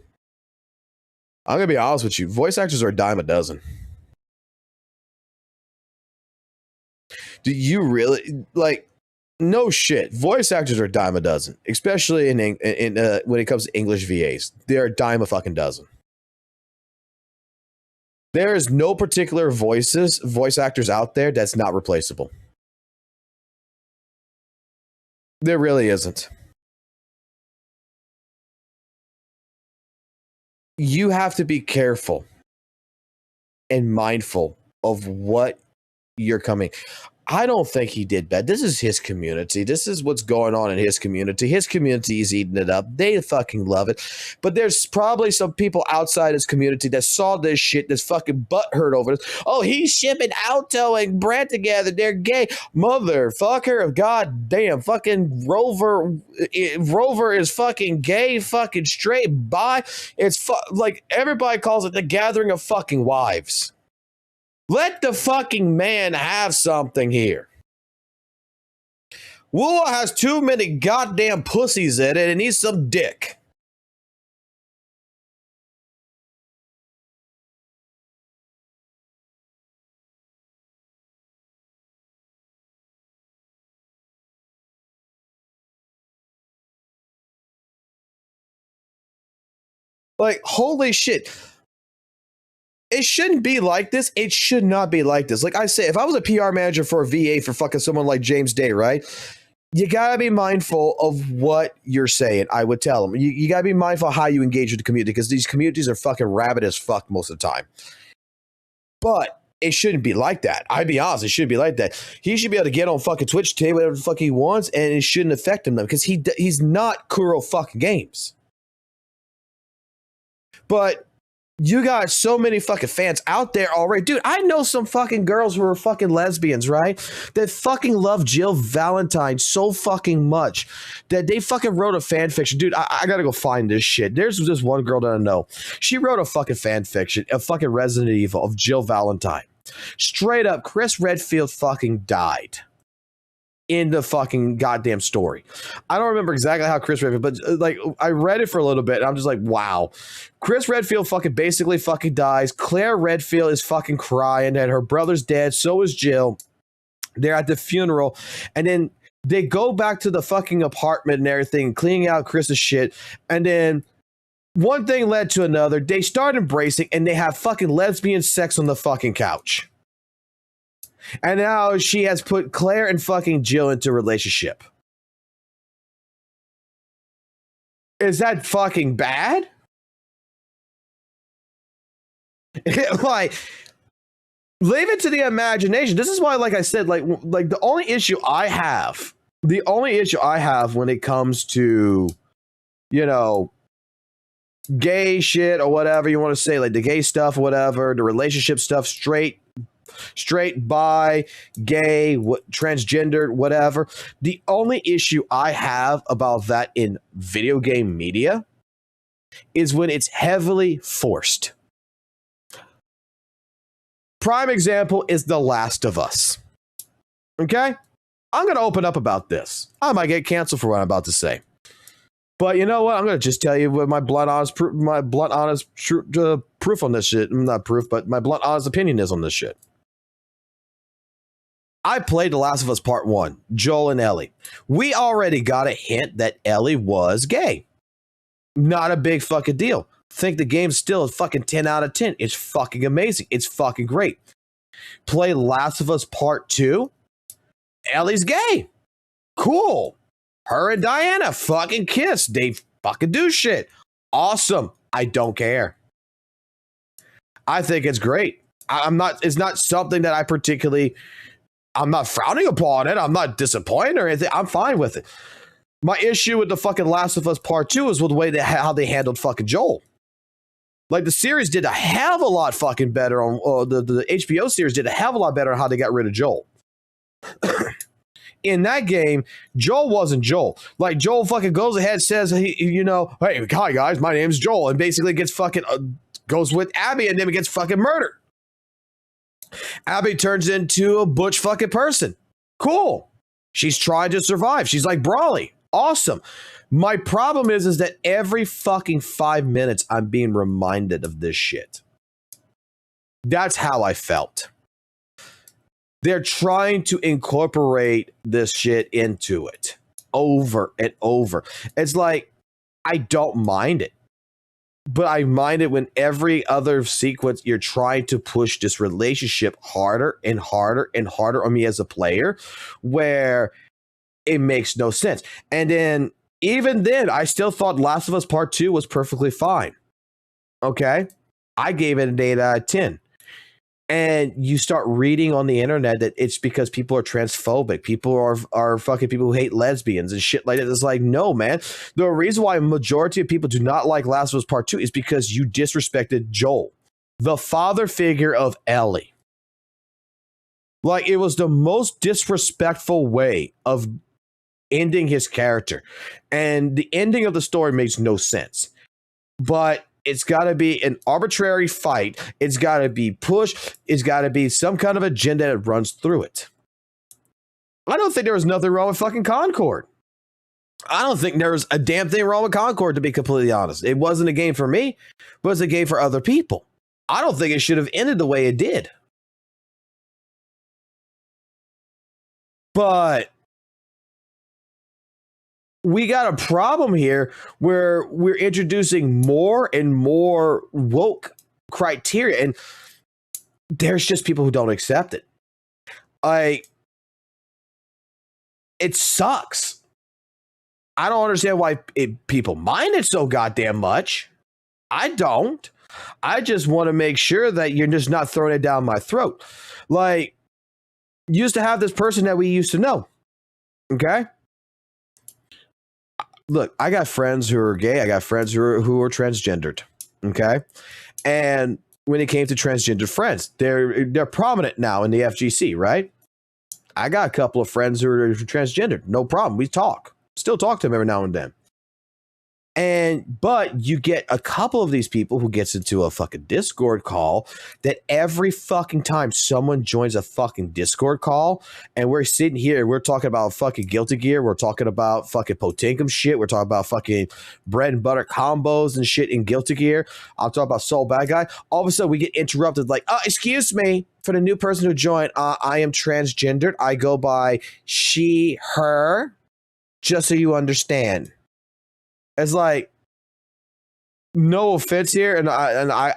Voice actors are a dime a dozen. Do you really, like, no shit. Voice actors are a dime a dozen, especially in when it comes to English VAs. They're a dime a fucking dozen. There is no particular voice actors out there that's not replaceable. There really isn't. You have to be careful and mindful of what you're coming. I don't think he did bad. This is his community. This is what's going on in his community. His community is eating it up. They fucking love it. But there's probably some people outside his community that saw this shit that's fucking butthurt over this. Oh, he's shipping Alto and Brad together. They're gay. Motherfucker. God damn. Fucking Rover is fucking gay. Fucking straight bi. It's like everybody calls it the gathering of fucking wives. Let the fucking man have something here. WUWA has too many goddamn pussies in it and needs some dick. Like, holy shit. It shouldn't be like this. It should not be like this. Like I say, if I was a PR manager for a VA for fucking someone like James Day, right? You gotta be mindful of what you're saying. I would tell them. You gotta be mindful of how you engage with the community because these communities are fucking rabid as fuck most of the time. But it shouldn't be like that. I'd be honest. It shouldn't be like that. He should be able to get on fucking Twitch, tell you whatever the fuck he wants, and it shouldn't affect him because he's not Kuro fucking Games. But you got so many fucking fans out there already. Dude, I know some fucking girls who are fucking lesbians, right? That fucking love Jill Valentine so fucking much that they fucking wrote a fan fiction. Dude, I gotta go find this shit. There's this one girl that I know. She wrote a fucking fan fiction, a fucking Resident Evil of Jill Valentine. Straight up, Chris Redfield fucking died in the fucking goddamn story. I don't remember exactly how Chris Redfield, but like I read it for a little bit and I'm just like, wow. Chris Redfield fucking basically fucking dies. Claire Redfield is fucking crying that her brother's dead. So is Jill. They're at the funeral. And then they go back to the fucking apartment and everything, cleaning out Chris's shit. And then one thing led to another. They start embracing and they have fucking lesbian sex on the fucking couch. And now she has put Claire and fucking Jill into a relationship. Is that fucking bad? Like, leave it to the imagination. This is why, like I said, like the only issue I have when it comes to, you know, gay shit or whatever you want to say, like the gay stuff, whatever, the relationship stuff, straight, bi, gay, transgendered, whatever. The only issue I have about that in video game media is when it's heavily forced. Prime example is The Last of Us. Okay? I'm going to open up about this. I might get canceled for what I'm about to say. But you know what? I'm going to just tell you what my blunt, honest proof on this shit. Not proof, but my blunt, honest opinion is on this shit. I played The Last of Us Part 1, Joel and Ellie. We already got a hint that Ellie was gay. Not a big fucking deal. Think the game's still a fucking 10 out of 10. It's fucking amazing. It's fucking great. Play Last of Us Part 2. Ellie's gay. Cool. Her and Diana fucking kiss. They fucking do shit. Awesome. I don't care. I think it's great. It's not something that I'm not frowning upon it. I'm not disappointed or anything. I'm fine with it. My issue with the fucking Last of Us Part 2 is with the way how they handled fucking Joel. Like, the series did a hell of a lot fucking better on the HBO series did a hell of a lot better on how they got rid of Joel. In that game, Joel wasn't Joel. Like, Joel fucking goes ahead, says, hey, hi guys, my name's Joel, and basically gets fucking goes with Abby, and then gets fucking murdered. Abby turns into a butch fucking person. Cool. She's trying to survive. She's like Brawley. Awesome. My problem is that every fucking 5 minutes I'm being reminded of this shit. That's how I felt. They're trying to incorporate this shit into it over and over. It's like, I don't mind it. But I mind it when every other sequence you're trying to push this relationship harder and harder and harder on me as a player, where it makes no sense. And then, even then, I still thought Last of Us Part 2 was perfectly fine. Okay? I gave it an 8 out of 10. And you start reading on the internet that it's because people are transphobic. People are fucking people who hate lesbians and shit like that. It's like, no, man. The reason why a majority of people do not like Last of Us Part 2 is because you disrespected Joel, the father figure of Ellie. Like, it was the most disrespectful way of ending his character. And the ending of the story makes no sense. But it's got to be an arbitrary fight. It's got to be pushed. It's got to be some kind of agenda that runs through it. I don't think there was nothing wrong with fucking Concord. I don't think there was a damn thing wrong with Concord, to be completely honest. It wasn't a game for me, but it's a game for other people. I don't think it should have ended the way it did. But we got a problem here where we're introducing more and more woke criteria, and there's just people who don't accept it. It sucks. I don't understand why people mind it so goddamn much. I don't. I just want to make sure that you're just not throwing it down my throat. Like, used to have this person that we used to know. Okay? Look, I got friends who are gay. I got friends who are transgendered. Okay? And when it came to transgender friends, they're prominent now in the FGC, right? I got a couple of friends who are transgendered. No problem. We talk. Still talk to them every now and then. And but you get a couple of these people who gets into a fucking Discord call that every fucking time someone joins a fucking Discord call and we're sitting here, we're talking about fucking Guilty Gear, we're talking about fucking Potinkum shit, we're talking about fucking bread and butter combos and shit in Guilty Gear. I'll talk about Soul Bad Guy. All of a sudden we get interrupted like, excuse me, for the new person who joined, I am transgendered. I go by she, her, just so you understand. It's like, no offense here, and I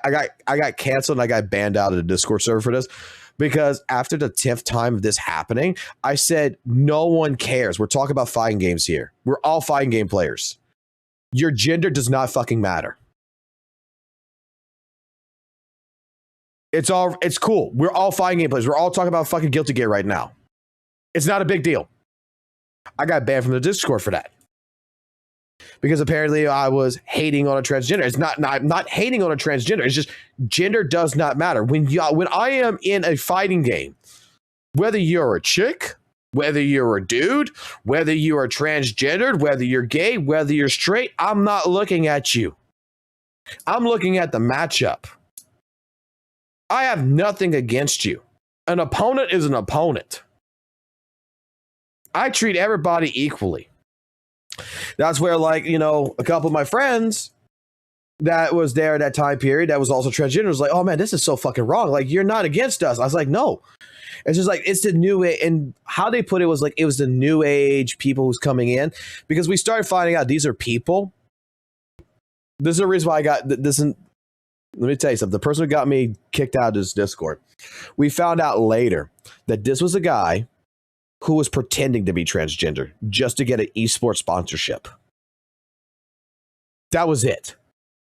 got canceled and I got banned out of the Discord server for this because after the 10th time of this happening, I said no one cares. We're talking about fighting games here. We're all fighting game players. Your gender does not fucking matter. It's cool. We're all fighting game players. We're all talking about fucking Guilty Gear right now. It's not a big deal. I got banned from the Discord for that. Because apparently I was hating on a transgender. It's not hating on a transgender. It's just gender does not matter. When I am in a fighting game, whether you're a chick, whether you're a dude, whether you are transgendered, whether you're gay, whether you're straight, I'm not looking at you. I'm looking at the matchup. I have nothing against you. An opponent is an opponent. I treat everybody equally. That's where, like, you know, a couple of my friends that was there at that time period that was also transgender was like, oh man, this is so fucking wrong. Like, you're not against us. I was like, no. It's just like, it's the new age. And how they put it was like, it was the new age people who's coming in because we started finding out these are people. This is the reason why I got this. Let me tell you something. The person who got me kicked out of this Discord, we found out later that this was a guy who was pretending to be transgender just to get an esports sponsorship. That was it.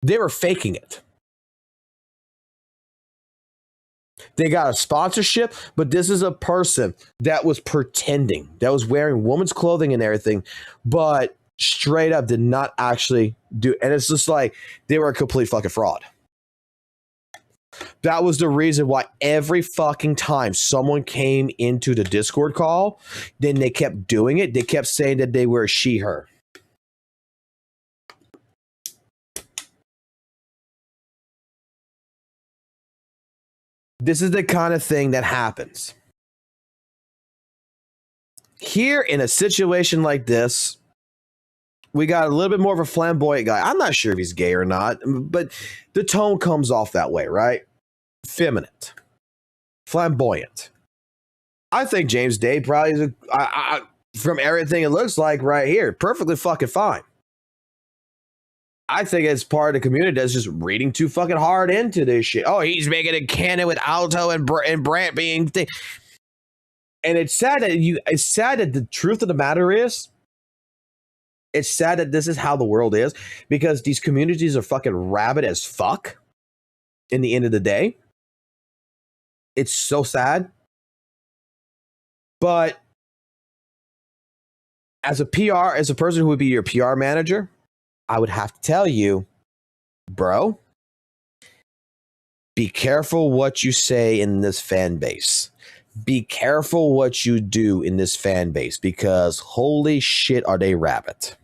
They were faking it. They got a sponsorship, but this is a person that was pretending, that was wearing women's clothing and everything, but straight up did not actually do. And it's just like they were a complete fucking fraud. That was the reason why every fucking time someone came into the Discord call, then they kept doing it. They kept saying that they were she, her. This is the kind of thing that happens. Here in a situation like this, we got a little bit more of a flamboyant guy. I'm not sure if he's gay or not, but the tone comes off that way, right? Feminine. Flamboyant. I think James Day probably is, from everything it looks like right here, perfectly fucking fine. I think it's part of the community that's just reading too fucking hard into this shit. Oh, he's making a canon with Alto and Brant being thing. And it's sad that the truth of the matter is, it's sad that this is how the world is because these communities are fucking rabid as fuck in the end of the day. It's so sad. But as a person who would be your PR manager, I would have to tell you, bro, be careful what you say in this fan base. Be careful what you do in this fan base because holy shit are they rabid.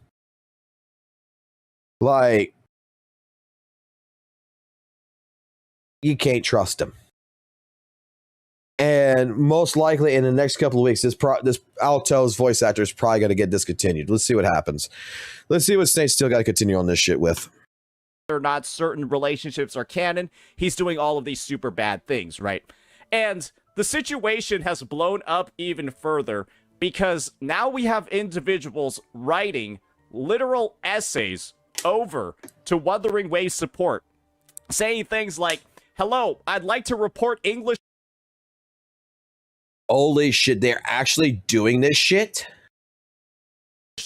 Like, you can't trust them. And most likely in the next couple of weeks, this Alto's voice actor is probably going to get discontinued. Let's see what happens. Let's see what Snake's still got to continue on this shit with. Or not certain relationships are canon, he's doing all of these super bad things, right? And the situation has blown up even further because now we have individuals writing literal essays over to Wuthering Waves support, saying things like, hello, I'd like to report English. Holy shit, they're actually doing this shit?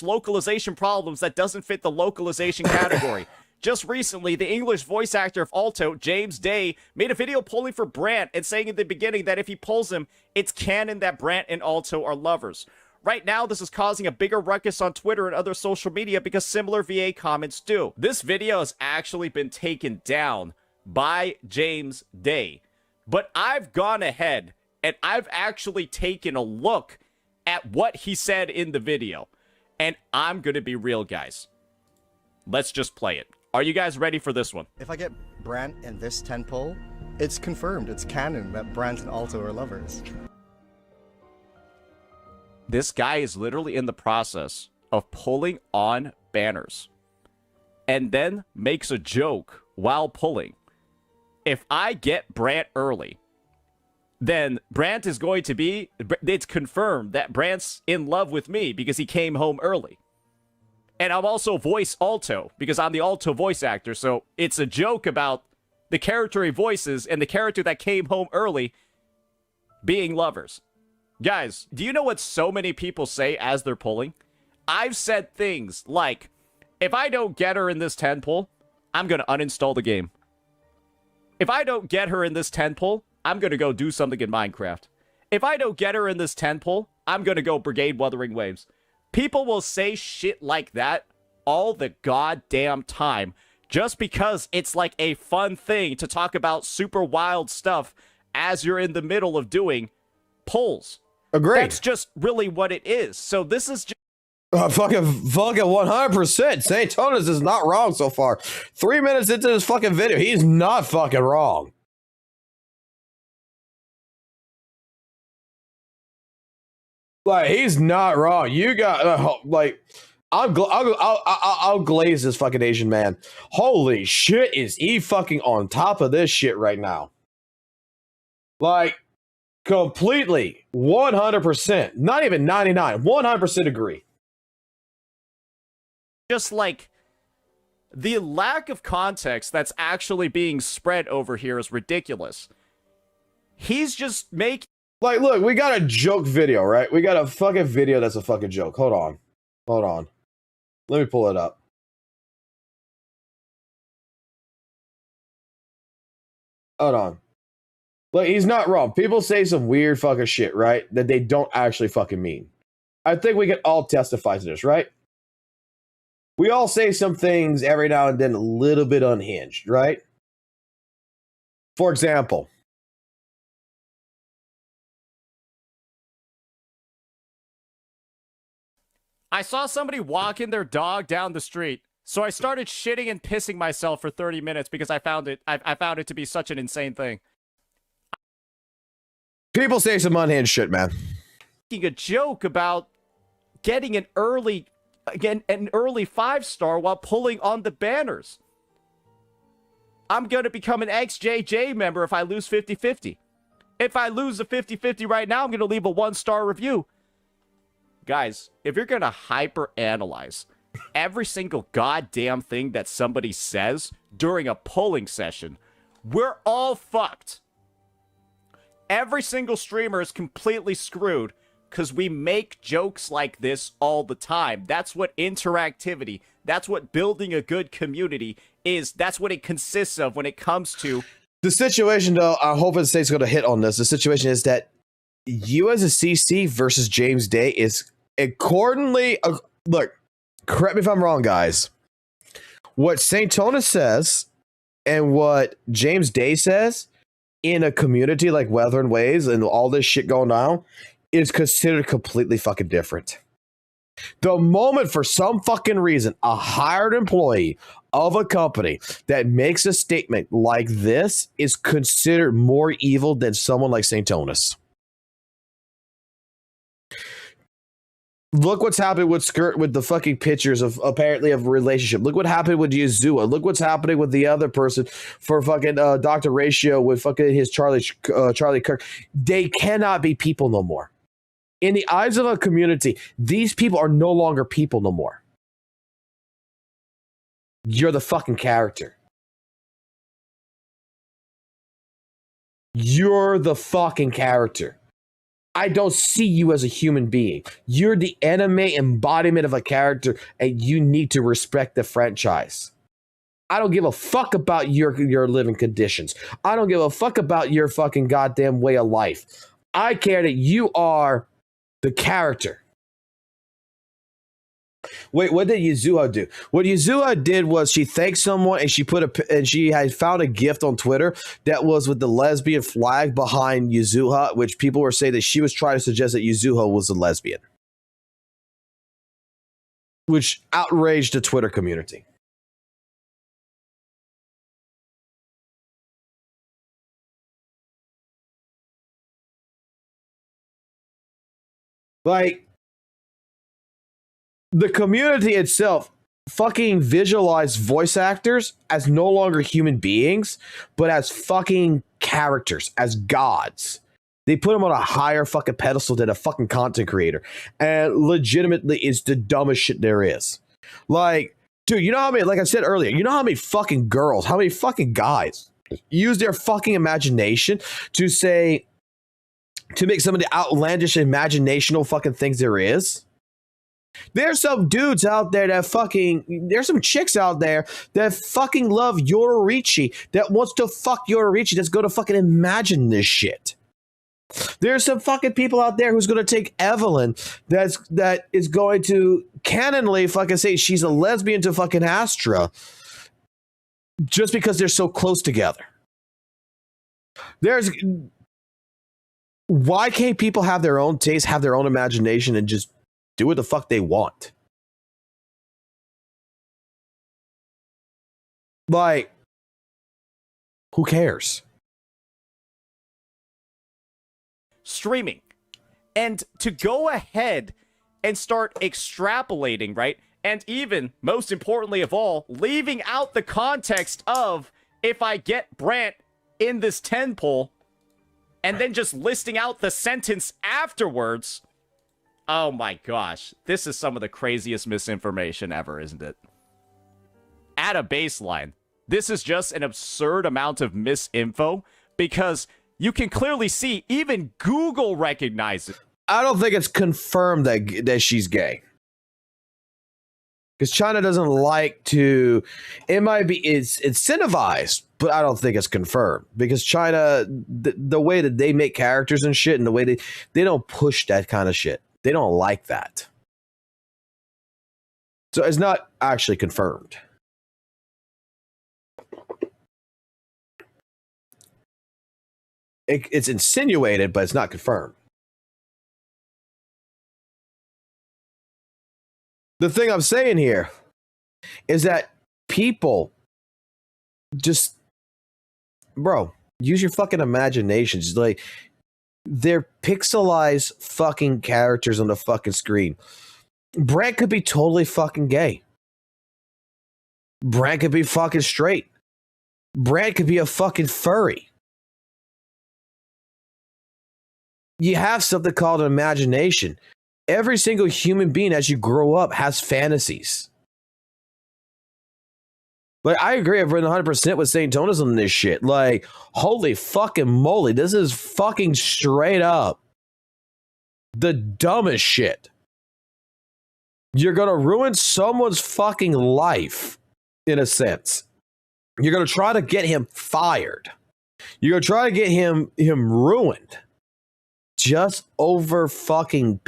Localization problems that doesn't fit the localization category. Just recently, the English voice actor of Alto, James Day, made a video polling for Brant and saying in the beginning that if he pulls him, it's canon that Brant and Alto are lovers. Right now, this is causing a bigger ruckus on Twitter and other social media because similar VA comments do. This video has actually been taken down by James Day, but I've gone ahead and I've actually taken a look at what he said in the video, and I'm gonna be real, guys. Let's just play it. Are you guys ready for this one? If I get Brant in this 10 pull, it's confirmed, it's canon that Brant and Alto are lovers. This guy is literally in the process of pulling on banners and then makes a joke while pulling. If I get Brant early, then Brant is going to be, it's confirmed that Brant's in love with me because he came home early. And I'm also voice Alto because I'm the Alto voice actor. So it's a joke about the character he voices and the character that came home early being lovers. Guys, do you know what so many people say as they're pulling? I've said things like, if I don't get her in this 10 pull, I'm going to uninstall the game. If I don't get her in this 10 pull, I'm going to go do something in Minecraft. If I don't get her in this 10 pull, I'm going to go Brigade Wuthering Waves. People will say shit like that all the goddamn time just because it's like a fun thing to talk about super wild stuff as you're in the middle of doing pulls. Agreed. That's just really what it is. So this is just fucking 100%. St. Tonis is not wrong so far. 3 minutes into this fucking video, he's not fucking wrong. Like, he's not wrong. You got, like, I'll glaze this fucking Asian man. Holy shit, is he fucking on top of this shit right now? Like, completely, 100%. Not even 99, 100% agree. just like the lack of context that's actually being spread over here is ridiculous. He's just making... Like, look, we got a joke video, right? We got a fucking video that's a fucking joke. Hold on. Hold on. Let me pull it up. Hold on. Look, he's not wrong. People say some weird fucking shit, right? That they don't actually fucking mean. I think we can all testify to this, right? We all say some things every now and then a little bit unhinged, right? For example, I saw somebody walking their dog down the street, so I started shitting and pissing myself for 30 minutes because I found it to be such an insane thing. people say some unhinged shit, man. Making a joke about getting an early 5-star while pulling on the banners. I'm going to become an XJJ member if I lose 50-50. If I lose a 50-50 right now, I'm going to leave a 1-star review. Guys, if you're going to hyper-analyze every single goddamn thing that somebody says during a polling session, we're all fucked. Every single streamer is completely screwed because we make jokes like this all the time. That's what interactivity, that's what building a good community is. That's what it consists of when it comes to... The situation, though, I hope the state's going to hit on this. The situation is that you as a CC versus James Day is accordingly... look, correct me if I'm wrong, guys. What St. Tonis says and what James Day says in a community like Weather and Waves and all this shit going on is considered completely fucking different. The moment for some fucking reason a hired employee of a company that makes a statement like this is considered more evil than someone like St. Tonis. Look what's happened with Skirt with the fucking pictures of apparently of a relationship. Look what happened with Yuzua. Look what's happening with the other person for fucking Dr. Ratio with fucking his Charlie Kirk. They cannot be people no more. In the eyes of a community, these people are no longer people no more. You're the fucking character. You're the fucking character. I don't see you as a human being. You're the anime embodiment of a character, and you need to respect the franchise. I don't give a fuck about your living conditions. I don't give a fuck about your fucking goddamn way of life. I care that you are the character. Wait, what did Yuzua do? What Yuzua did was she thanked someone and she had found a gift on Twitter that was with the lesbian flag behind Yuzua, which people were saying that she was trying to suggest that Yuzua was a lesbian, which outraged the Twitter community. Like, the community itself fucking visualized voice actors as no longer human beings, but as fucking characters, as gods. They put them on a higher fucking pedestal than a fucking content creator. And legitimately is the dumbest shit there is. Like, dude, you know how many, like I said earlier, you know how many fucking girls, how many fucking guys use their fucking imagination to say, to make some of the outlandish imaginational fucking things there is? There's some dudes out there that fucking, there's some chicks out there that fucking love Yororichi, that wants to fuck Yororichi, that's going to fucking imagine this shit. There's some fucking people out there who's going to take Evelyn that is going to canonly fucking say she's a lesbian to fucking Astra just because they're so close together. Why can't people have their own taste, have their own imagination, and just do what the fuck they want? Like, who cares? Streaming. And to go ahead and start extrapolating, right? And even, most importantly of all, leaving out the context of if I get Brant in this 10 poll, and then just listing out the sentence afterwards. Oh my gosh. This is some of the craziest misinformation ever, isn't it? At a baseline, this is just an absurd amount of misinfo because you can clearly see even Google recognizes it. I don't think it's confirmed that she's gay. Because China doesn't like to, it might be, it's incentivized, but I don't think it's confirmed. Because China, the way that they make characters and shit, and the way they don't push that kind of shit. They don't like that. So it's not actually confirmed. It's insinuated, but it's not confirmed. The thing I'm saying here is that people just, bro, use your fucking imagination. Just like, they're pixelized fucking characters on the fucking screen. Brant could be totally fucking gay. Brant could be fucking straight. Brant could be a fucking furry. You have something called an imagination. Every single human being as you grow up has fantasies. Like, I agree, I've written 100% with St. Tonis on this shit. Like, holy fucking moly, this is fucking straight up the dumbest shit. You're gonna ruin someone's fucking life, in a sense. You're gonna try to get him fired. You're gonna try to get him ruined. Just over fucking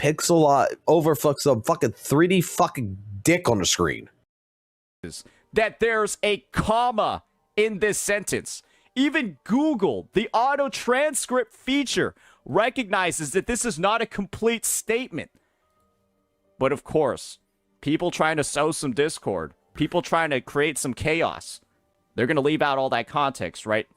over some fucking 3D fucking dick on the screen. That there's a comma in this sentence. Even Google, the auto transcript feature, recognizes that this is not a complete statement. But of course, people trying to sow some discord, people trying to create some chaos, they're going to leave out all that context, right?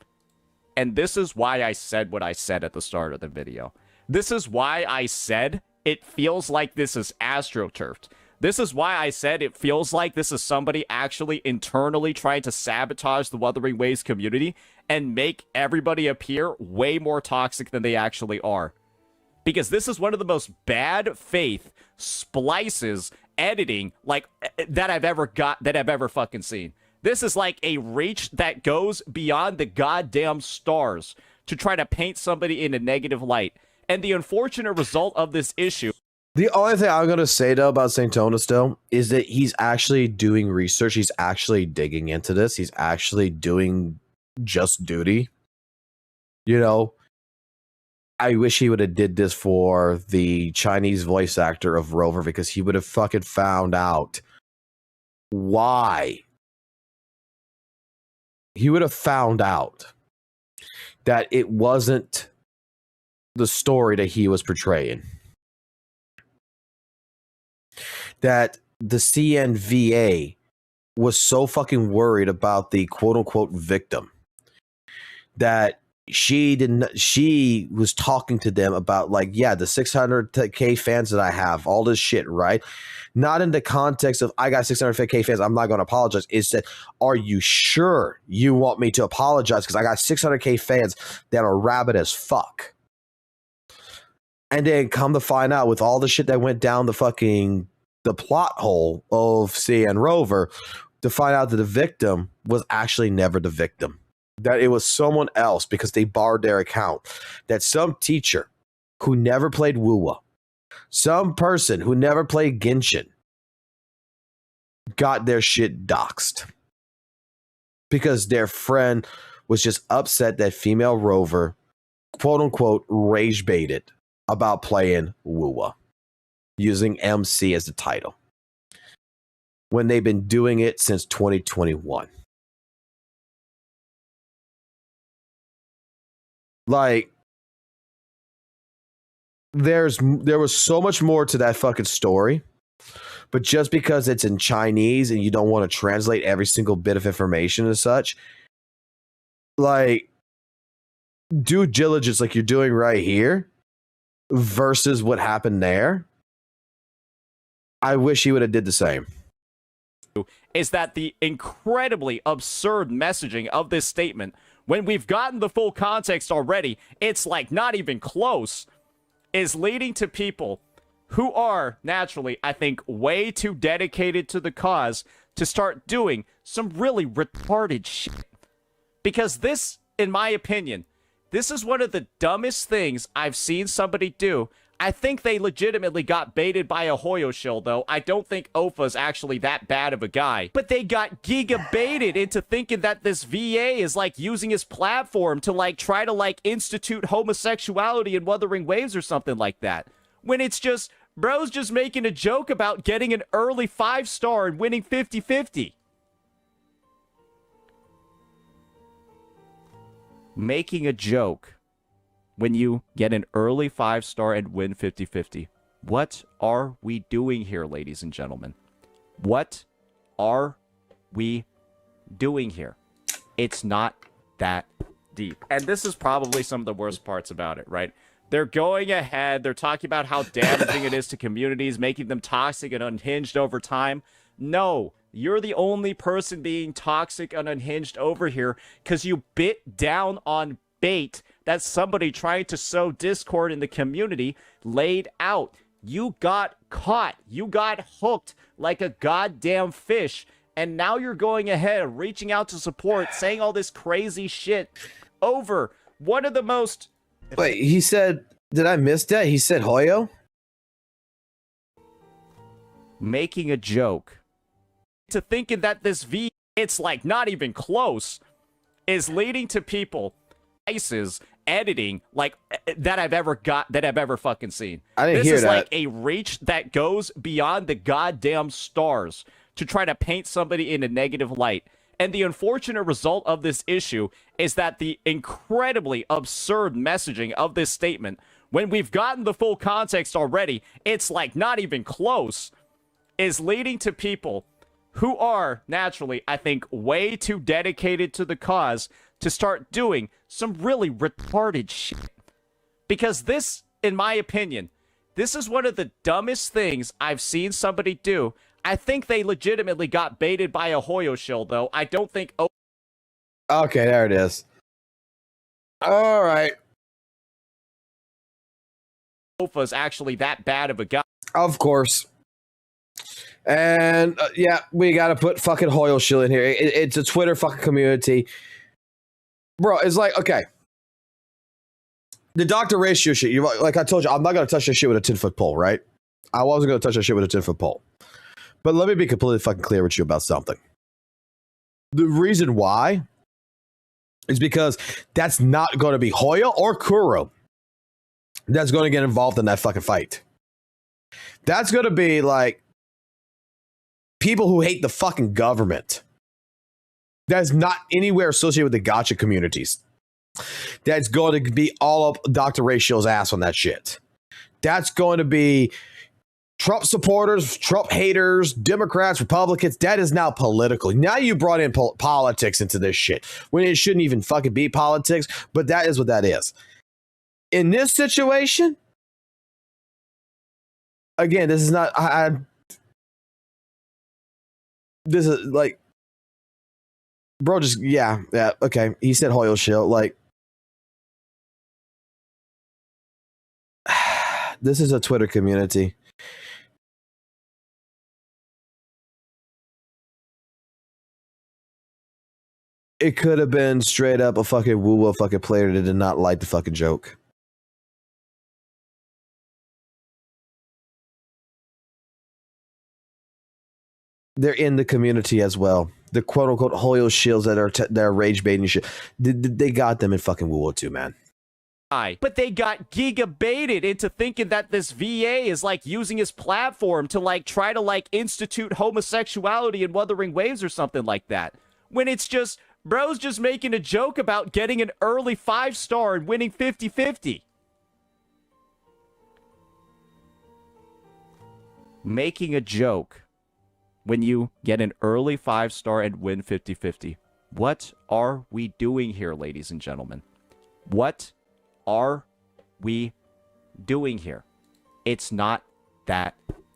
And this is why I said what I said at the start of the video. This is why I said it feels like this is astroturfed. This is why I said it feels like this is somebody actually internally trying to sabotage the Wuthering Waves community and make everybody appear way more toxic than they actually are. Because this is one of the most bad faith splices editing like that I've ever fucking seen. This is like a reach that goes beyond the goddamn stars to try to paint somebody in a negative light. And the unfortunate result of this issue. The only thing I'm going to say, though, about St. Tonis, though, is that he's actually doing research. He's actually digging into this. He's actually doing just duty. You know, I wish he would have did this for the Chinese voice actor of Rover, because he would have fucking found out why. He would have found out that it wasn't the story that he was portraying. That the CNVA was so fucking worried about the quote-unquote victim that she was talking to them about like, yeah, the 600k fans that I have, all this shit, right? Not in the context of I got 600k fans, I'm not going to apologize. It's that, are you sure you want me to apologize? Because I got 600k fans that are rabid as fuck. And then come to find out with all the shit that went down the plot hole of CN Rover, to find out that the victim was actually never the victim. That it was someone else because they borrowed their account. That some teacher who never played WUWA, some person who never played Genshin, got their shit doxxed. Because their friend was just upset that female Rover, quote unquote, rage baited about playing WUWA, using MC as the title, when they've been doing it since 2021. Like, there was so much more to that fucking story, but just because it's in Chinese and you don't want to translate every single bit of information and such, like, due diligence like you're doing right here versus what happened there, I wish he would have did the same. Is that the incredibly absurd messaging of this statement, when we've gotten the full context already, it's like not even close, is leading to people who are naturally, I think, way too dedicated to the cause to start doing some really retarded shit. Because this, in my opinion, this is one of the dumbest things I've seen somebody do. I think they legitimately got baited by a ZZZZShill, though. I don't think Ofa's actually that bad of a guy. But they got giga-baited into thinking that this VA is, like, using his platform to, like, try to, like, institute homosexuality in Wuthering Waves or something like that. When it's just, bro's just making a joke about getting an early 5-star and winning 50-50. Making a joke when you get an early 5-star and win 50-50. What are we doing here, ladies and gentlemen? What are we doing here? It's not that deep. And this is probably some of the worst parts about it, right? They're going ahead. They're talking about how damaging it is to communities, making them toxic and unhinged over time. No, you're the only person being toxic and unhinged over here because you bit down on bait that somebody trying to sow discord in the community laid out. You got caught. You got hooked like a goddamn fish. And now you're going ahead, reaching out to support, saying all this crazy shit over one of the most... Wait, he said... Did I miss that? He said Hoyo? Making a joke. To thinking that this V, it's like not even close, is leading to people... editing like that I've ever fucking seen. I didn't hear that. This is like a reach that goes beyond the goddamn stars to try to paint somebody in a negative light. And the unfortunate result of this issue is that the incredibly absurd messaging of this statement, when we've gotten the full context already, it's like not even close, is leading to people who are naturally, I think, way too dedicated to the cause to start doing some really retarded shit. Because this, in my opinion, this is one of the dumbest things I've seen somebody do. I think they legitimately got baited by a ZZZZShill, though. I don't think... Okay, there it is. All right. Ofa's actually that bad of a guy. Of course. And, yeah, we got to put fucking ZZZZShill in here. It's a Twitter fucking community. Bro, it's like, okay. The doctor ratio shit, like I told you, I'm not going to touch that shit with a 10-foot pole, right? I wasn't going to touch that shit with a 10-foot pole. But let me be completely fucking clear with you about something. The reason why is because that's not going to be Hoya or Kuro that's going to get involved in that fucking fight. That's going to be like people who hate the fucking government. That's not anywhere associated with the gotcha communities. That's going to be all up Dr. Rayshill's ass on that shit. That's going to be Trump supporters, Trump haters, Democrats, Republicans, that is now political. Now you brought in politics into this shit when it shouldn't even fucking be politics, but that is what that is. In this situation, again, this is not, this is like, bro, just, yeah, okay. He said LDSHOP, like, this is a Twitter community. It could have been straight up a fucking WUWA fucking player that did not like the fucking joke. They're in the community as well. The quote unquote LDSHILLs that are rage baiting shit. They got them in fucking WUWA too, man. But they got giga-baited into thinking that this VA is like using his platform to like try to like institute homosexuality in Wuthering Waves or something like that. When it's just, bro's just making a joke about getting an early 5-star and winning 50-50. Making a joke when you get an early 5-star and win 50-50. What are we doing here, ladies and gentlemen? What are we doing here? It's not that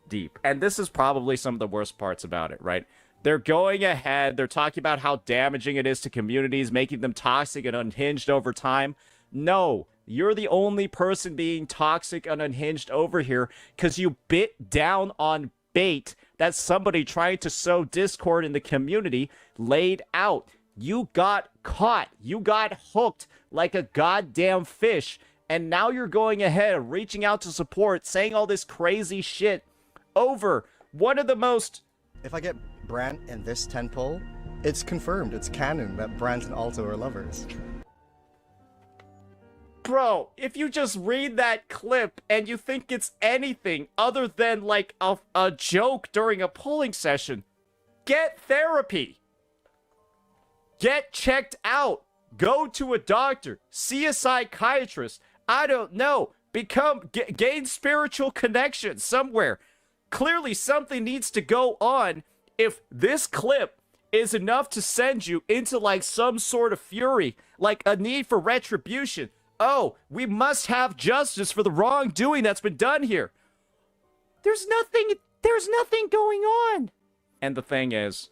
deep. And this is probably some of the worst parts about it, right? They're going ahead, they're talking about how damaging it is to communities, making them toxic and unhinged over time. No, you're the only person being toxic and unhinged over here because you bit down on bait that somebody trying to sow discord in the community laid out. You got caught. You got hooked like a goddamn fish. And now you're going ahead, reaching out to support, saying all this crazy shit over one of the most... If I get Brant in this 10 poll, it's confirmed, it's canon that Brant and Alto are lovers. Bro, if you just read that clip and you think it's anything other than like a joke during a polling session, get therapy. Get checked out. Go to a doctor. See a psychiatrist. I don't know. Gain spiritual connection somewhere. Clearly something needs to go on if this clip is enough to send you into like some sort of fury, like a need for retribution. Oh, we must have justice for the wrongdoing that's been done here. There's nothing going on. And the thing is,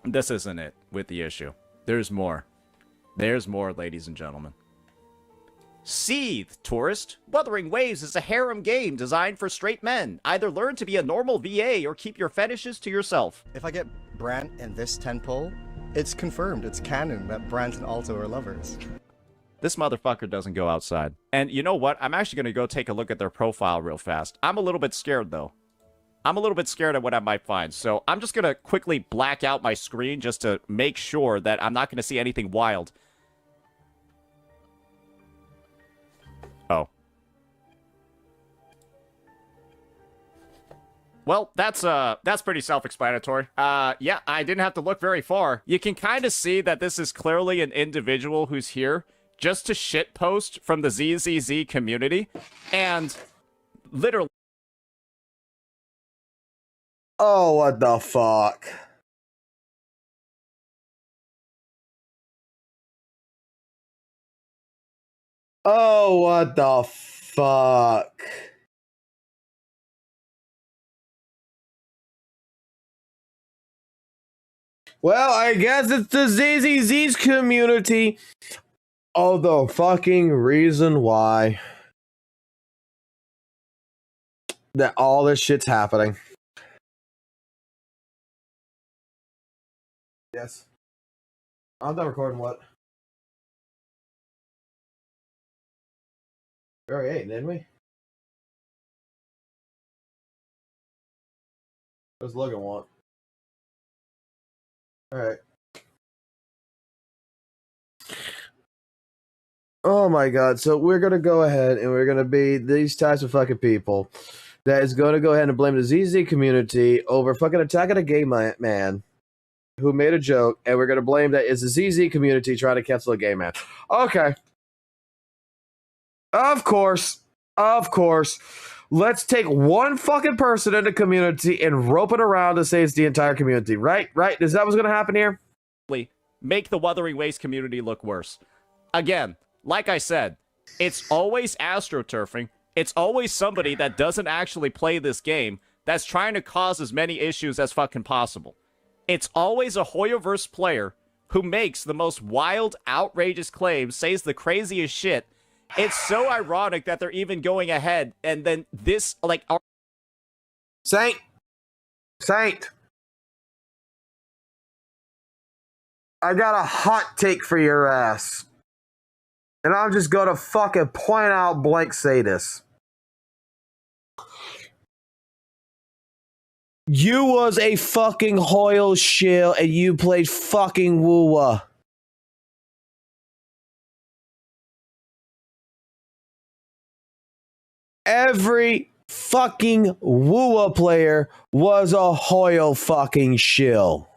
this isn't it with the issue. There's more. There's more, ladies and gentlemen. Seethe, tourist. Wuthering Waves is a harem game designed for straight men. Either learn to be a normal VA or keep your fetishes to yourself. If I get Brant in this 10 poll, it's confirmed, it's canon that Brant and Alto are lovers. This motherfucker doesn't go outside. And you know what? I'm actually going to go take a look at their profile real fast. I'm a little bit scared, though. I'm a little bit scared of what I might find. So I'm just going to quickly black out my screen just to make sure that I'm not going to see anything wild. Oh. Well, that's pretty self-explanatory. Yeah, I didn't have to look very far. You can kind of see that this is clearly an individual who's here just to shitpost from the ZZZ community, and literally... Oh, what the fuck? Oh, what the fuck? Well, I guess it's the ZZZ's community. Oh, the fucking reason why that all this shit's happening. Yes. I'm done recording what? We already ate, didn't we? What does Logan want? Alright. Oh my god, so we're gonna go ahead and we're gonna be these types of fucking people that is gonna go ahead and blame the ZZ community over fucking attacking a gay man who made a joke, and we're gonna blame that it's the ZZ community trying to cancel a gay man. Okay. Of course. let's take one fucking person in the community and rope it around to say it's the entire community. Right? Is that what's going to happen here? Make the Wuthering Waves community look worse. Again, like I said, it's always astroturfing. It's always somebody that doesn't actually play this game that's trying to cause as many issues as fucking possible. It's always a Hoyoverse player who makes the most wild, outrageous claims, says the craziest shit. It's so ironic that they're even going ahead and then this, like... Saint! I got a hot take for your ass. And I'm just gonna fucking point out blank say this. You was a fucking Hoyle shill and you played fucking WUWA. Every fucking WUWA player was a Hoyle fucking shill.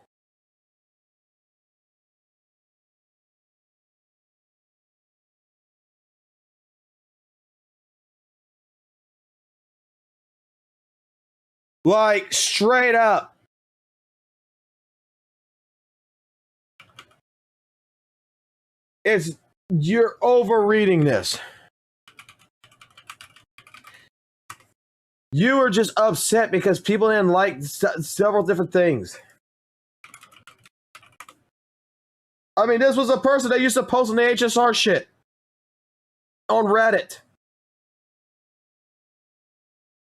Like, straight up. You're overreading this. You were just upset because people didn't like several different things. I mean, this was a person that used to post on the HSR shit on Reddit.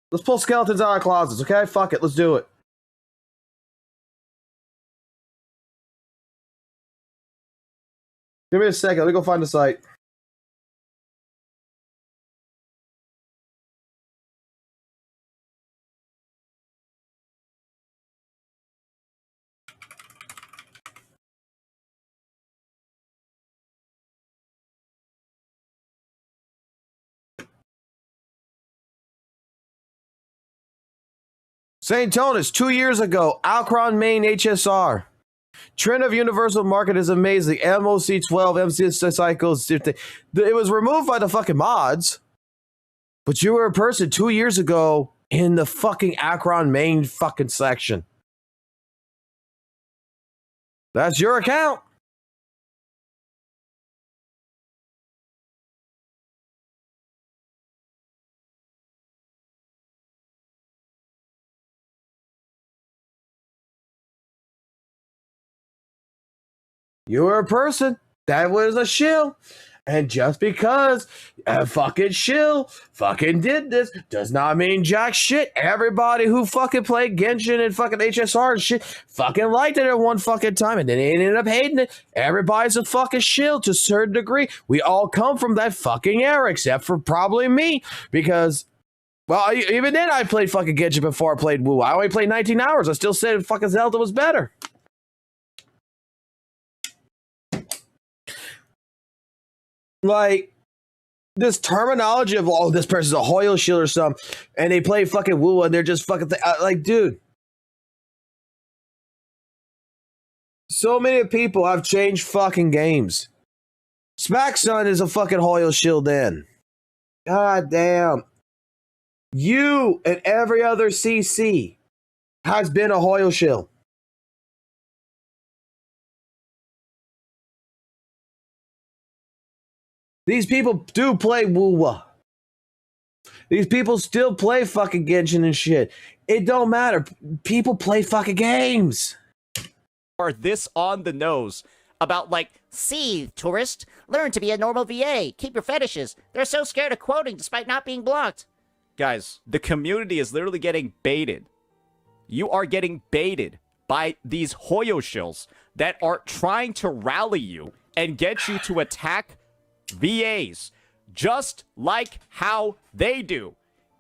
Let's pull skeletons out of closets, okay? Fuck it, let's do it. Give me a second, let me go find the site. St. Tonus, 2 years ago, Alcron main HSR. Trend of universal market is amazing. MOC 12, MC cycles. It was removed by the fucking mods. But you were a person 2 years ago in the fucking Akron main fucking section. That's your account. You were a person that was a shill. And just because a fucking shill fucking did this does not mean jack shit. Everybody who fucking played Genshin and fucking HSR and shit fucking liked it at one fucking time and then they ended up hating it. Everybody's a fucking shill to a certain degree. We all come from that fucking era, except for probably me. Because, well, even then I played fucking Genshin before I played WUWA. I only played 19 hours. I still said fucking Zelda was better. Like, this terminology of, oh, this person's a Hoyle shield or something, and they play fucking WUWA and they're just fucking, like, dude. So many people have changed fucking games. Smackson is a fucking Hoyle shield then. God damn. You and every other CC has been a Hoyle shield. These people do play WUWA. These people still play fucking Genshin and shit. It don't matter. People play fucking games. Are this on the nose about, like, see, tourist, learn to be a normal VA. Keep your fetishes. They're so scared of quoting despite not being blocked. Guys, the community is literally getting baited. You are getting baited by these Hoyo shills that are trying to rally you and get you to attack VAs, just like how they do.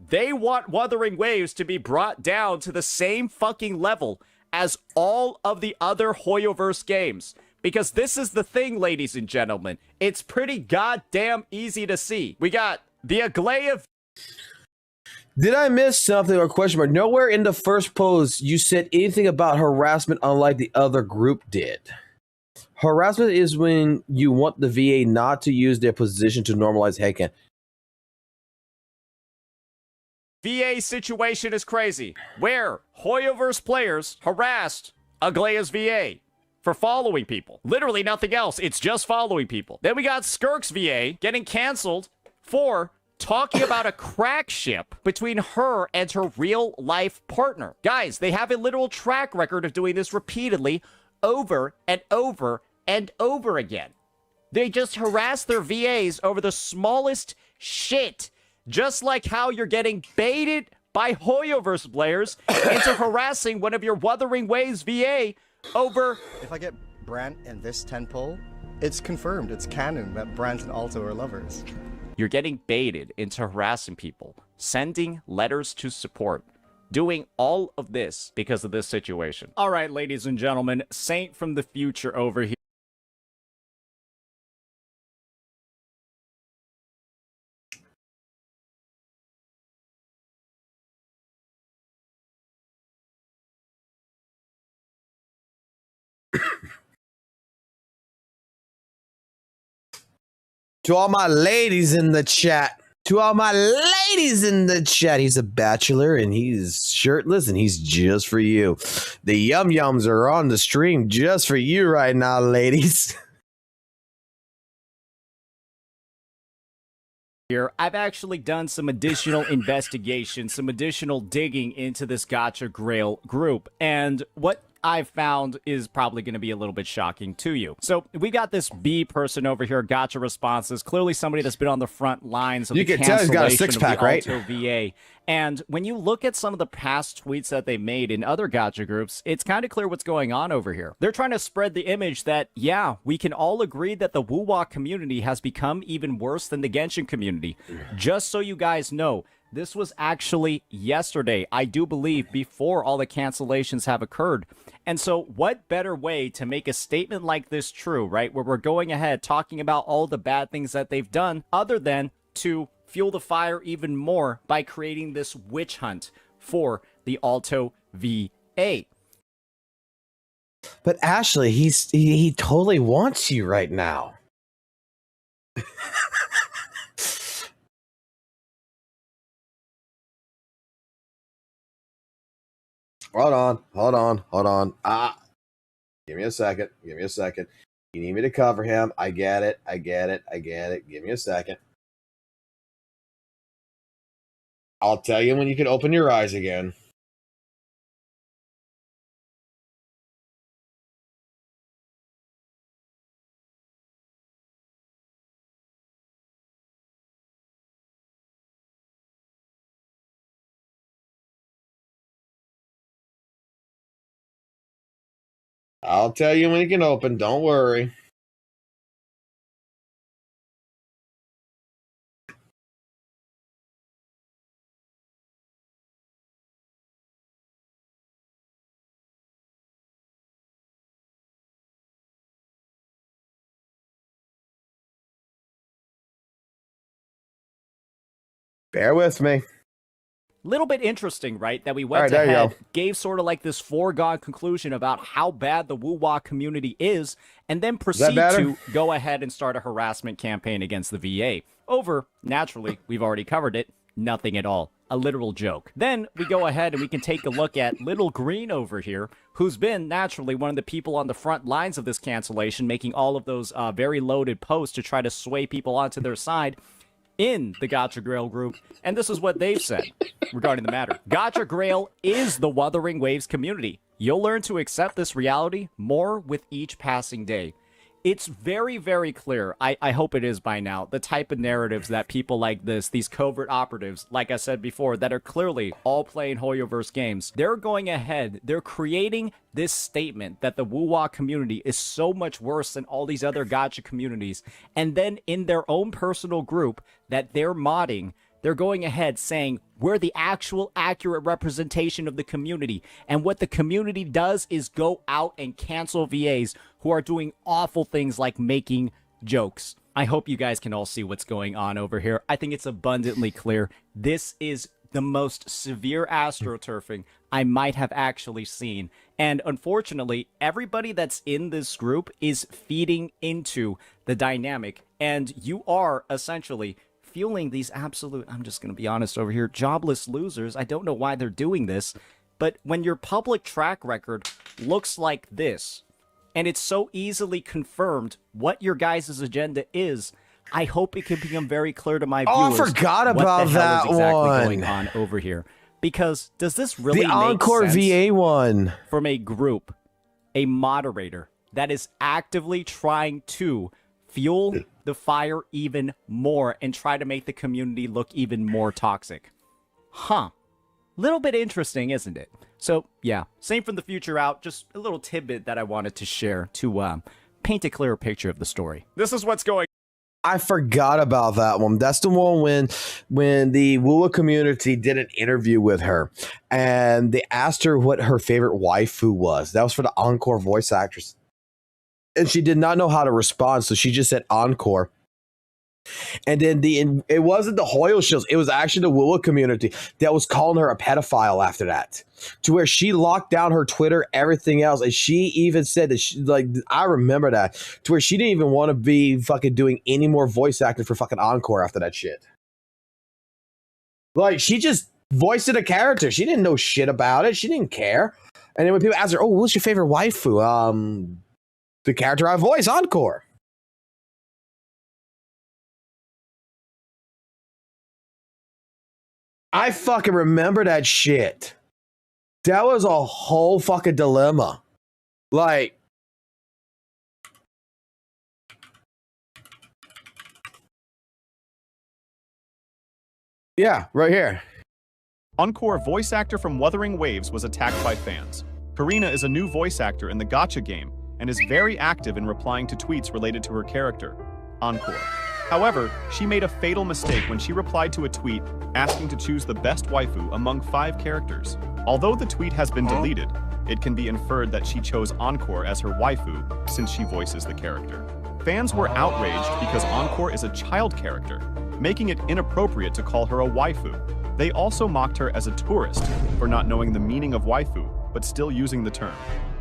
They want Wuthering Waves to be brought down to the same fucking level as all of the other Hoyoverse games. Because this is the thing, ladies and gentlemen. It's pretty goddamn easy to see. We got the Aglaia. Did I miss something or question mark? Nowhere in the first post you said anything about harassment unlike the other group did. Harassment is when you want the VA not to use their position to normalize headcount. VA situation is crazy, where Hoyoverse players harassed Aglaya's VA for following people. Literally nothing else. It's just following people. Then we got Skirk's VA getting canceled for talking about a crack ship between her and her real-life partner. Guys, they have a literal track record of doing this repeatedly over and over and over again. They just harass their VAs over the smallest shit, just like how you're getting baited by Hoyoverse players into harassing one of your Wuthering Waves VA over... If I get Brant in this 10 pull, it's confirmed, it's canon that Brant and Alto are lovers. You're getting baited into harassing people, sending letters to support, doing all of this because of this situation. All right, ladies and gentlemen, Saint from the future over here. To all my ladies in the chat. To all my ladies in the chat. He's a bachelor and he's shirtless and he's just for you. The yum yums are on the stream just for you right now, ladies. Here, I've actually done some additional investigation, some additional digging into this Gacha Grail group, and what I've found is probably going to be a little bit shocking to you. So we got this B person over here, Gacha Responses, clearly somebody that's been on the front lines of you the can tell he's got a cancellation six-pack, of the right? Alto VA. And when you look at some of the past tweets that they made in other Gacha groups, it's kind of clear what's going on over here. They're trying to spread the image that, yeah, we can all agree that the WUWA community has become even worse than the Genshin community. Just so you guys know, this was actually yesterday, I do believe, before all the cancellations have occurred. And so what better way to make a statement like this true, right? Where we're going ahead talking about all the bad things that they've done, other than to fuel the fire even more by creating this witch hunt for the Alto VA. But Ashley, he totally wants you right now. Hold on. Give me a second. You need me to cover him. I get it. Give me a second. I'll tell you when you can open your eyes again. I'll tell you when you can open. Don't worry. Bear with me. Little bit interesting, right? That we went All right, there you ahead, go. gave sort of like this foregone conclusion about how bad the WUWA community is, and then proceed to go ahead and start a harassment campaign against the VA. Over, naturally, we've already covered it, nothing at all. A literal joke. Then we go ahead and we can take a look at Little Green over here, who's been naturally one of the people on the front lines of this cancellation, making all of those very loaded posts to try to sway people onto their side in the Gacha Grail group, and this is what they've said regarding the matter. Gacha Grail is the Wuthering Waves community. You'll learn to accept this reality more with each passing day. It's very, very clear, I hope it is by now, the type of narratives that people like this, these covert operatives, like I said before, that are clearly all playing Hoyoverse games, they're going ahead, they're creating this statement that the WUWA community is so much worse than all these other gacha communities, and then in their own personal group that they're modding, they're going ahead saying, we're the actual accurate representation of the community. And what the community does is go out and cancel VAs who are doing awful things like making jokes. I hope you guys can all see what's going on over here. I think it's abundantly clear. This is the most severe astroturfing I might have actually seen. And unfortunately, everybody that's in this group is feeding into the dynamic. And you are essentially fueling these absolute, I'm just going to be honest over here, jobless losers. I don't know why they're doing this, but when your public track record looks like this, and it's so easily confirmed what your guys' agenda is, I hope it can become very clear to my viewers. Oh, I forgot about what the hell that is exactly one. going on over here. Because does this really The make Encore sense VA one from a group, a moderator that is actively trying to fuel the fire even more and try to make the community look even more toxic? Huh. Little bit interesting, isn't it? So, yeah, same from the future out. Just a little tidbit that I wanted to share to paint a clearer picture of the story. This is what's going. I forgot about that one. That's the one when the WUWA community did an interview with her, and they asked her what her favorite waifu was. That was for the Encore voice actress, and she did not know how to respond, so she just said Encore. And then it wasn't the Hoyo Shills, it was actually the WUWA community that was calling her a pedophile after that, to where she locked down her Twitter, everything else, and she even said that she, like, I remember that, to where she didn't even want to be fucking doing any more voice acting for fucking Encore after that shit. Like, she just voiced a character. She didn't know shit about it. She didn't care. And then when people asked her, "Oh, what's your favorite waifu?" The character I voice, Encore. I fucking remember that shit. That was a whole fucking dilemma. Like, yeah, right here. Encore voice actor from Wuthering Waves was attacked by fans. Karina is a new voice actor in the gacha game and is very active in replying to tweets related to her character, Encore. However, she made a fatal mistake when she replied to a tweet asking to choose the best waifu among 5 characters. Although the tweet has been deleted, it can be inferred that she chose Encore as her waifu since she voices the character. Fans were outraged because Encore is a child character, making it inappropriate to call her a waifu. They also mocked her as a tourist for not knowing the meaning of waifu, but still using the term.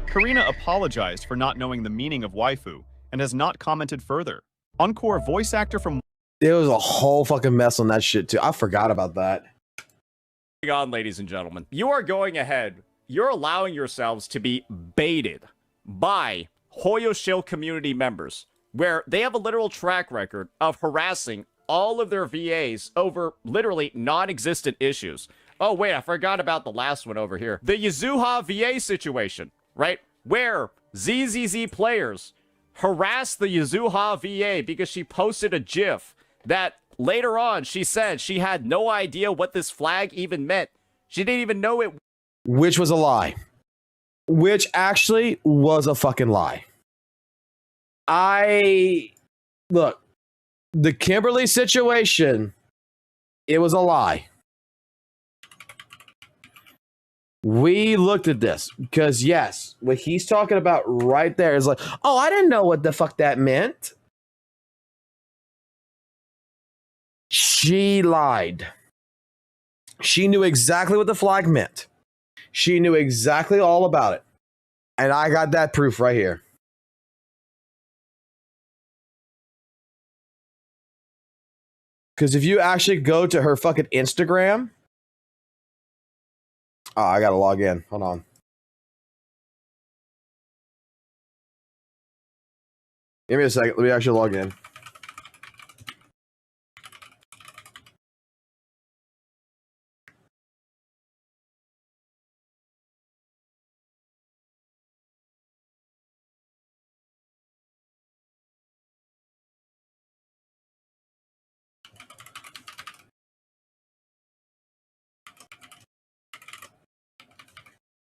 Karina apologized for not knowing the meaning of waifu and has not commented further. Encore voice actor from... There was a whole fucking mess on that shit too. I forgot about that. On, ladies and gentlemen, you are going ahead. You're allowing yourselves to be baited by Hoyo Shill community members, where they have a literal track record of harassing all of their VAs over literally non-existent issues. Oh, wait, I forgot about the last one over here. The Yazuha VA situation, right? Where ZZZ players harassed the Yazuha VA because she posted a GIF that later on she said she had no idea what this flag even meant. She didn't even know it. Which was a lie. Which actually was a fucking lie. Look, the Kimberly situation, it was a lie. We looked at this because, yes, what he's talking about right there is like, oh, I didn't know what the fuck that meant. She lied. She knew exactly what the flag meant. She knew exactly all about it. And I got that proof right here. Because if you actually go to her fucking Instagram... Oh, I gotta log in. Hold on. Give me a second. Let me actually log in.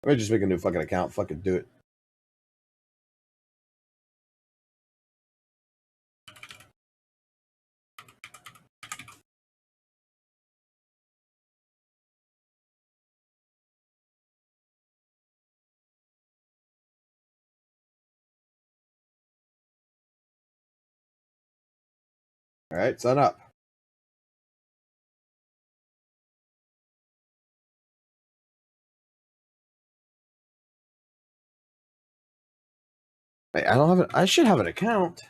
Let me just make a new fucking account. Fucking do it. All right, sign up. Wait, I don't have it. I should have an account.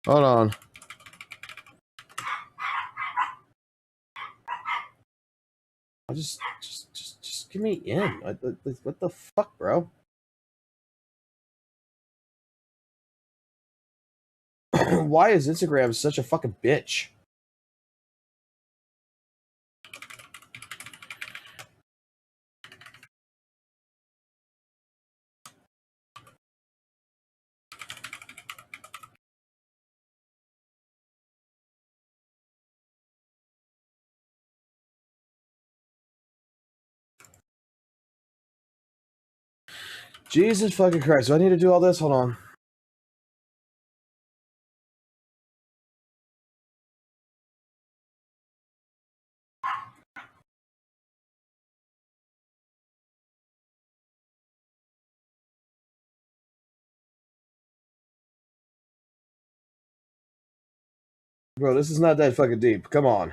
Hold on. I'll just give me in. What the fuck, bro? Why is Instagram such a fucking bitch? Jesus fucking Christ. Do I need to do all this? Hold on. Bro, this is not that fucking deep. Come on.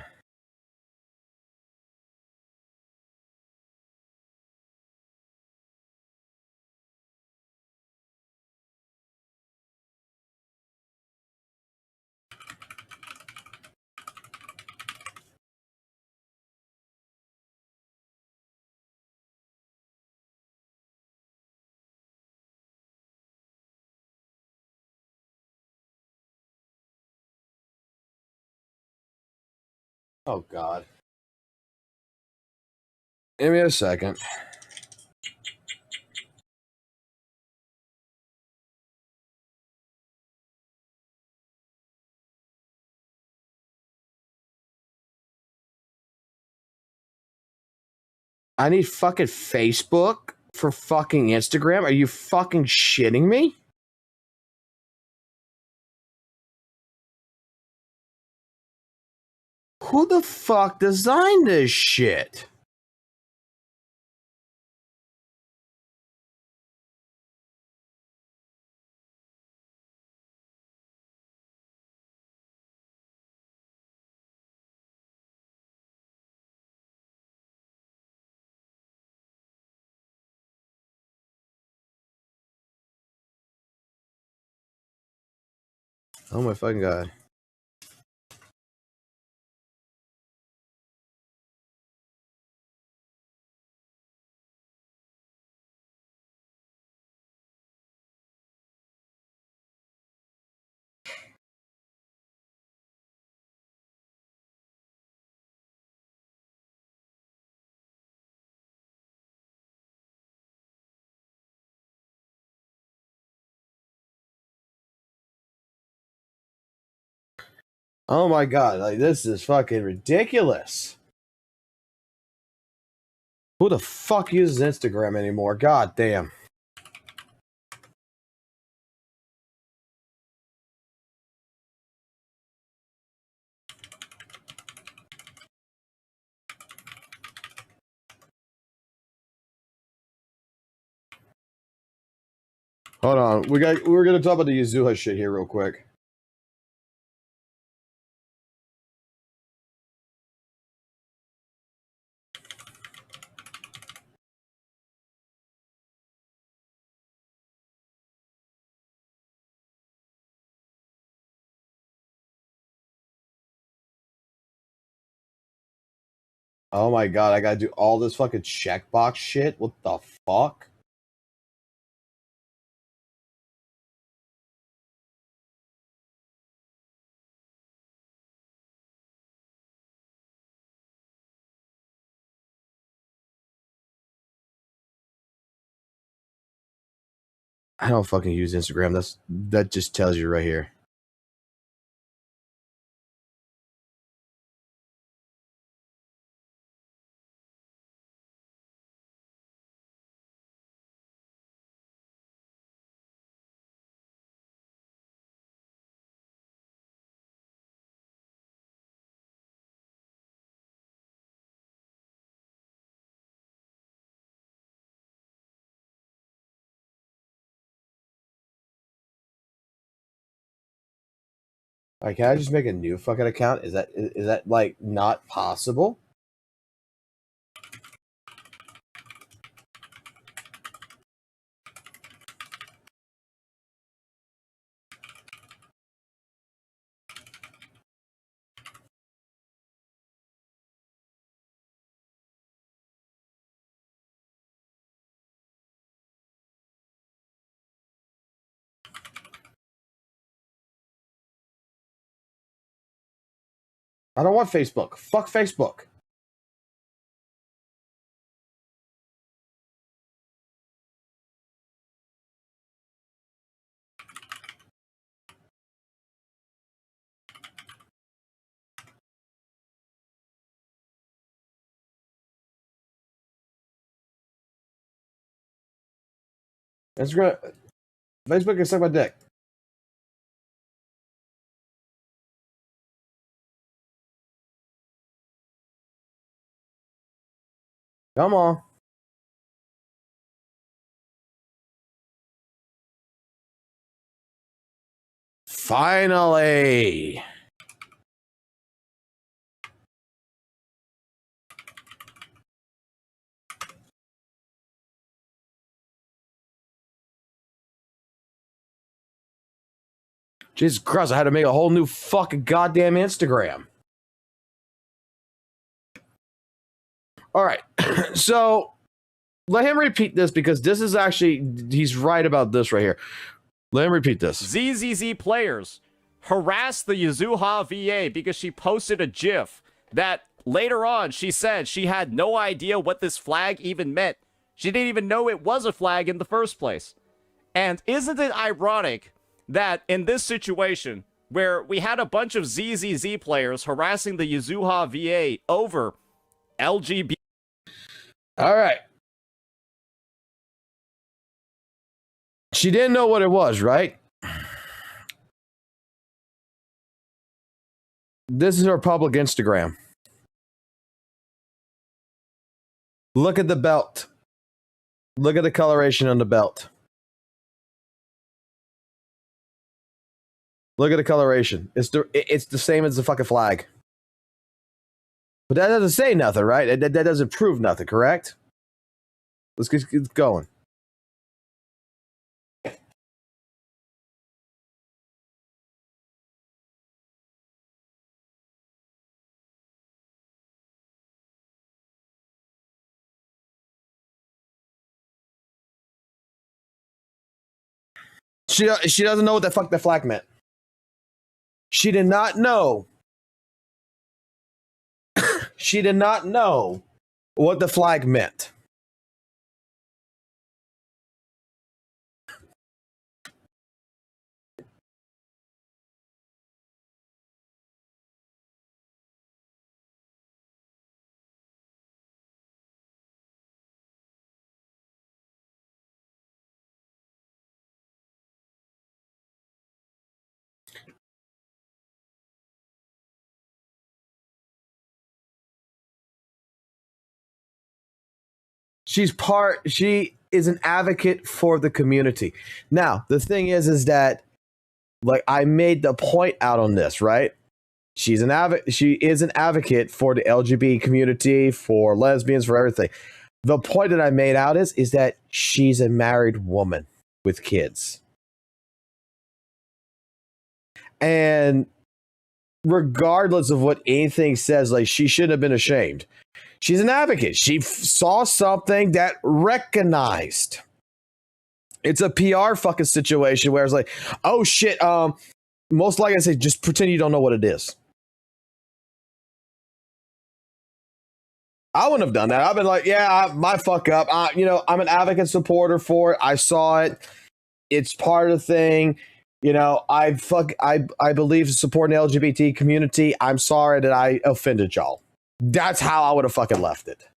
Oh, God. Give me a second. I need fucking Facebook for fucking Instagram? Are you fucking shitting me? Who the fuck designed this shit? Oh my fucking God. Oh my God, like this is fucking ridiculous. Who the fuck uses Instagram anymore? God damn. Hold on. We're gonna talk about the Yuzuha shit here real quick. Oh my God, I gotta do all this fucking checkbox shit? What the fuck? I don't fucking use Instagram. That just tells you right here. Like, can I just make a new fucking account? Is that like not possible? I don't want Facebook. Fuck Facebook. Instagram, Facebook can suck my dick. Come on. Finally. Jesus Christ, I had to make a whole new fucking goddamn Instagram. All right. So let him repeat this because this is actually, he's right about this right here. Let him repeat this. ZZZ players harassed the Yuzuha VA because she posted a GIF that later on she said she had no idea what this flag even meant. She didn't even know it was a flag in the first place. And isn't it ironic that in this situation, where we had a bunch of ZZZ players harassing the Yuzuha VA over LGBT. All right. She didn't know what it was, right? This is her public Instagram. Look at the belt. Look at the coloration on the belt. Look at the coloration. It's the same as the fucking flag. But that doesn't say nothing, right? That doesn't prove nothing, correct? Let's get going. She doesn't know what the fuck the flag meant. She did not know. She did not know what the flag meant. She is an advocate for the community. Now, the thing is that, like, I made the point out on this, right? She is an advocate for the LGBT community, for lesbians, for everything. The point that I made out is that she's a married woman with kids. And regardless of what anything says, like, she shouldn't have been ashamed. She's an advocate. She saw something that recognized. It's a PR fucking situation where it's like, oh shit, most likely I say just pretend you don't know what it is. I wouldn't have done that. I've been like, yeah, my fuck up. I'm an advocate supporter for it. I saw it. It's part of the thing. I believe in supporting the LGBT community. I'm sorry that I offended y'all. That's how I would have fucking left it.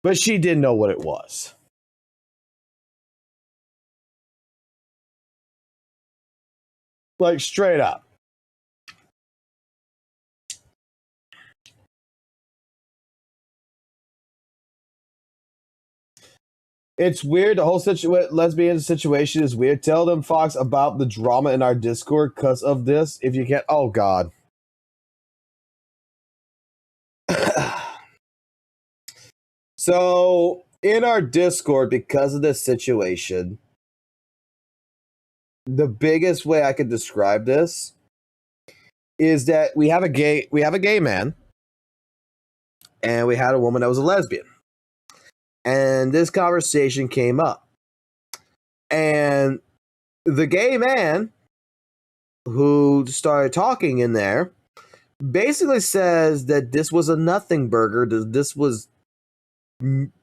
But she didn't know what it was. Like, straight up. It's weird. The whole lesbian situation is weird. Tell them, Fox, about the drama in our Discord because of this. If you can't, oh God. So in our Discord, because of this situation, the biggest way I could describe this is that we have a gay man, and we had a woman that was a lesbian. And this conversation came up. And the gay man who started talking in there basically says that this was a nothing burger. This was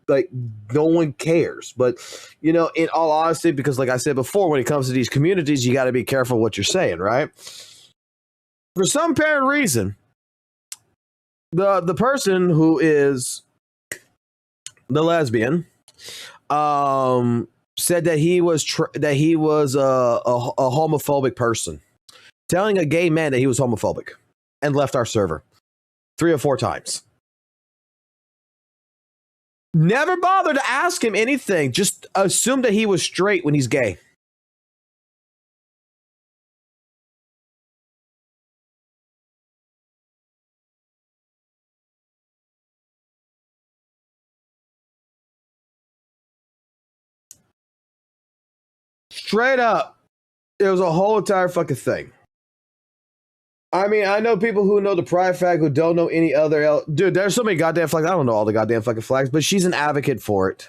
like no one cares. But, you know, in all honesty, because like I said before, when it comes to these communities, you got to be careful what you're saying, right? For some apparent reason, the person who is the lesbian said that he was a homophobic person, telling a gay man that he was homophobic, and left our server 3 or 4 times. Never bothered to ask him anything, just assumed that he was straight when he's gay. Straight up, it was a whole entire fucking thing. I mean, I know people who know the pride flag who don't know any other. Dude, there's so many goddamn flags. I don't know all the goddamn fucking flags, but she's an advocate for it.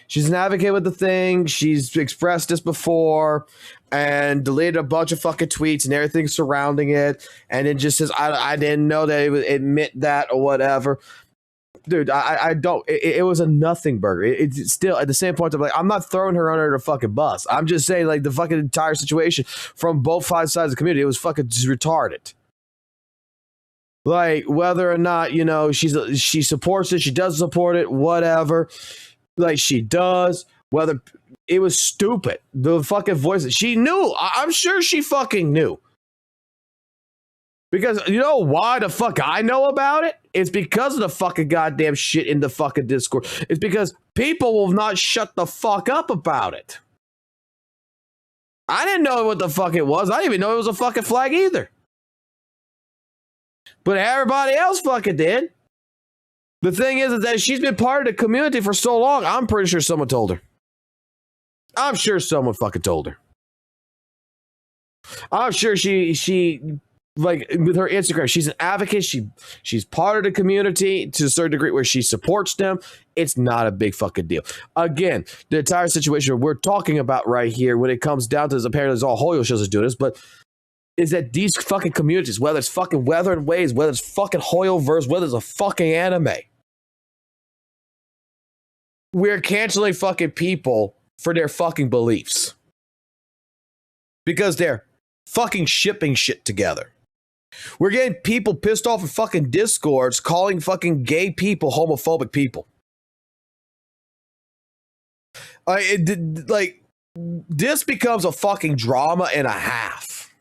She's an advocate with the thing. She's expressed this before and deleted a bunch of fucking tweets and everything surrounding it. And it just says, I didn't know that it would admit that or whatever. Dude, I don't. It was a nothing burger. It's still at the same point. I'm not throwing her under the fucking bus. I'm just saying, like, the fucking entire situation from both sides of the community, it was fucking just retarded. Like, whether or not, you know, she supports it, she doesn't support it, whatever. Like, she does. Whether it was stupid, the fucking voices. She knew. I'm sure she fucking knew. Because you know why the fuck I know about it? It's because of the fucking goddamn shit in the fucking Discord. It's because people will not shut the fuck up about it. I didn't know what the fuck it was. I didn't even know it was a fucking flag either. But everybody else fucking did. The thing is that she's been part of the community for so long, I'm pretty sure someone told her. I'm sure someone fucking told her. I'm sure she like with her Instagram, she's an advocate. She's part of the community to a certain degree where she supports them. It's not a big fucking deal. Again, the entire situation we're talking about right here, when it comes down to this, apparently there's all Hoyo shows that do this, but is that these fucking communities, whether it's fucking Weather and Waves, whether it's fucking Hoyoverse, whether it's a fucking anime, we're canceling fucking people for their fucking beliefs because they're fucking shipping shit together. We're getting people pissed off in fucking Discords calling fucking gay people homophobic people. Like, this becomes a fucking drama and a half.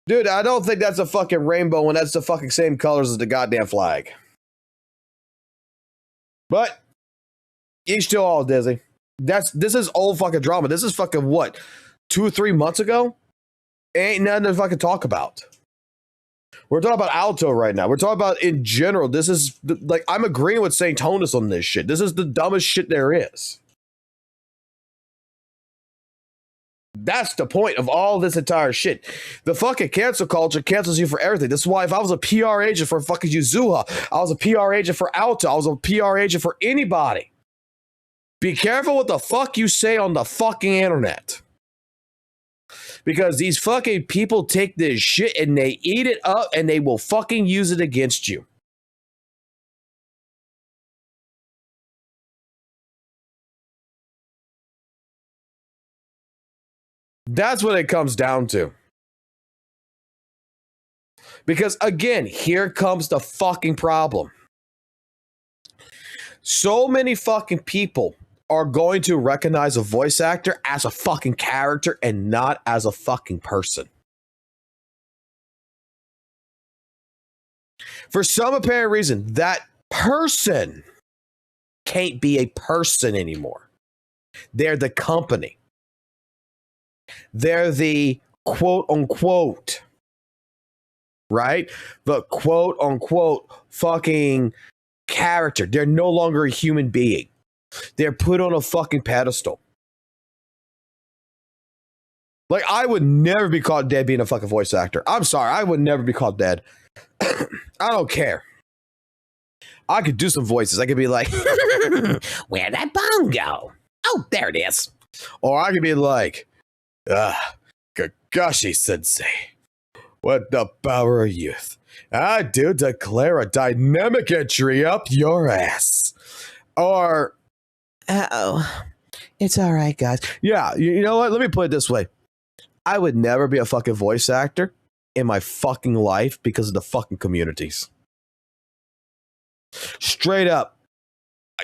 Dude, I don't think that's a fucking rainbow when that's the fucking same colors as the goddamn flag. But each to all, Dizzy. This is old fucking drama. This is fucking what? 2 or 3 months ago? Ain't nothing to fucking talk about. We're talking about Alto right now. We're talking about in general. This is like, I'm agreeing with St. Tonus on this shit. This is the dumbest shit there is. That's the point of all this entire shit. The fucking cancel culture cancels you for everything. This is why if I was a PR agent for fucking Yuzuha, I was a PR agent for Alto, I was a PR agent for anybody. Be careful what the fuck you say on the fucking internet. Because these fucking people take this shit and they eat it up and they will fucking use it against you. That's what it comes down to. Because again, here comes the fucking problem. So many fucking people are going to recognize a voice actor as a fucking character and not as a fucking person. For some apparent reason, that person can't be a person anymore. They're the company. They're the quote unquote, right? The quote unquote fucking character. They're no longer a human being. They're put on a fucking pedestal. Like, I would never be caught dead being a fucking voice actor. I'm sorry. I would never be caught dead. I don't care. I could do some voices. I could be like, where'd that bone go? Oh, there it is. Or I could be like, Kakashi Sensei, what the power of youth. I do declare a dynamic entry up your ass. Or, it's all right, guys. Yeah, you know what? Let me put it this way. I would never be a fucking voice actor in my fucking life because of the fucking communities. Straight up.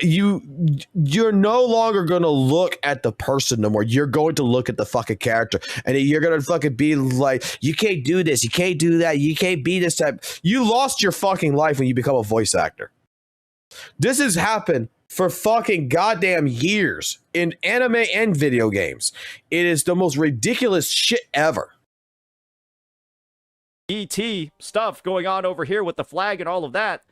You're no longer going to look at the person no more. You're going to look at the fucking character. And you're going to fucking be like, you can't do this. You can't do that. You can't be this type. You lost your fucking life when you become a voice actor. This has happened for fucking goddamn years in anime and video games. It is the most ridiculous shit ever. ET stuff going on over here with the flag and all of that.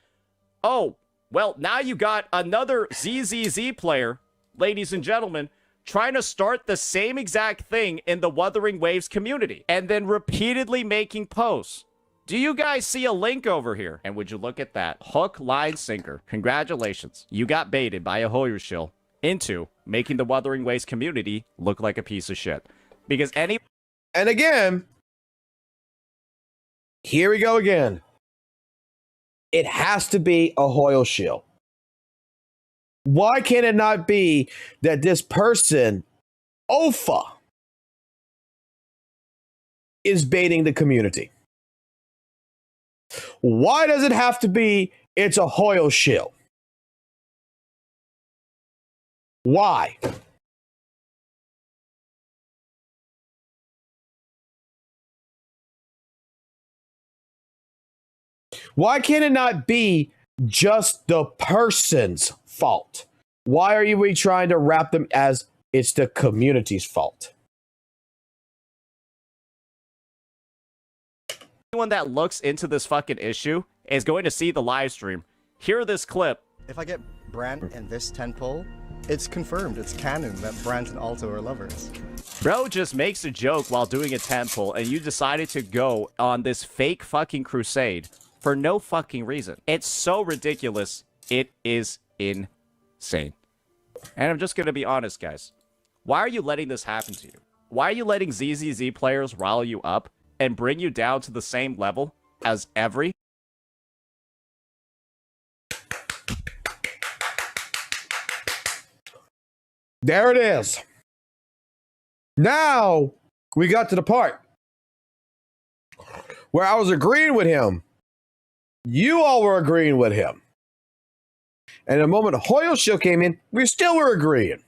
Oh, well, now you got another ZZZ player, ladies and gentlemen, trying to start the same exact thing in the Wuthering Waves community and then repeatedly making posts. Do you guys see a link over here? And would you look at that? Hook, line, sinker. Congratulations. You got baited by a ZZZShill into making the Wuthering Waves community look like a piece of shit. Because any... And again, here we go again. It has to be a ZZZShill. Why can it not be that this person, Ofa, is baiting the community? Why does it have to be it's a ZZZShill? Why? Why can it not be just the person's fault? Why are we trying to wrap them as it's the community's fault? Anyone that looks into this fucking issue is going to see the live stream. Hear this clip. If I get Brant in this 10 pull, it's confirmed, it's canon that Brant and Alto are lovers. Bro just makes a joke while doing a 10 pull, and you decided to go on this fake fucking crusade for no fucking reason. It's so ridiculous. It is insane. And I'm just gonna be honest, guys. Why are you letting this happen to you? Why are you letting ZZZ players rile you up and bring you down to the same level as every... There it is. Now we got to the part where I was agreeing with him. You all were agreeing with him. And the moment ZZZShill came in, we still were agreeing.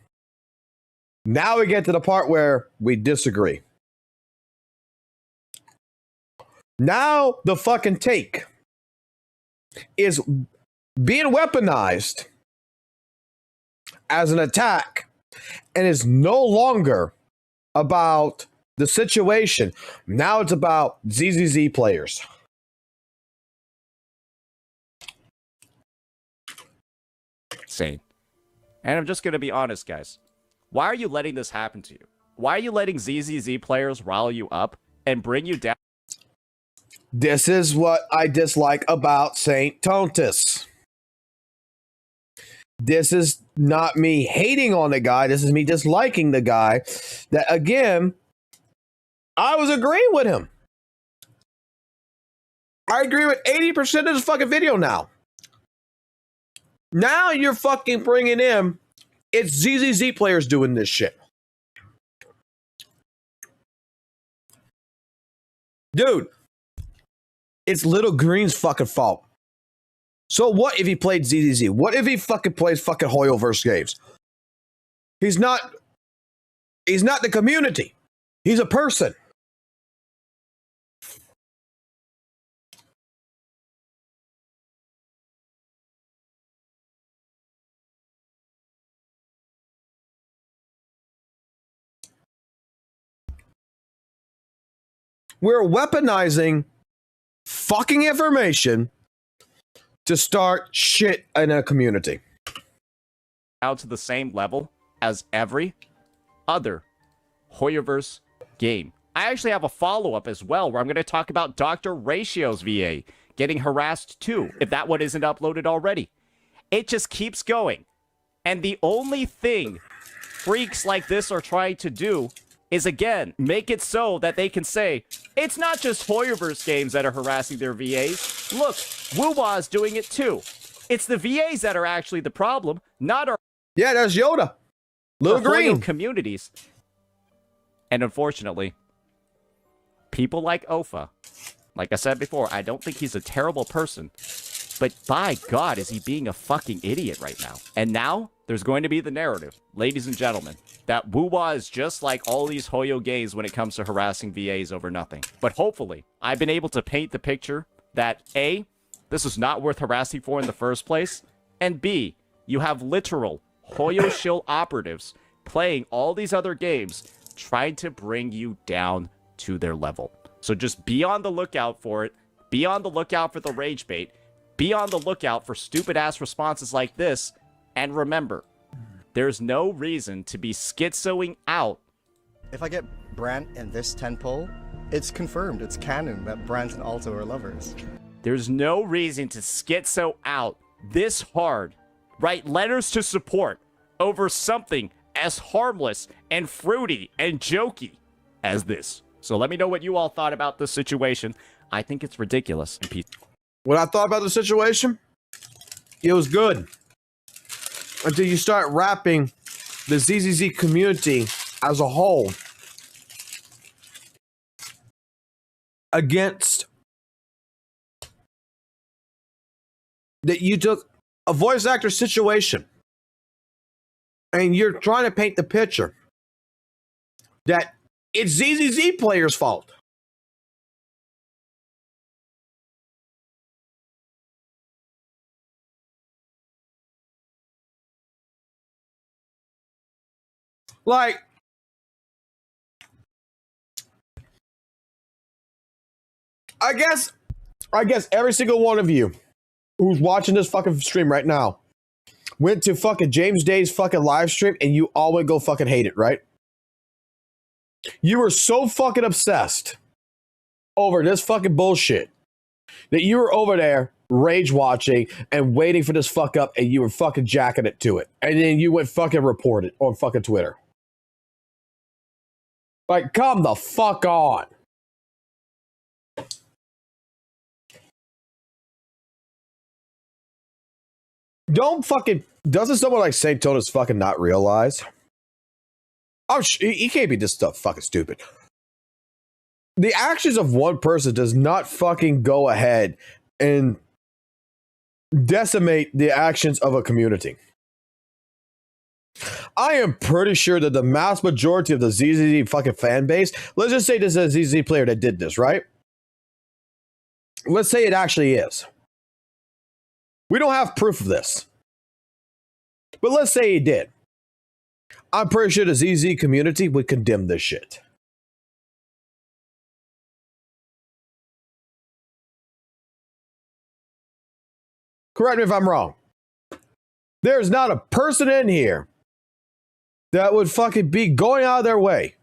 Now we get to the part where we disagree. Now the fucking take is being weaponized as an attack and is no longer about the situation. Now it's about ZZZ players. Insane. And I'm just going to be honest, guys. Why are you letting this happen to you? Why are you letting ZZZ players rile you up and bring you down? This is what I dislike about Saint Tontus. This is not me hating on the guy. This is me disliking the guy. That, again, I was agreeing with him. I agree with 80% of this fucking video now. Now you're fucking bringing in, it's ZZZ players doing this shit. Dude, it's Little Green's fucking fault. So what if he played ZZZ? What if he fucking plays fucking Hoyoverse games? He's not the community. He's a person. We're weaponizing fucking information to start shit in a community. Out to the same level as every other Hoyoverse game. I actually have a follow-up as well where I'm going to talk about Dr. Ratio's VA getting harassed too, if that one isn't uploaded already. It just keeps going. And the only thing freaks like this are trying to do is, again, make it so that they can say, it's not just Hoyoverse games that are harassing their VAs. Look, WUWA is doing it too. It's the VAs that are actually the problem, not our... Yeah, that's Yoda. Little green. Communities. And unfortunately, people like Ofa, like I said before, I don't think he's a terrible person, but by God, is he being a fucking idiot right now. And now, there's going to be the narrative, ladies and gentlemen, that WUWA is just like all these Hoyo games when it comes to harassing VAs over nothing. But hopefully, I've been able to paint the picture that A, this is not worth harassing for in the first place, and B, you have literal HoyoShill operatives playing all these other games trying to bring you down to their level. So just be on the lookout for it. Be on the lookout for the rage bait. Be on the lookout for stupid-ass responses like this. And remember, there's no reason to be schizoing out. If I get Brant in this 10 pull, it's confirmed, it's canon that Brant and Alto are lovers. There's no reason to schizo out this hard, write letters to support over something as harmless and fruity and jokey as this. So let me know what you all thought about this situation. I think it's ridiculous. And peace. What I thought about the situation, it was good. Until you start wrapping the ZZZ community as a whole against that you took a voice actor situation and you're trying to paint the picture that it's ZZZ players' fault. Like, I guess every single one of you who's watching this fucking stream right now went to fucking James Day's fucking live stream and you all would go fucking hate it, right? You were so fucking obsessed over this fucking bullshit that you were over there rage watching and waiting for this fuck up and you were fucking jacking it to it. And then you went fucking report it on fucking Twitter. Like, come the fuck on. Don't fucking... Doesn't someone like St. Tonis fucking not realize? He can't be this stuff fucking stupid. The actions of one person does not fucking go ahead and decimate the actions of a community. I am pretty sure that the mass majority of the ZZZ fucking fan base, let's just say this is a ZZZ player that did this, right? Let's say it actually is. We don't have proof of this. But let's say he did. I'm pretty sure the ZZ community would condemn this shit. Correct me if I'm wrong. There's not a person in here that would fucking be going out of their way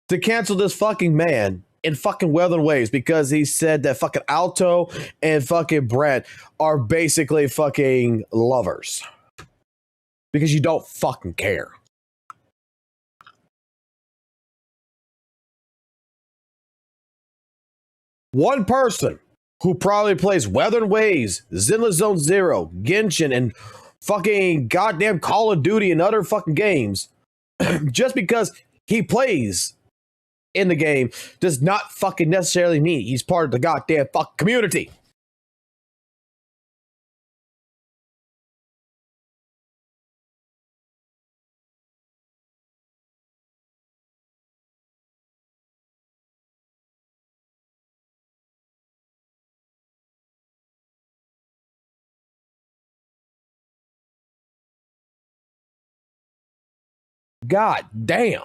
to cancel this fucking man in fucking Weather Waves because he said that fucking Alto and fucking Brent are basically fucking lovers. Because you don't fucking care. One person who probably plays Weather Waves, Zenless Zone Zero, Genshin, and fucking goddamn Call of Duty and other fucking games, just because he plays in the game does not fucking necessarily mean he's part of the goddamn fuck community. God damn.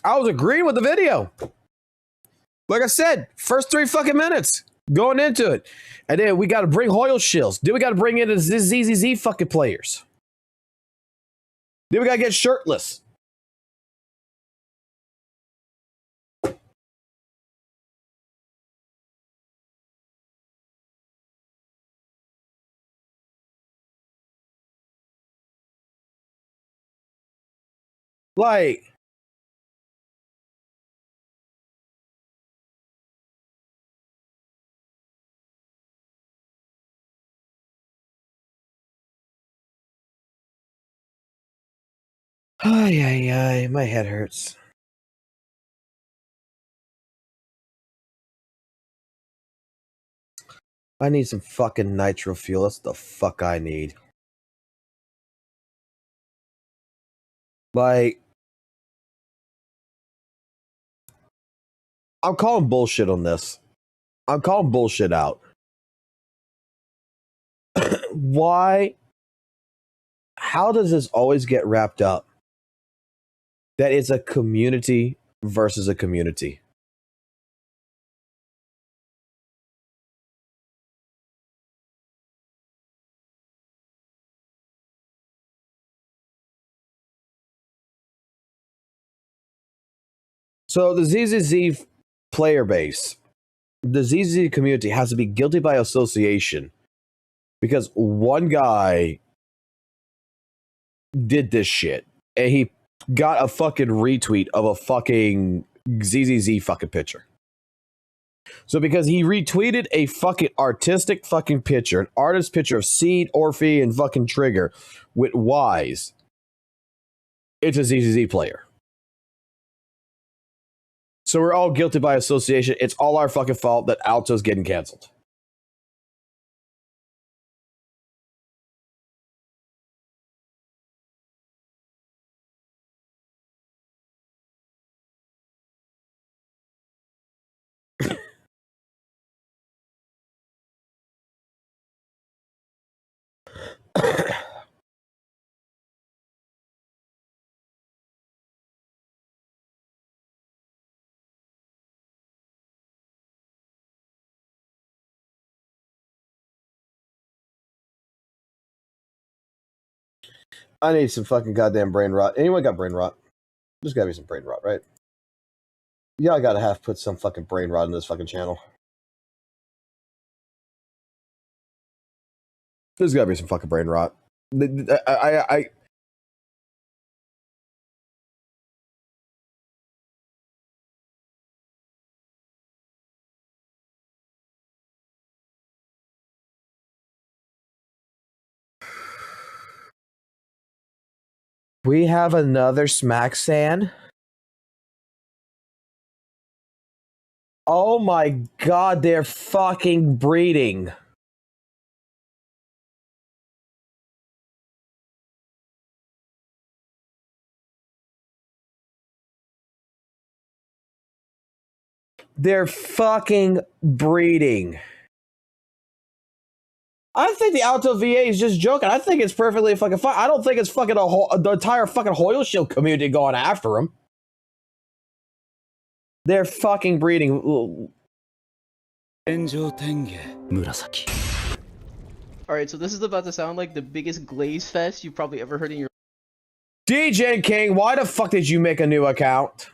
I was agreeing with the video. Like I said, first 3 fucking minutes going into it. And then we got to bring Hoyle Shills. Then we got to bring in the ZZZ fucking players. Then we got to get shirtless. Like, ay, ay, ay, my head hurts. I need some fucking nitro fuel. That's the fuck I need. Like, I'm calling bullshit on this. I'm calling bullshit out. Why? How does this always get wrapped up? That it's a community versus a community. So the ZZZ player base, the ZZZ community has to be guilty by association because one guy did this shit and he got a fucking retweet of a fucking ZZZ fucking picture. So because he retweeted a fucking artistic fucking picture, an artist picture of Seed, Orphe, and fucking Trigger with Wise, it's a ZZZ player. So we're all guilty by association. It's all our fucking fault that Alto's getting canceled. I need some fucking goddamn brain rot. Anyone got brain rot? There's gotta be some brain rot, right? Y'all gotta have put some fucking brain rot in this fucking channel. There's gotta be some fucking brain rot. We have another Smack Sand. Oh my god, they're fucking breeding. They're fucking breeding. I think the Alto VA is just joking. I think it's perfectly fucking fine. I don't think it's fucking the entire fucking Hoyle Shield community going after him. They're fucking breeding. Alright, so this is about to sound like the biggest glaze fest you've probably ever heard in your DJ King, why the fuck did you make a new account?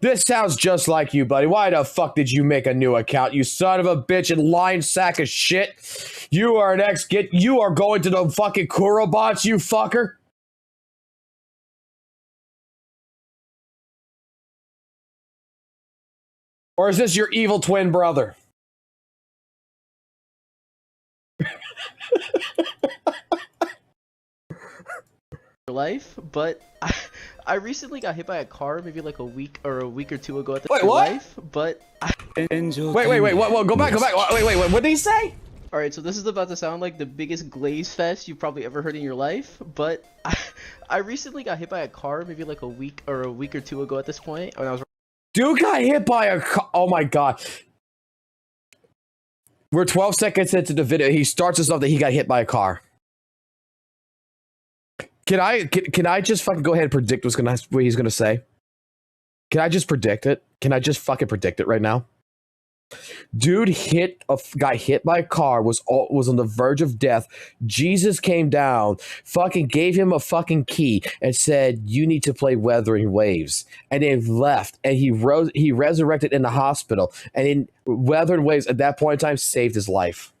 This sounds just like you, buddy. Why the fuck did you make a new account? You son of a bitch and lying sack of shit. You are an ex-git. You are going to the fucking Kurobots, you fucker. Or is this your evil twin brother? life, but I recently got hit by a car maybe like a week or two ago at the Wait, what? life, but Wait, what? Go back. Wait, what did he say? Alright, so this is about to sound like the biggest glaze fest you've probably ever heard in your life, but I recently got hit by a car maybe like a week or two ago at this point when I was... Dude got hit by a car. Oh my god. We're 12 seconds into the video. He starts us off that he got hit by a car. Can I just fucking go ahead and predict what he's gonna say? Can I just predict it? Can I just fucking predict it right now? Dude got hit by a car, was on the verge of death. Jesus came down, fucking gave him a fucking key and said, "You need to play Weathering Waves." And then left, and he resurrected in the hospital, and in Weathering Waves at that point in time saved his life.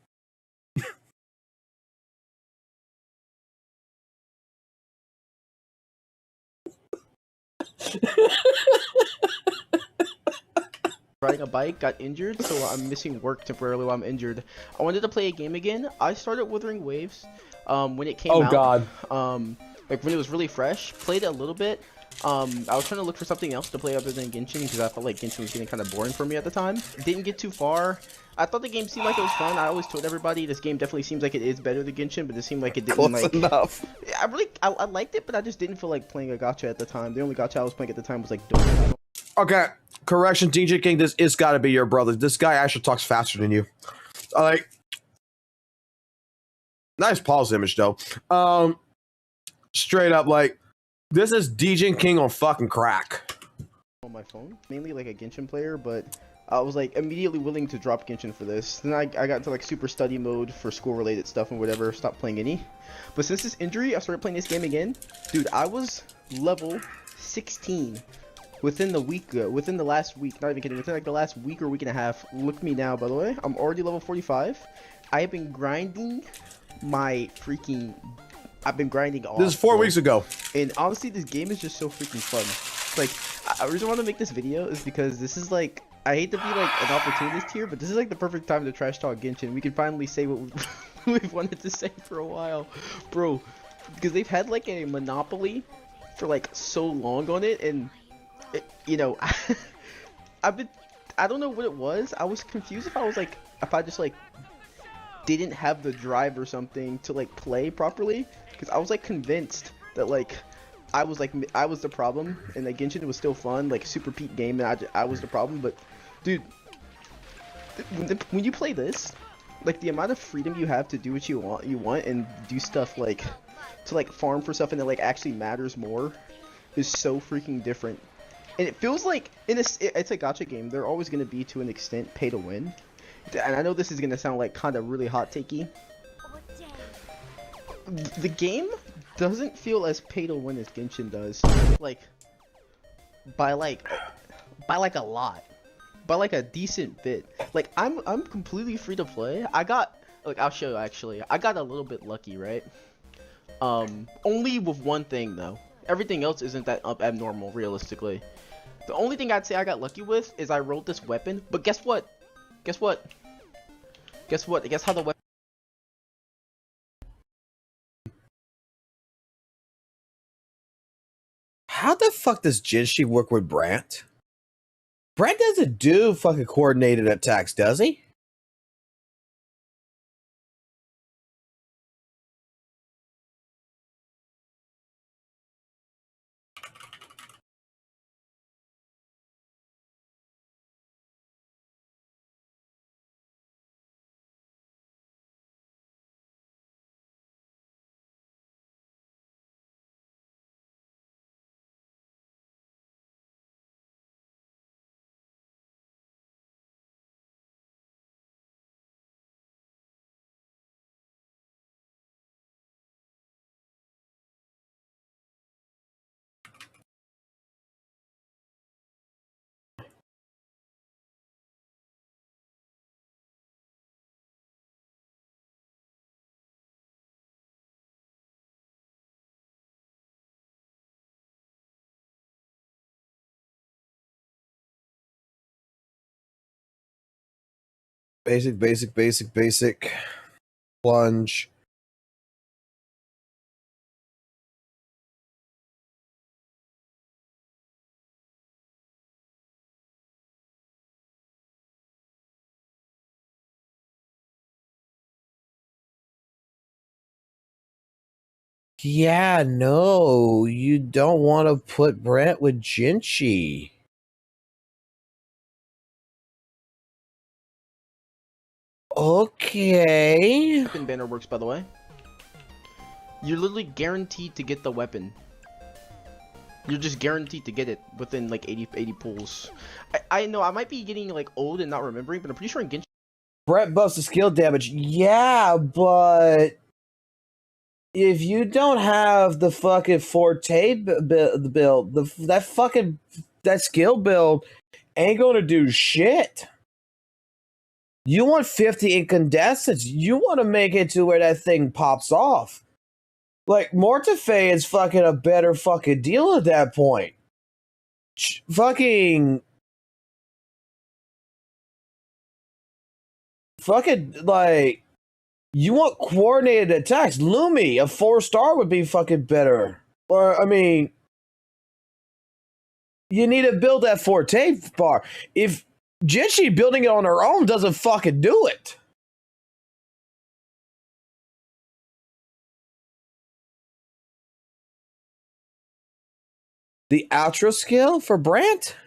Riding a bike, got injured, so I'm missing work temporarily while I'm injured. I wanted to play a game again. I started Wuthering Waves when it came out. Oh god. Like when it was really fresh. Played it a little bit. I was trying to look for something else to play other than Genshin because I felt like Genshin was getting kind of boring for me at the time. Didn't get too far. I thought the game seemed like it was fun. I always told everybody this game definitely seems like it is better than Genshin, but it seemed like it didn't Close enough. I liked it, but I just didn't feel like playing a gacha at the time. The only gacha I was playing at the time was like Dota. Okay, correction, DJ King. This is got to be your brother. This guy actually talks faster than you. Like, nice pause image though. Straight up, like, this is DJ King on fucking crack. On my phone, mainly like a Genshin player, but I was like immediately willing to drop Genshin for this. Then I got into like super study mode for school related stuff and whatever, stopped playing any. But since this injury, I started playing this game again. Dude, I was level 16 within the last week, not even kidding, within like the last week or week and a half. Look at me now, by the way. I'm already level 45. I have been grinding I've been grinding off. This is 4 weeks ago. And honestly, this game is just so freaking fun. Like, the reason I want to make this video is because this is like, I hate to be like an opportunist here, but this is like the perfect time to trash talk Genshin. We can finally say what we've wanted to say for a while. Bro, because they've had like a monopoly for like so long on it, and you know, I don't know what it was. I was confused if I just like didn't have the drive or something to like play properly, because I was like convinced that like I was the problem, and like Genshin was still fun, like super peak game, and I was the problem. But dude, when you play this, like the amount of freedom you have to do what you want and do stuff like to like farm for stuff and that like actually matters more is so freaking different. And it feels like it's a gacha game. They're always going to be, to an extent, pay to win. And I know this is going to sound like kind of really hot takey. The game doesn't feel as pay to win as Genshin does. Like by a lot. By like a decent bit. Like I'm completely free to play. I'll show you actually. I got a little bit lucky, right? Only with one thing though. Everything else isn't that abnormal realistically. The only thing I'd say I got lucky with is I rolled this weapon, but guess what? Guess what? Guess what? Guess how the weapon... How the fuck does Jinshi work with Brant? Brant doesn't do fucking coordinated attacks, does he? Basic. Plunge. Yeah, no, you don't want to put Brent with Jinshi. Okay. banner works, by the way. You're literally guaranteed to get the weapon. You're just guaranteed to get it within like 80 pulls. I know I might be getting like old and not remembering, but I'm pretty sure in Genshin. Brett buffs the skill damage. Yeah, but if you don't have the fucking Forte build, that skill build ain't gonna do shit. You want 50 incandescents. You want to make it to where that thing pops off. Like, Mortefe is fucking a better fucking deal at that point. Fucking, like, you want coordinated attacks. Lumi, a 4-star would be fucking better. Or, I mean, you need to build that Forte bar. If Jinshi building it on her own doesn't fucking do it. The outro skill for Brant?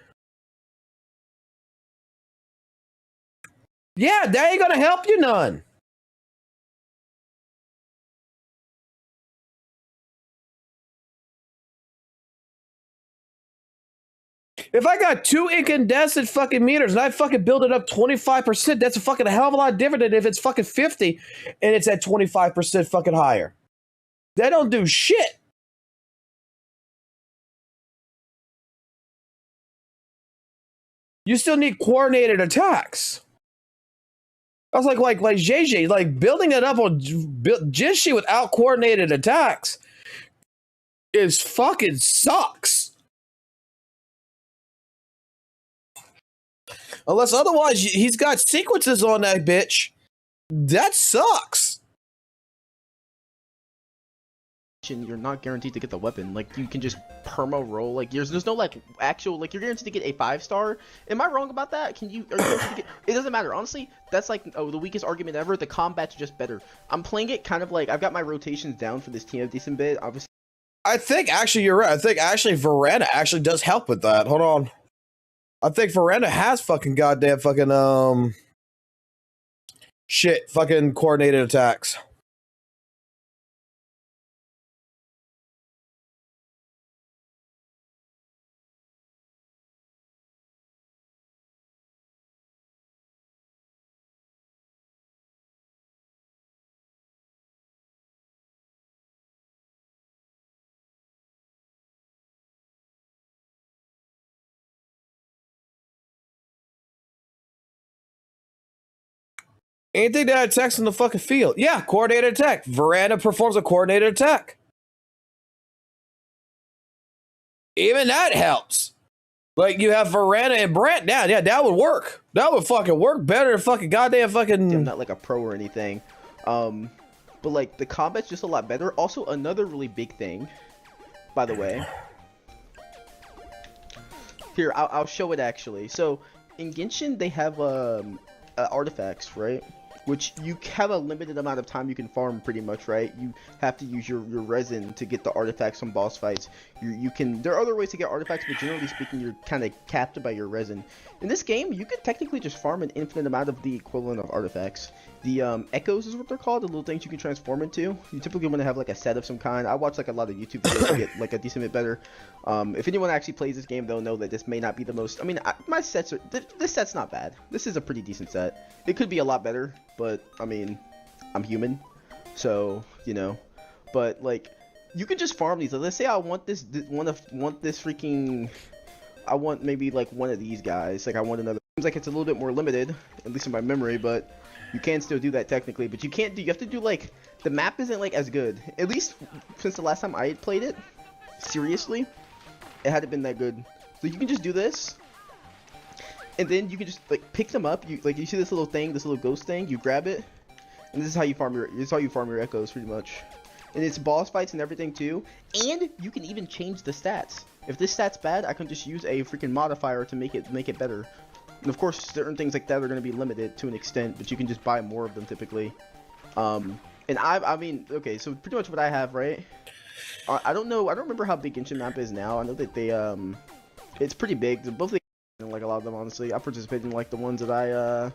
Yeah, that ain't gonna help you none. If I got 2 incandescent fucking meters and I fucking build it up 25%, that's a fucking hell of a lot different than if it's fucking 50 and it's at 25% fucking higher. That don't do shit. You still need coordinated attacks. I was like JJ, like building it up on Jinshi without coordinated attacks is fucking sucks. Unless otherwise he's got sequences on that bitch. That sucks. You're not guaranteed to get the weapon. Like, you can just perma roll. Like, there's no like actual, like, you're guaranteed to get a 5-star. Am I wrong about that? Are you guaranteed to get, it doesn't matter. Honestly, that's like the weakest argument ever. The combat's just better. I'm playing it kind of like, I've got my rotations down for this team a decent bit. Obviously, I think actually you're right. I think actually Veranda actually does help with that. Hold on. I think Veranda has fucking goddamn fucking shit fucking coordinated attacks. Anything that attacks in the fucking field. Yeah, coordinated attack. Veranda performs a coordinated attack. Even that helps. Like, you have Veranda and Brant. Yeah, that would work. That would fucking work better than fucking goddamn fucking... I'm not like a pro or anything. But like, the combat's just a lot better. Also, another really big thing, by the way. Here, I'll show it actually. So, in Genshin, they have artifacts, right? Which you have a limited amount of time you can farm, pretty much, right? You have to use your resin to get the artifacts from boss fights. There are other ways to get artifacts, but generally speaking, you're kind of capped by your resin. In this game, you could technically just farm an infinite amount of the equivalent of artifacts. The echoes is what they're called, the little things you can transform into. You typically want to have like a set of some kind. I watch like a lot of YouTube videos to get like a decent bit better. If anyone actually plays this game, they'll know that this may not be the most... I mean, my sets are... This set's not bad. This is a pretty decent set. It could be a lot better, but, I mean, I'm human. So, you know. But, like, you can just farm these. Let's say I want this freaking... I want maybe, like, one of these guys. Like, I want another... Seems like it's a little bit more limited, at least in my memory, but... You can still do that technically, but you can't do... You have to do, like... The map isn't, like, as good. At least since the last time I had played it. Seriously. It hadn't been that good. So you can just do this. And then you can just, like, pick them up. You see this little thing, this little ghost thing. You grab it. And this is how you farm your echoes, pretty much. And it's boss fights and everything, too. And you can even change the stats. If this stat's bad, I can just use a freaking modifier to make it better. And of course, certain things like that are going to be limited to an extent, but you can just buy more of them typically. And I mean, okay, so pretty much what I have, right? I don't know. I don't remember how big Genshin map is now. I know that they it's pretty big. Both like a lot of them, honestly. I participated in like the ones that I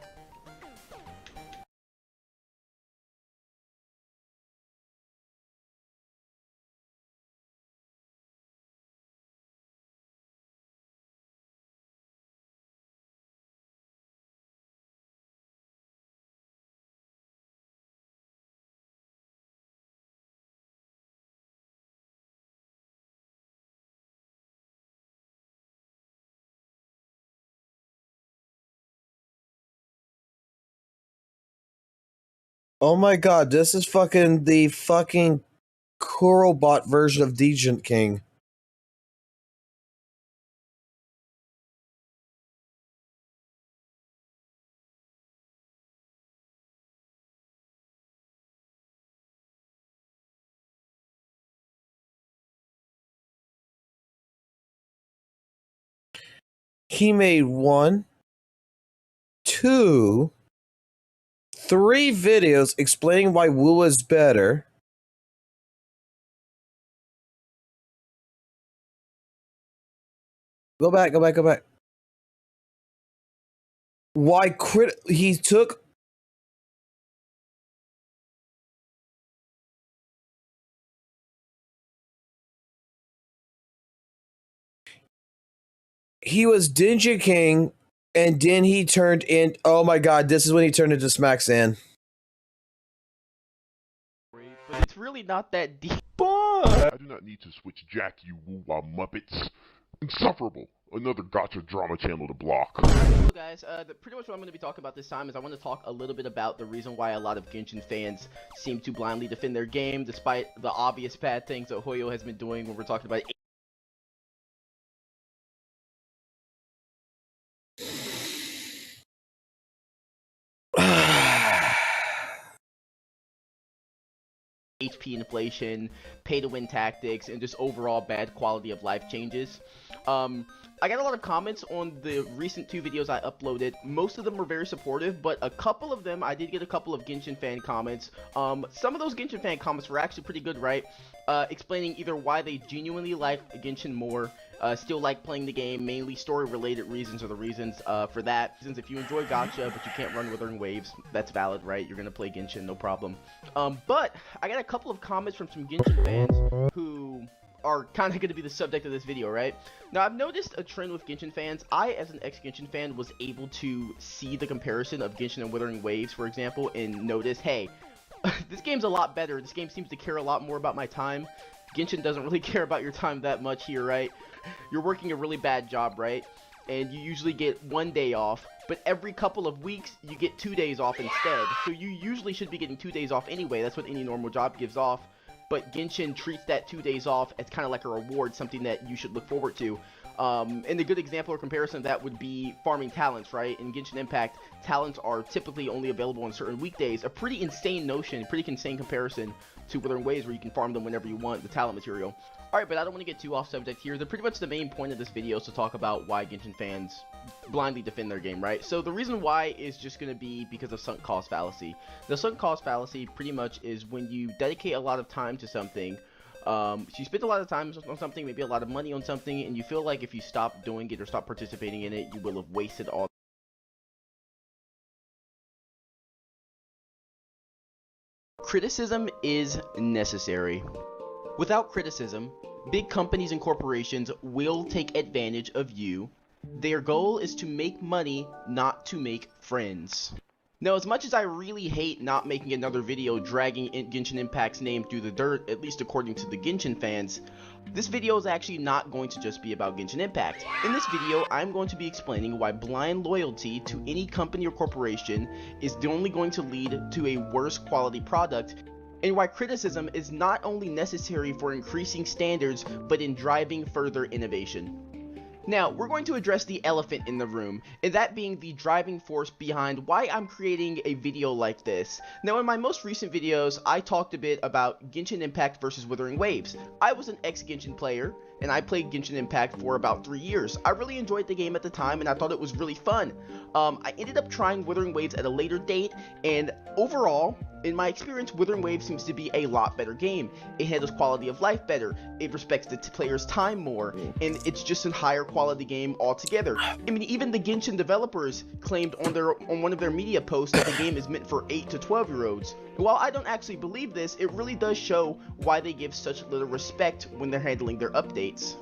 Oh my god, this is fucking the fucking Kurobot version of Dejent King. He made 1, 2, 3 videos explaining why WUWA is better. Go back. Why he took he was Dingy King, and then he turned in. Oh my god, this is when he turned into Smack San. But it's really not that deep. I do not need to switch Jack, you WUWA Muppets. Insufferable. Another gotcha drama channel to block. So guys, pretty much what I'm going to be talking about this time is I want to talk a little bit about the reason why a lot of Genshin fans seem to blindly defend their game, despite the obvious bad things that Hoyo has been doing when we're talking about HP inflation, pay-to-win tactics, and just overall bad quality of life changes. I got a lot of comments on the recent 2 videos I uploaded. Most of them were very supportive, but a couple of them, I did get a couple of Genshin fan comments. Some of those Genshin fan comments were actually pretty good, right? Explaining either why they genuinely like Genshin more, still like playing the game, mainly story-related reasons are the reasons for that. Since if you enjoy gacha, but you can't run Withering Waves, that's valid, right? You're gonna play Genshin, no problem. But I got a couple of comments from some Genshin fans who are kind of going to be the subject of this video, right? Now, I've noticed a trend with Genshin fans. I, as an ex-Genshin fan, was able to see the comparison of Genshin and Withering Waves, for example, and notice, hey, this game's a lot better. This game seems to care a lot more about my time. Genshin doesn't really care about your time that much here, right? You're working a really bad job, right? And you usually get 1 day off, but every couple of weeks, you get 2 days off instead. So you usually should be getting 2 days off anyway. That's what any normal job gives off. But Genshin treats that 2 days off as kind of like a reward, something that you should look forward to. And a good example or comparison of that would be farming talents, right? In Genshin Impact, talents are typically only available on certain weekdays. A pretty insane notion, pretty insane comparison to Withering Waves where you can farm them whenever you want, the talent material. Alright, but I don't want to get too off subject here. Pretty much the main point of this video is to talk about why Genshin fans blindly defend their game, right? So the reason why is just going to be because of sunk cost fallacy. The sunk cost fallacy pretty much is when you dedicate a lot of time to something, so you spend a lot of time on something, maybe a lot of money on something, and you feel like if you stop doing it or stop participating in it, you will have wasted all. Criticism is necessary. Without criticism, big companies and corporations will take advantage of you. Their goal is to make money, not to make friends. Now, as much as I really hate not making another video dragging Genshin Impact's name through the dirt, at least according to the Genshin fans, this video is actually not going to just be about Genshin Impact. In this video, I'm going to be explaining why blind loyalty to any company or corporation is only going to lead to a worse quality product, and why criticism is not only necessary for increasing standards, but in driving further innovation. Now, we're going to address the elephant in the room, and that being the driving force behind why I'm creating a video like this. Now, in my most recent videos, I talked a bit about Genshin Impact versus Withering Waves. I was an ex-Genshin player, and I played Genshin Impact for about 3 years. I really enjoyed the game at the time, and I thought it was really fun. I ended up trying Withering Waves at a later date, and overall, in my experience, Withering Waves seems to be a lot better game. It handles quality of life better, it respects the player's time more, and it's just a higher quality game altogether. I mean, even the Genshin developers claimed on one of their media posts that the game is meant for 8 to 12-year-olds. While I don't actually believe this, it really does show why they give such little respect when they're handling their updates.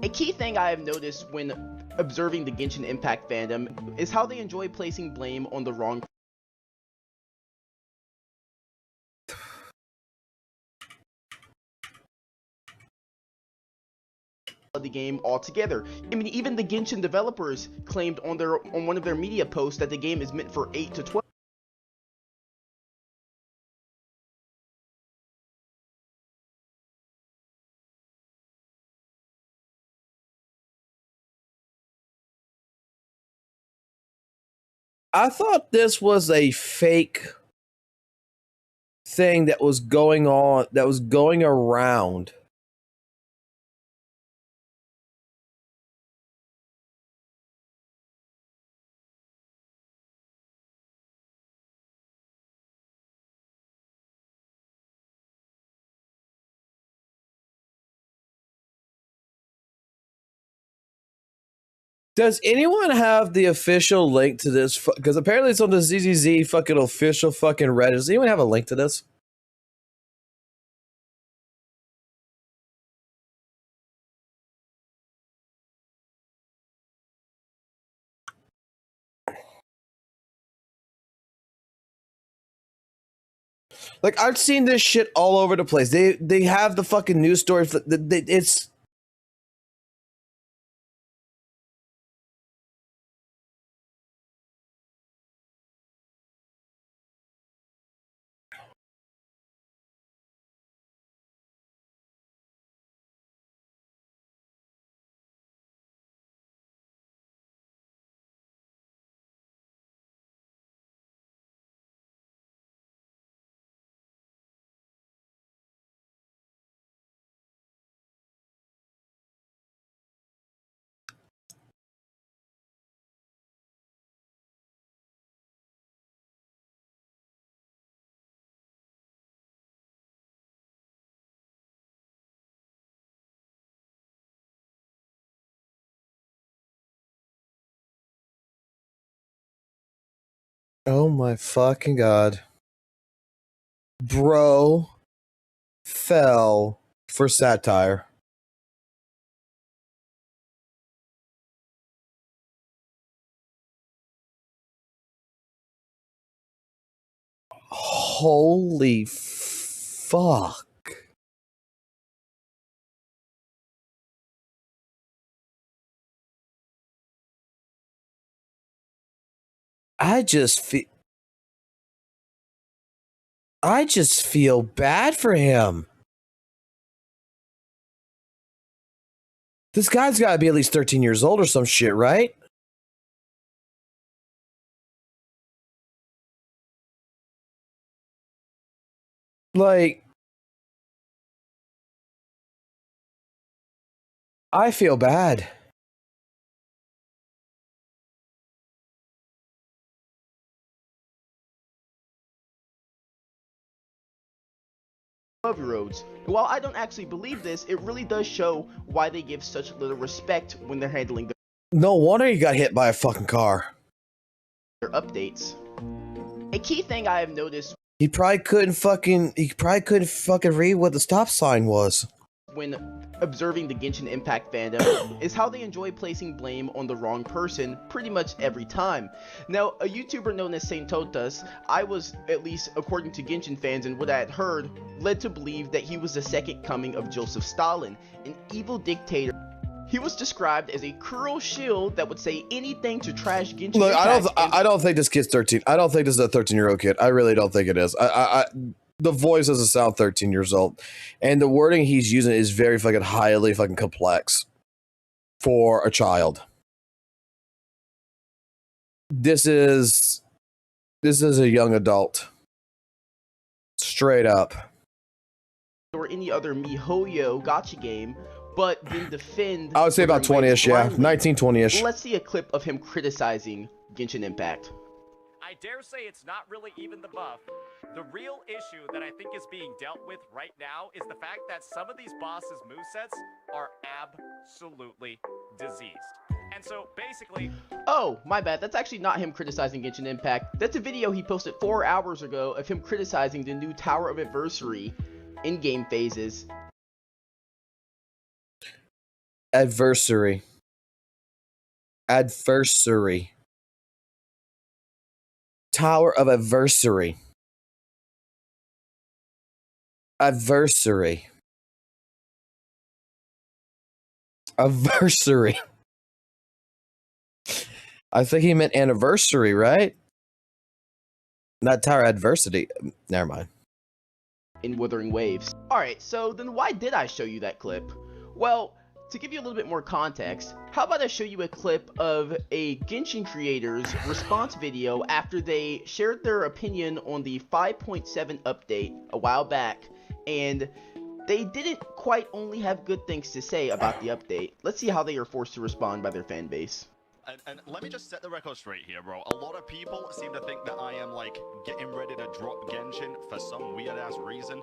A key thing I have noticed when observing the Genshin Impact fandom is how they enjoy placing blame on the wrong the game altogether. I mean, even the Genshin developers claimed on one of their media posts that the game is meant for 8 to 12. I thought this was a fake thing that was going on, that was going around. Does anyone have the official link to this? Because apparently it's on the ZZZ fucking official fucking Reddit. Does anyone have a link to this? Like, I've seen this shit all over the place. They have the fucking news story. It's oh my fucking god. Bro fell for satire. Holy fuck. I just feel bad for him. This guy's got to be at least 13 years old or some shit, right? Like, I feel bad. Roads. While I don't actually believe this, it really does show why they give such little respect when they're handling No wonder he got hit by a fucking car. their updates. A key thing I have noticed He probably couldn't fucking read what the stop sign was. when observing the Genshin Impact fandom is how they enjoy placing blame on the wrong person pretty much every time. Now, a YouTuber known as Saint Totas, I was, at least according to Genshin fans and what I had heard, led to believe that he was the second coming of Joseph Stalin, an evil dictator. He was described as a cruel shield that would say anything to trash Genshin Look, Impact. I don't think this kid's 13. I don't think this is a 13-year-old kid. I really don't think it is. The voice doesn't sound 13 years old, and the wording he's using is very fucking highly fucking complex for a child. This is a young adult, straight up. Or any other MiHoYo gacha game, but then defend. I would say about 20ish, yeah, 19, 20ish. Let's see a clip of him criticizing Genshin Impact. I dare say it's not really even the buff. The real issue that I think is being dealt with right now is the fact that some of these bosses' movesets are absolutely diseased. And so basically... Oh, my bad. That's actually not him criticizing Genshin Impact. That's a video he posted 4 hours ago of him criticizing the new Tower of Adversary in-game phases. Adversary. Tower of Adversary. Adversary. I think he meant anniversary, right? Not Tower Adversity. Never mind. In Wuthering Waves. Alright, so then why did I show you that clip? Well, To give you a little bit more context, how about I show you a clip of a Genshin creator's response video after they shared their opinion on the 5.7 update a while back, and they didn't quite only have good things to say about the update. Let's see how they are forced to respond by their fan base. And let me just set the record straight here, bro. A lot of people seem to think that I am, like, getting ready to drop Genshin for some weird-ass reason,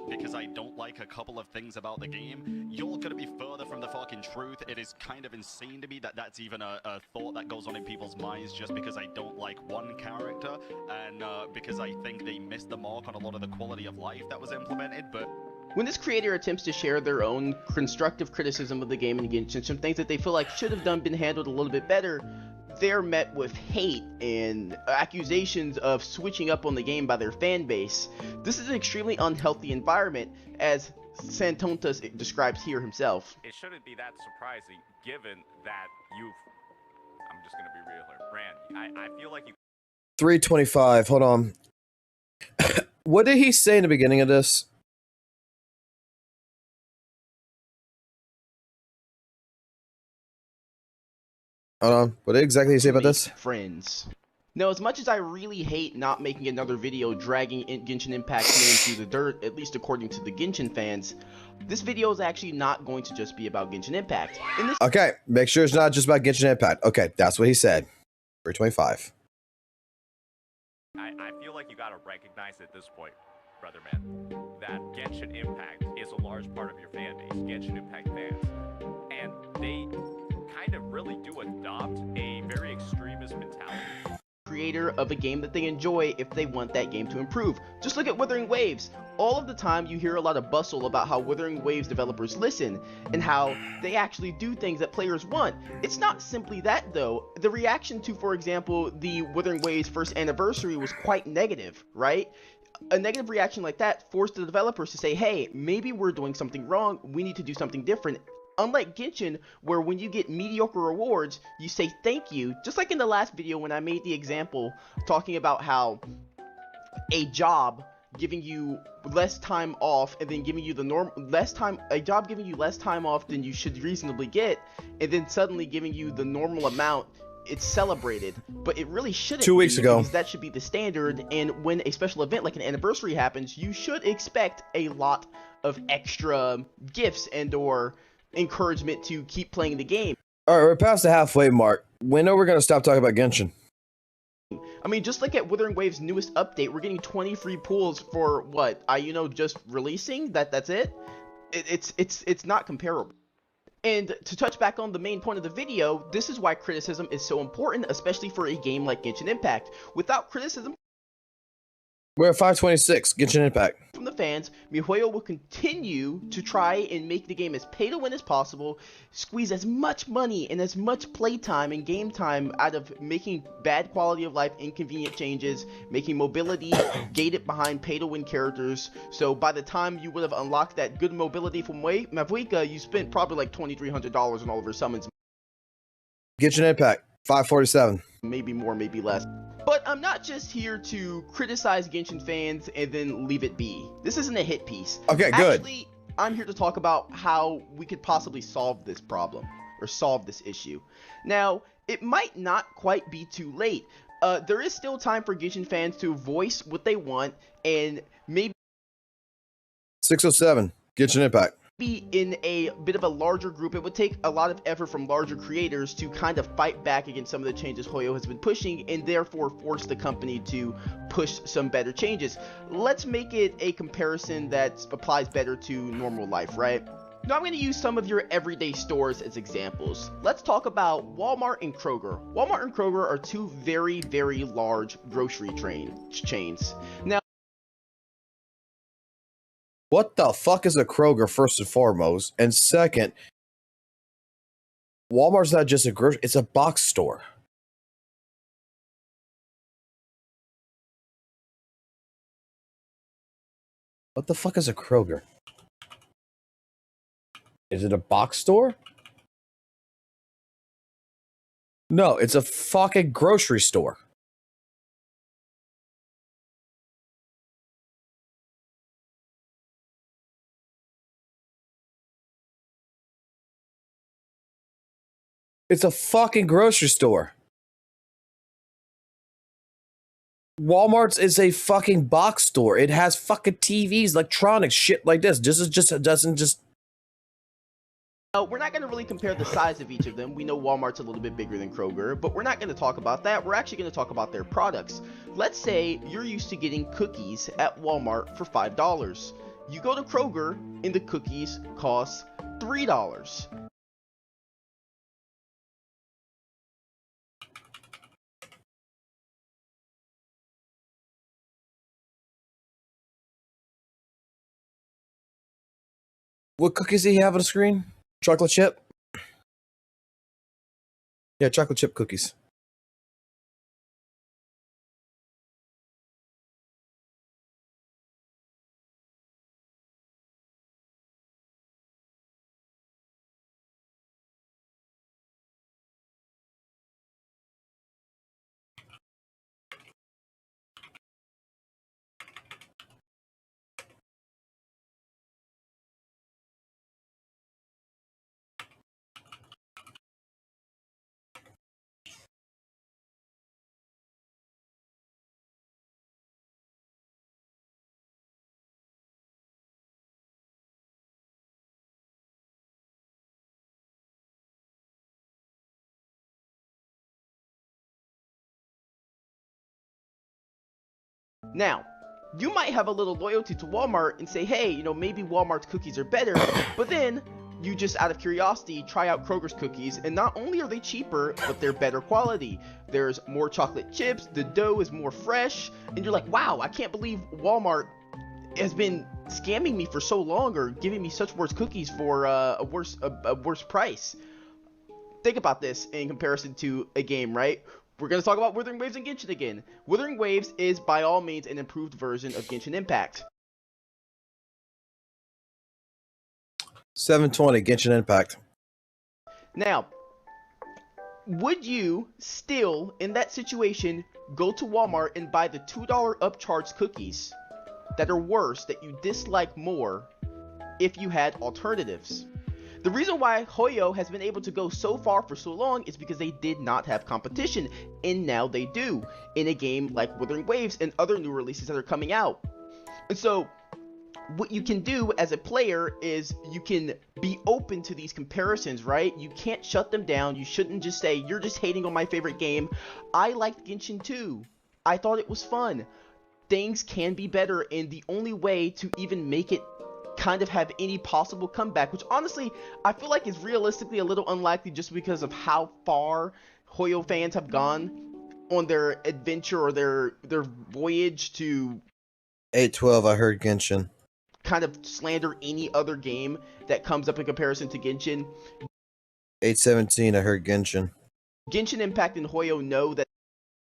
because I don't like a couple of things about the game. You're gonna be further from the fucking truth. It is kind of insane to me that that's even a thought that goes on in people's minds just because I don't like one character, and because I think they missed the mark on a lot of the quality of life that was implemented, but... When this creator attempts to share their own constructive criticism of the game in Genshin, some things that they feel like should have been handled a little bit better, they're met with hate and accusations of switching up on the game by their fan base. This is an extremely unhealthy environment, as Santontas describes here himself. It shouldn't be that surprising, given that I'm just gonna be real here, Brand. I feel like you. 325. Hold on. What did he say in the beginning of this? Hold on. What did exactly he say about this? Friends. Now, as much as I really hate not making another video dragging Genshin Impact's name through the dirt, at least according to the Genshin fans, this video is actually not going to just be about Genshin Impact. Okay, make sure it's not just about Genshin Impact. Okay, that's what he said. 325. I feel like you gotta recognize at this point, brother man, that Genshin Impact is a large part of your fan base, Genshin Impact fans, and they kind of really do adopt a very extremist mentality. Creator of a game that they enjoy if they want that game to improve. Just look at Wuthering Waves. All of the time you hear a lot of bustle about how Wuthering Waves developers listen and how they actually do things that players want. It's not simply that though. The reaction to, for example, the Wuthering Waves first anniversary was quite negative, right? A negative reaction like that forced the developers to say, hey, maybe we're doing something wrong, we need to do something different. Unlike Genshin, where when you get mediocre rewards, you say thank you. Just like in the last video when I made the example talking about how a job giving you less time off and then giving you the a job giving you less time off than you should reasonably get, and then suddenly giving you the normal amount, it's celebrated, but it really shouldn't. 2 weeks ago, because that should be the standard. And when a special event like an anniversary happens, you should expect a lot of extra gifts and or encouragement to keep playing the game. All right, we're past the halfway mark. When are we going to stop talking about Genshin? I mean, just look at Wuthering Waves' newest update. We're getting 20 free pools for what? Ayuno just releasing? That's it? It's not comparable. And to touch back on the main point of the video, this is why criticism is so important, especially for a game like Genshin Impact. Without criticism, we're at 526, Genshin Impact. From the fans, MiHoYo will continue to try and make the game as pay-to-win as possible, squeeze as much money and as much playtime and game time out of making bad quality of life inconvenient changes, making mobility gated behind pay-to-win characters. So by the time you would have unlocked that good mobility from Mavuika, you spent probably like $2,300 on all of her summons. Genshin Impact, 547. Maybe more, maybe less. But I'm not just here to criticize Genshin fans and then leave it be. This isn't a hit piece. Okay, good. Actually, I'm here to talk about how we could possibly solve this problem or solve this issue. Now, it might not quite be too late. There is still time for Genshin fans to voice what they want, and maybe 607, Genshin Impact. Be in a bit of a larger group. It would take a lot of effort from larger creators to kind of fight back against some of the changes Hoyo has been pushing, and therefore force the company to push some better changes. Let's make it a comparison that applies better to normal life, right? Now I'm going to use some of your everyday stores as examples. Let's talk about Walmart and Kroger. Walmart and Kroger are two very, very large grocery chains. Now, what the fuck is a Kroger, first and foremost? And second, Walmart's not just a grocery, it's a box store. What the fuck is a Kroger? Is it a box store? No, it's a fucking grocery store. It's a fucking grocery store. Walmart's is a fucking box store. It has fucking TVs, electronics, shit like this. It doesn't just. We're not going to really compare the size of each of them. We know Walmart's a little bit bigger than Kroger, but we're not going to talk about that. We're actually going to talk about their products. Let's say you're used to getting cookies at Walmart for $5. You go to Kroger and the cookies cost $3. What cookies do you have on the screen? Chocolate chip? Yeah, chocolate chip cookies. Now, you might have a little loyalty to Walmart and say, hey, you know, maybe Walmart's cookies are better, but then you just out of curiosity try out Kroger's cookies, and not only are they cheaper, but they're better quality. There's more chocolate chips, the dough is more fresh, and you're like, wow, I can't believe Walmart has been scamming me for so long, or giving me such worse cookies for a worse price. Think about this in comparison to a game, right? We're going to talk about Wuthering Waves and Genshin again. Wuthering Waves is by all means an improved version of Genshin Impact. 720 Genshin Impact. Now, would you still, in that situation, go to Walmart and buy the $2 upcharged cookies that are worse, that you dislike more, if you had alternatives? The reason why Hoyo has been able to go so far for so long is because they did not have competition, and now they do, in a game like Wuthering Waves and other new releases that are coming out. And so, what you can do as a player is you can be open to these comparisons, right? You can't shut them down. You shouldn't just say, you're just hating on my favorite game. I liked Genshin too. I thought it was fun. Things can be better, and the only way to even make it kind of have any possible comeback, which honestly I feel like is realistically a little unlikely just because of how far Hoyo fans have gone on their adventure or their voyage to 812 I heard Genshin. kind of slander any other game that comes up in comparison to Genshin. 817 I heard Genshin. Genshin Impact and Hoyo know that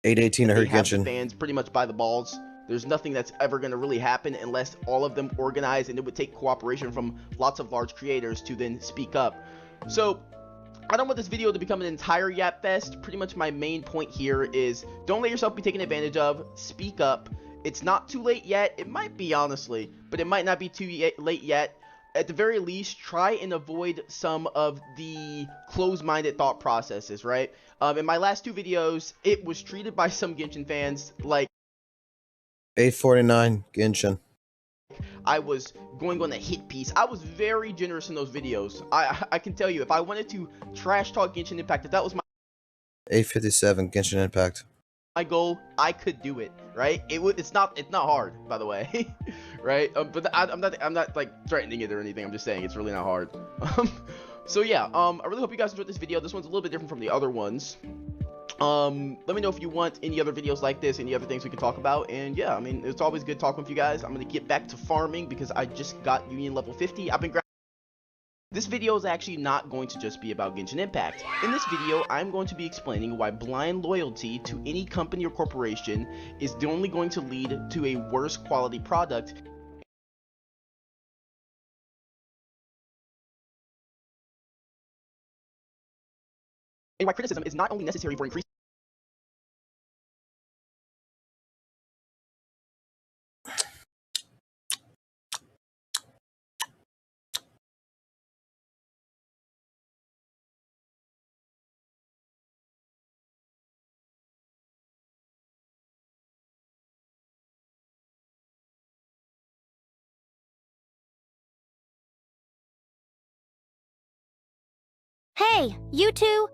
818 I heard they have the Genshin. fans pretty much by the balls. There's nothing that's ever going to really happen unless all of them organize, and it would take cooperation from lots of large creators to then speak up. So, I don't want this video to become an entire yap fest. Pretty much my main point here is don't let yourself be taken advantage of. Speak up. It's not too late yet. It might be, honestly, but it might not be too late yet. At the very least, try and avoid some of the closed-minded thought processes, right? In my last two videos, it was treated by some Genshin fans like 849 Genshin. I was going on a hit piece. I was very generous in those videos. I can tell you, if I wanted to trash talk Genshin Impact, if that was my 857 Genshin Impact. goal, I could do it, right? It's not hard, by the way, right? But I'm not like threatening it or anything. I'm just saying it's really not hard. So yeah, I really hope you guys enjoyed this video. This one's a little bit different from the other ones. Let me know if you want any other videos like this, any other things we can talk about, and yeah, I mean, it's always good talking with you guys. I'm gonna get back to farming because I just got Union level 50. This video is actually not going to just be about Genshin Impact. In this video, I'm going to be explaining why blind loyalty to any company or corporation is only going to lead to a worse quality product. And why criticism is not only necessary for increasing Hey, you two!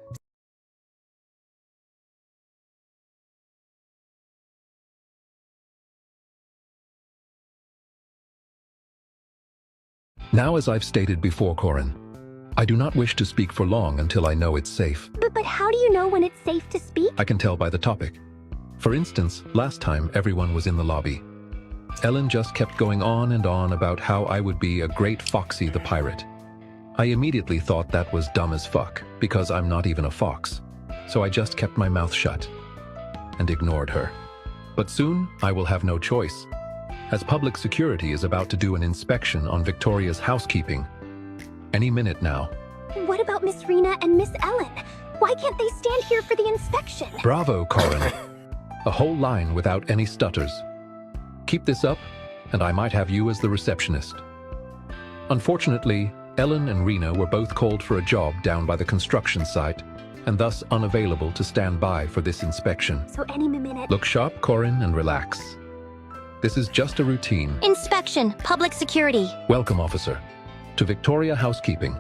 Now, as I've stated before, Corin, I do not wish to speak for long until I know it's safe. But how do you know when it's safe to speak? I can tell by the topic. For instance, last time everyone was in the lobby. Ellen just kept going on and on about how I would be a great Foxy the pirate. I immediately thought that was dumb as fuck, because I'm not even a fox. So I just kept my mouth shut and ignored her. But soon, I will have no choice, as public security is about to do an inspection on Victoria's housekeeping. Any minute now. What about Miss Rena and Miss Ellen? Why can't they stand here for the inspection? Bravo, Corin. A whole line without any stutters. Keep this up, and I might have you as the receptionist. Unfortunately, Ellen and Rena were both called for a job down by the construction site, and thus unavailable to stand by for this inspection. So any minute. Look sharp, Corin, and relax. This is just a routine. Inspection, public security. Welcome, officer, to Victoria Housekeeping.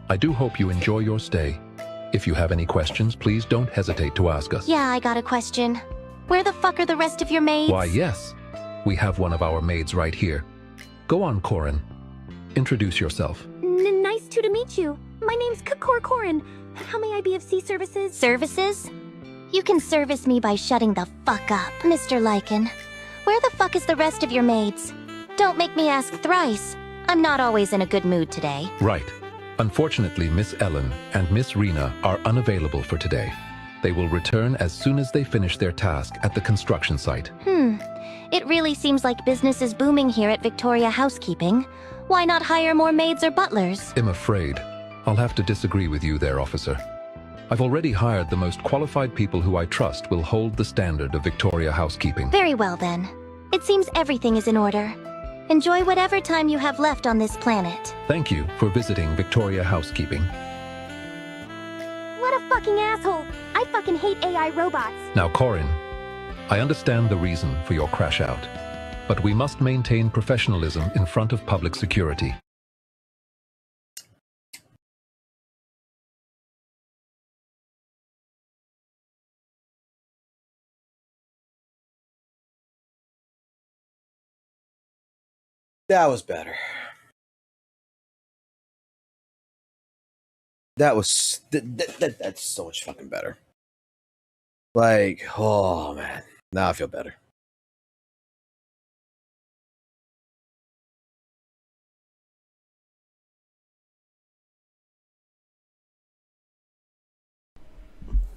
I do hope you enjoy your stay. If you have any questions, please don't hesitate to ask us. Yeah, I got a question. Where the fuck are the rest of your maids? Why, yes. We have one of our maids right here. Go on, Corin. Introduce yourself. Nice to meet you. My name's Corin. How may I be of sea services? Services? You can service me by shutting the fuck up. Mr. Lycan, where the fuck is the rest of your maids? Don't make me ask thrice. I'm not always in a good mood today. Right. Unfortunately, Miss Ellen and Miss Rena are unavailable for today. They will return as soon as they finish their task at the construction site. It really seems like business is booming here at Victoria Housekeeping. Why not hire more maids or butlers? I'm afraid I'll have to disagree with you there, officer. I've already hired the most qualified people who I trust will hold the standard of Victoria Housekeeping. Very well then. It seems everything is in order. Enjoy whatever time you have left on this planet. Thank you for visiting Victoria Housekeeping. What a fucking asshole! I fucking hate AI robots. Now, Corin, I understand the reason for your crash out, but we must maintain professionalism in front of public security. That was better. That's so much fucking better. Like, oh man, now I feel better.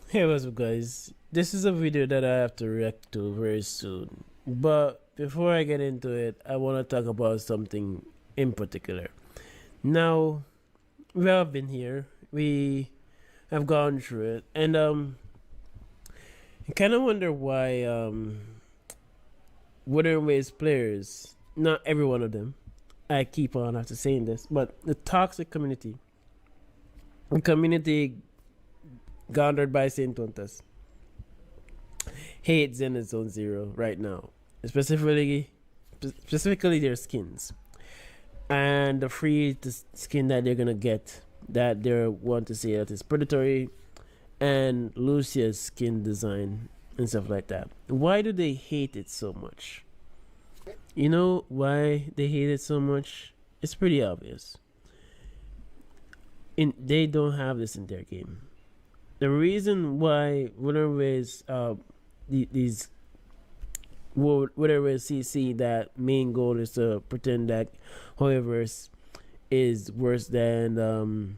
Hey, what's up, guys? This is a video that I have to react to very soon. But before I get into it, I want to talk about something in particular. Now, we have been here. We have gone through it. And I kind of wonder why Wuthering Waves players, not every one of them, I keep on after saying this, but the toxic community, the community garnered by Saint Tontas, hate Zenless Zone Zero right now, specifically their skins and the free skin that they're gonna get, that they want to say that is predatory, and Lucia's skin design and stuff like that. Why do they hate it so much? You know why they hate it so much? It's pretty obvious. They don't have this in their game. The reason why Wuthering Waves, these Wuthering Waves CC, that main goal is to pretend that however is worse than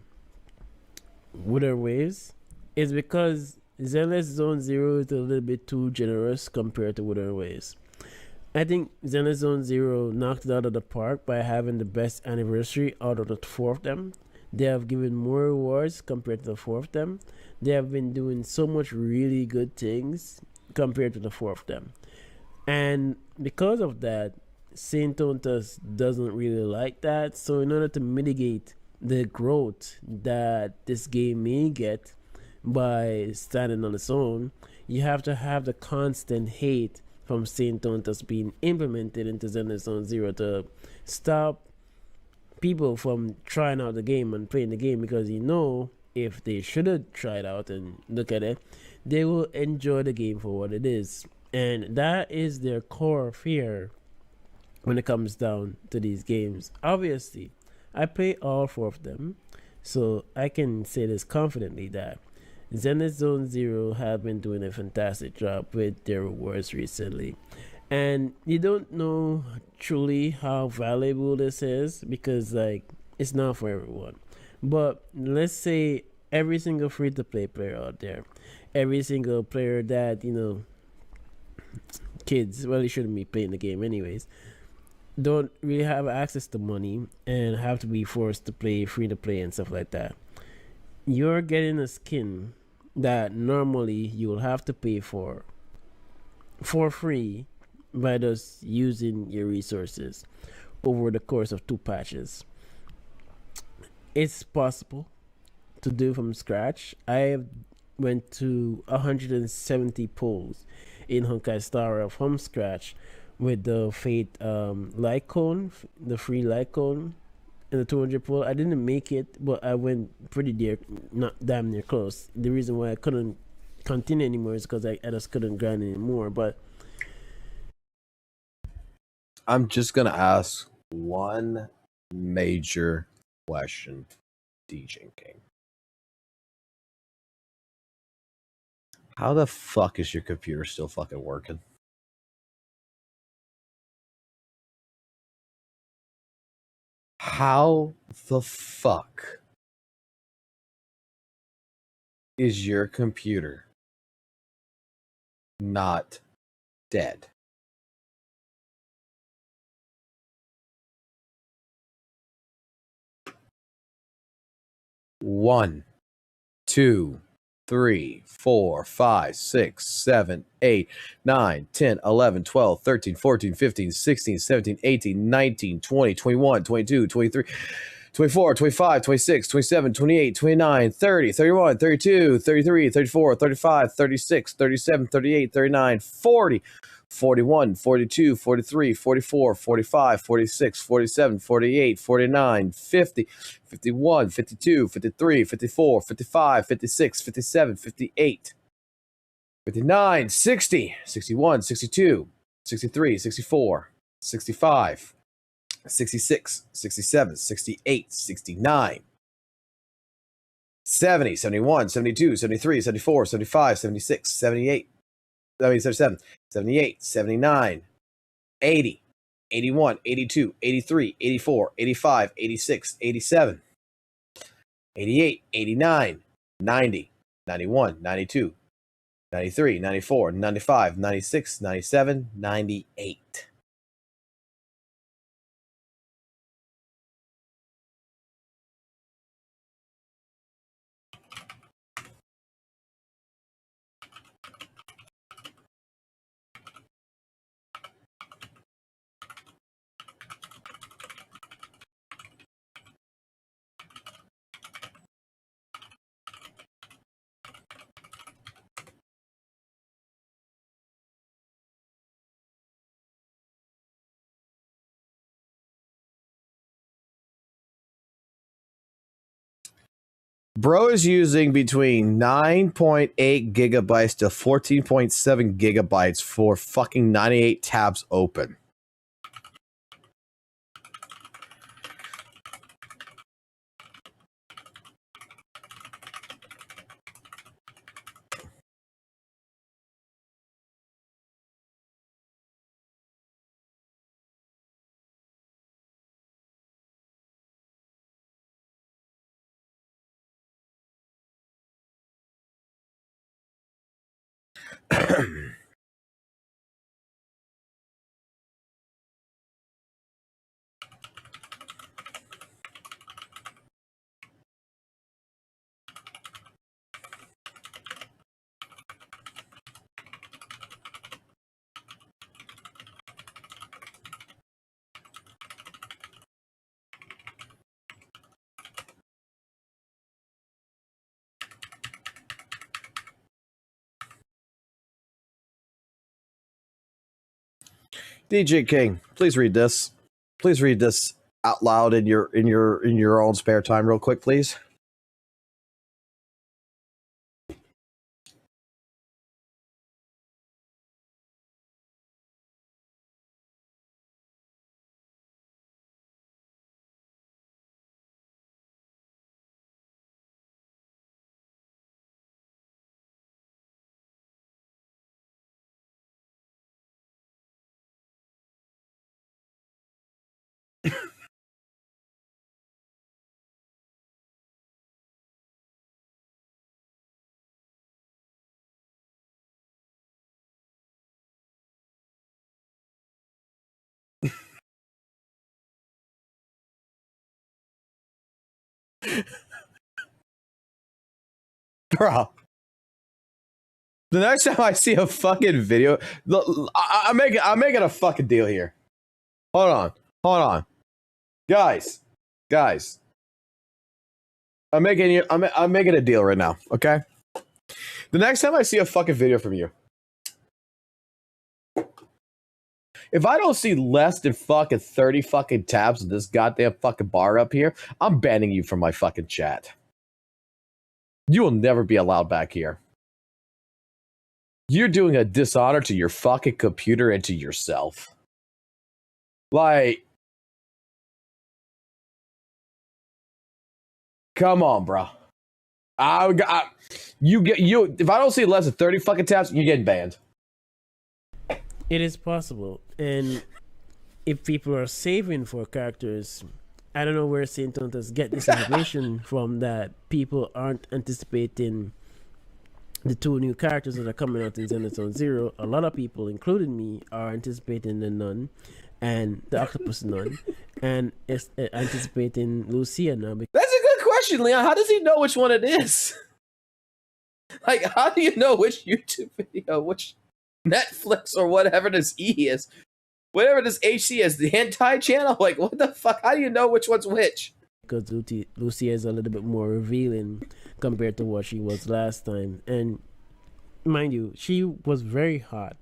Wuthering Waves, is because Zenless Zone Zero is a little bit too generous compared to Wuthering Waves. I think Zenless Zone Zero knocked it out of the park by having the best anniversary out of the four of them. They have given more rewards compared to the four of them. They have been doing so much really good things compared to the four of them. And because of that, Saint Tontas doesn't really like that. So in order to mitigate the growth that this game may get by standing on its own, you have to have the constant hate from Saint Tontas being implemented into Zenless Zone Zero to stop people from trying out the game and playing the game, because you know if they should have tried out and look at it, they will enjoy the game for what it is. And that is their core fear when it comes down to these games. Obviously, I play all 4 of them, so I can say this confidently that Zenless Zone Zero have been doing a fantastic job with their rewards recently. And you don't know truly how valuable this is because, like, it's not for everyone. But let's say every single free-to-play player out there, every single player that, you know, kids, well, you shouldn't be playing the game anyways, don't really have access to money and have to be forced to play free-to-play and stuff like that. You're getting a skin that normally you will have to pay for free by just using your resources over the course of 2 patches. It's possible to do from scratch. I went to 170 pulls in Honkai Star Rail from scratch with the Fate light cone, the free light cone, and the 200 pull. I didn't make it, but I went pretty near, not damn near close. The reason why I couldn't continue anymore is because I just couldn't grind anymore. But I'm just gonna ask one major question, DJ King. How the fuck is your computer still fucking working? How the fuck is your computer not dead? One, 2, 3, 4, 5, 6, 7, 8, 9, 10, 11, 12, 13, 14, 15, 16, 17, 18, 19, 20, 21, 22, 23, 24, 25, 26, 27, 28, 29, 30, 31, 32, 33, 34, 35, 36, 37, 38, 39, 40, 41, 42, 43, 44, 45, 46, 47, 48, 49, 50, 51, 52, 53, 54, 55, 56, 57, 58, 59, 60, 61, 62, 63, 64, 65, 66, 67, 68, 69, 70, 71, 72, 73, 74, 75, 76, 78, 77, 78, 79, 80, 81, 82, 83, 84, 85, 86, 87, 88, 89, 90, 91, 92, 93, 94, 95, 96, 97, 98. Bro is using between 9.8 gigabytes to 14.7 gigabytes for fucking 98 tabs open. DJ King, please read this. Please read this out loud in your own spare time real quick, please. Bro. The next time I see a fucking video, I'm making a fucking deal here. Hold on. Guys. I'm making a deal right now, okay? The next time I see a fucking video from you, if I don't see less than fucking 30 fucking tabs in this goddamn fucking bar up here, I'm banning you from my fucking chat. You will never be allowed back here. You're doing a dishonor to your fucking computer and to yourself. Like, come on, bro. If I don't see less than 30 fucking tabs, you're getting banned. It is possible, and if people are saving for characters, I don't know where Saint Hunters get this information from, that people aren't anticipating the 2 new characters that are coming out in Zenless Zone Zero. A lot of people, including me, are anticipating the Nun and the Octopus Nun, and anticipating Lucia now. That's a good question, Leon. How does he know which one it is? Like, how do you know which YouTube video, which Netflix or whatever this E is, whatever this HC is, the hentai channel? Like, what the fuck? How do you know which one's which? Because Lucia is a little bit more revealing compared to what she was last time. And mind you, she was very hot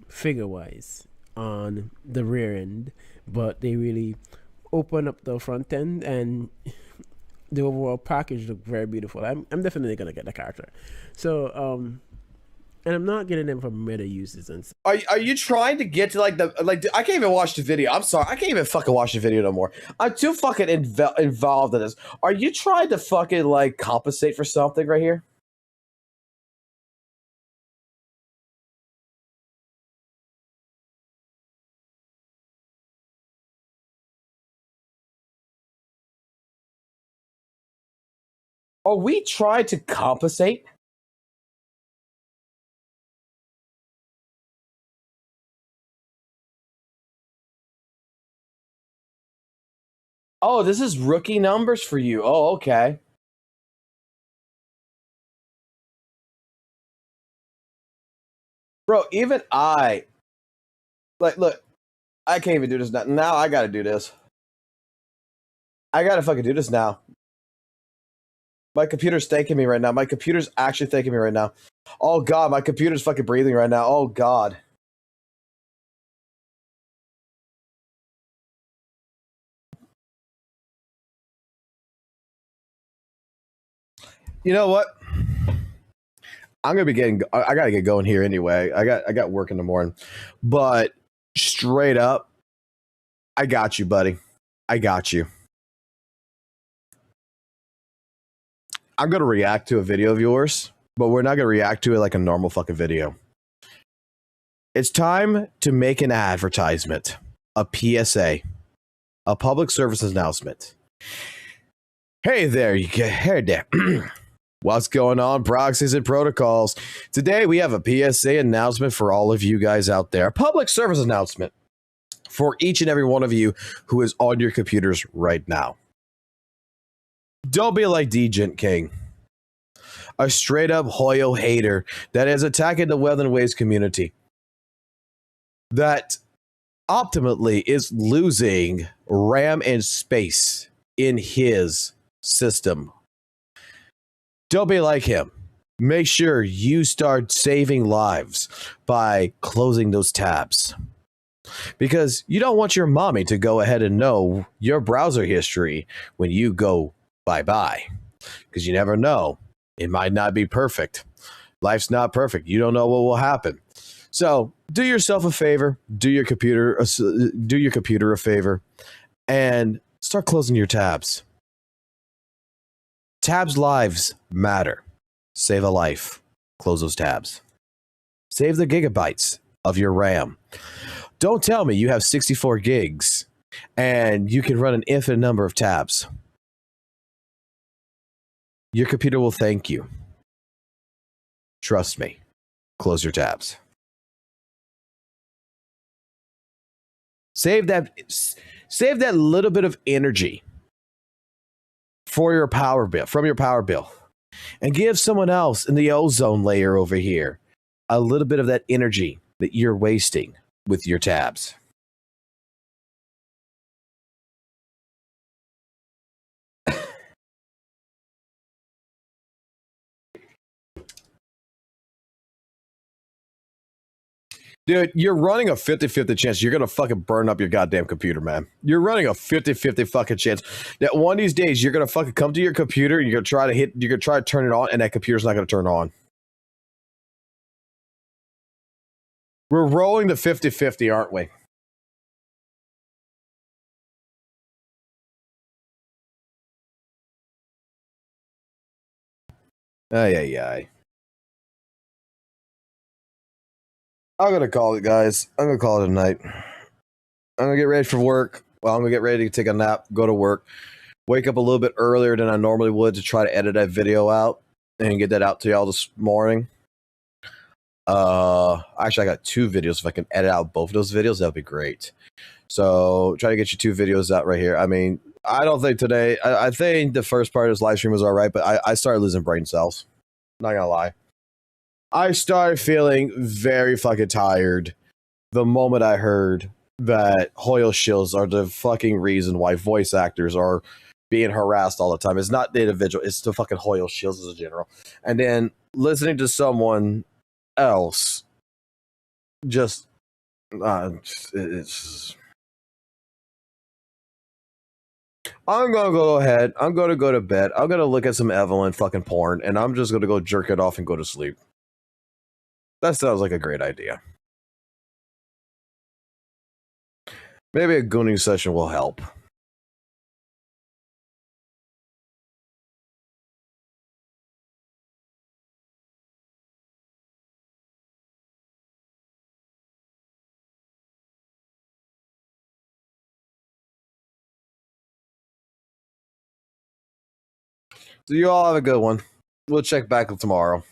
figure-wise on the rear end, but they really opened up the front end, and the overall package looked very beautiful. I'm definitely gonna get the character. So and I'm not getting them for meta uses and stuff. Are you trying to get to like I can't even watch the video. I'm sorry, I can't even fucking watch the video no more. I'm too fucking involved in this. Are you trying to fucking like compensate for something right here? Are we trying to compensate? Oh, this is rookie numbers for you. Oh, okay. Bro, even look, I can't even do this now. Now I gotta do this. I gotta fucking do this now. My computer's thanking me right now. My computer's actually thanking me right now. Oh, God, my computer's fucking breathing right now. Oh, God. You know what? I'm gonna be getting. I gotta get going here anyway. I got work in the morning, but straight up, I got you, buddy. I got you. I'm gonna react to a video of yours, but we're not gonna react to it like a normal fucking video. It's time to make an advertisement, a PSA, a public service announcement. Hey there, hey there. What's going on, proxies and protocols? Today we have a PSA announcement for all of you guys out there. A public service announcement for each and every one of you who is on your computers right now. Don't be like Dgent King, a straight up Hoyo hater that is attacking the Weather and Waves community, that optimally is losing RAM and space in his system. Don't be like him. Make sure you start saving lives by closing those tabs, because you don't want your mommy to go ahead and know your browser history when you go bye-bye, because you never know. It might not be perfect. Life's not perfect. You don't know what will happen. So do yourself a favor, do your computer a favor, and start closing your tabs. Tabs lives matter. Save a life. Close those tabs. Save the gigabytes of your RAM. Don't tell me you have 64 gigs and you can run an infinite number of tabs. Your computer will thank you. Trust me. Close your tabs. Save that little bit of energy for your power bill, from your power bill, and give someone else in the ozone layer over here a little bit of that energy that you're wasting with your tabs. Dude, you're running a 50-50 chance you're going to fucking burn up your goddamn computer, man. You're running a 50-50 fucking chance that one of these days you're going to fucking come to your computer and you're going to try to turn it on and that computer's not going to turn on. We're rolling the 50-50, aren't we? Ay. I'm going to call it, guys. I'm going to call it a night. I'm going to get ready for work. Well, I'm going to get ready to take a nap, go to work, wake up a little bit earlier than I normally would to try to edit that video out and get that out to y'all this morning. Actually, I got 2 videos. If I can edit out both of those videos, that'd be great. So try to get you 2 videos out right here. I mean, I don't think today, I think the first part of this live stream was all right, but I started losing brain cells. Not gonna lie. I started feeling very fucking tired the moment I heard that Hoyle shills are the fucking reason why voice actors are being harassed all the time. It's not the individual, it's the fucking Hoyle shills as a general. And then listening to someone else just it's I'm gonna go ahead, I'm gonna go to bed, I'm gonna look at some Evelyn fucking porn, and I'm just gonna go jerk it off and go to sleep. That sounds like a great idea. Maybe a gooning session will help. So you all have a good one. We'll check back tomorrow.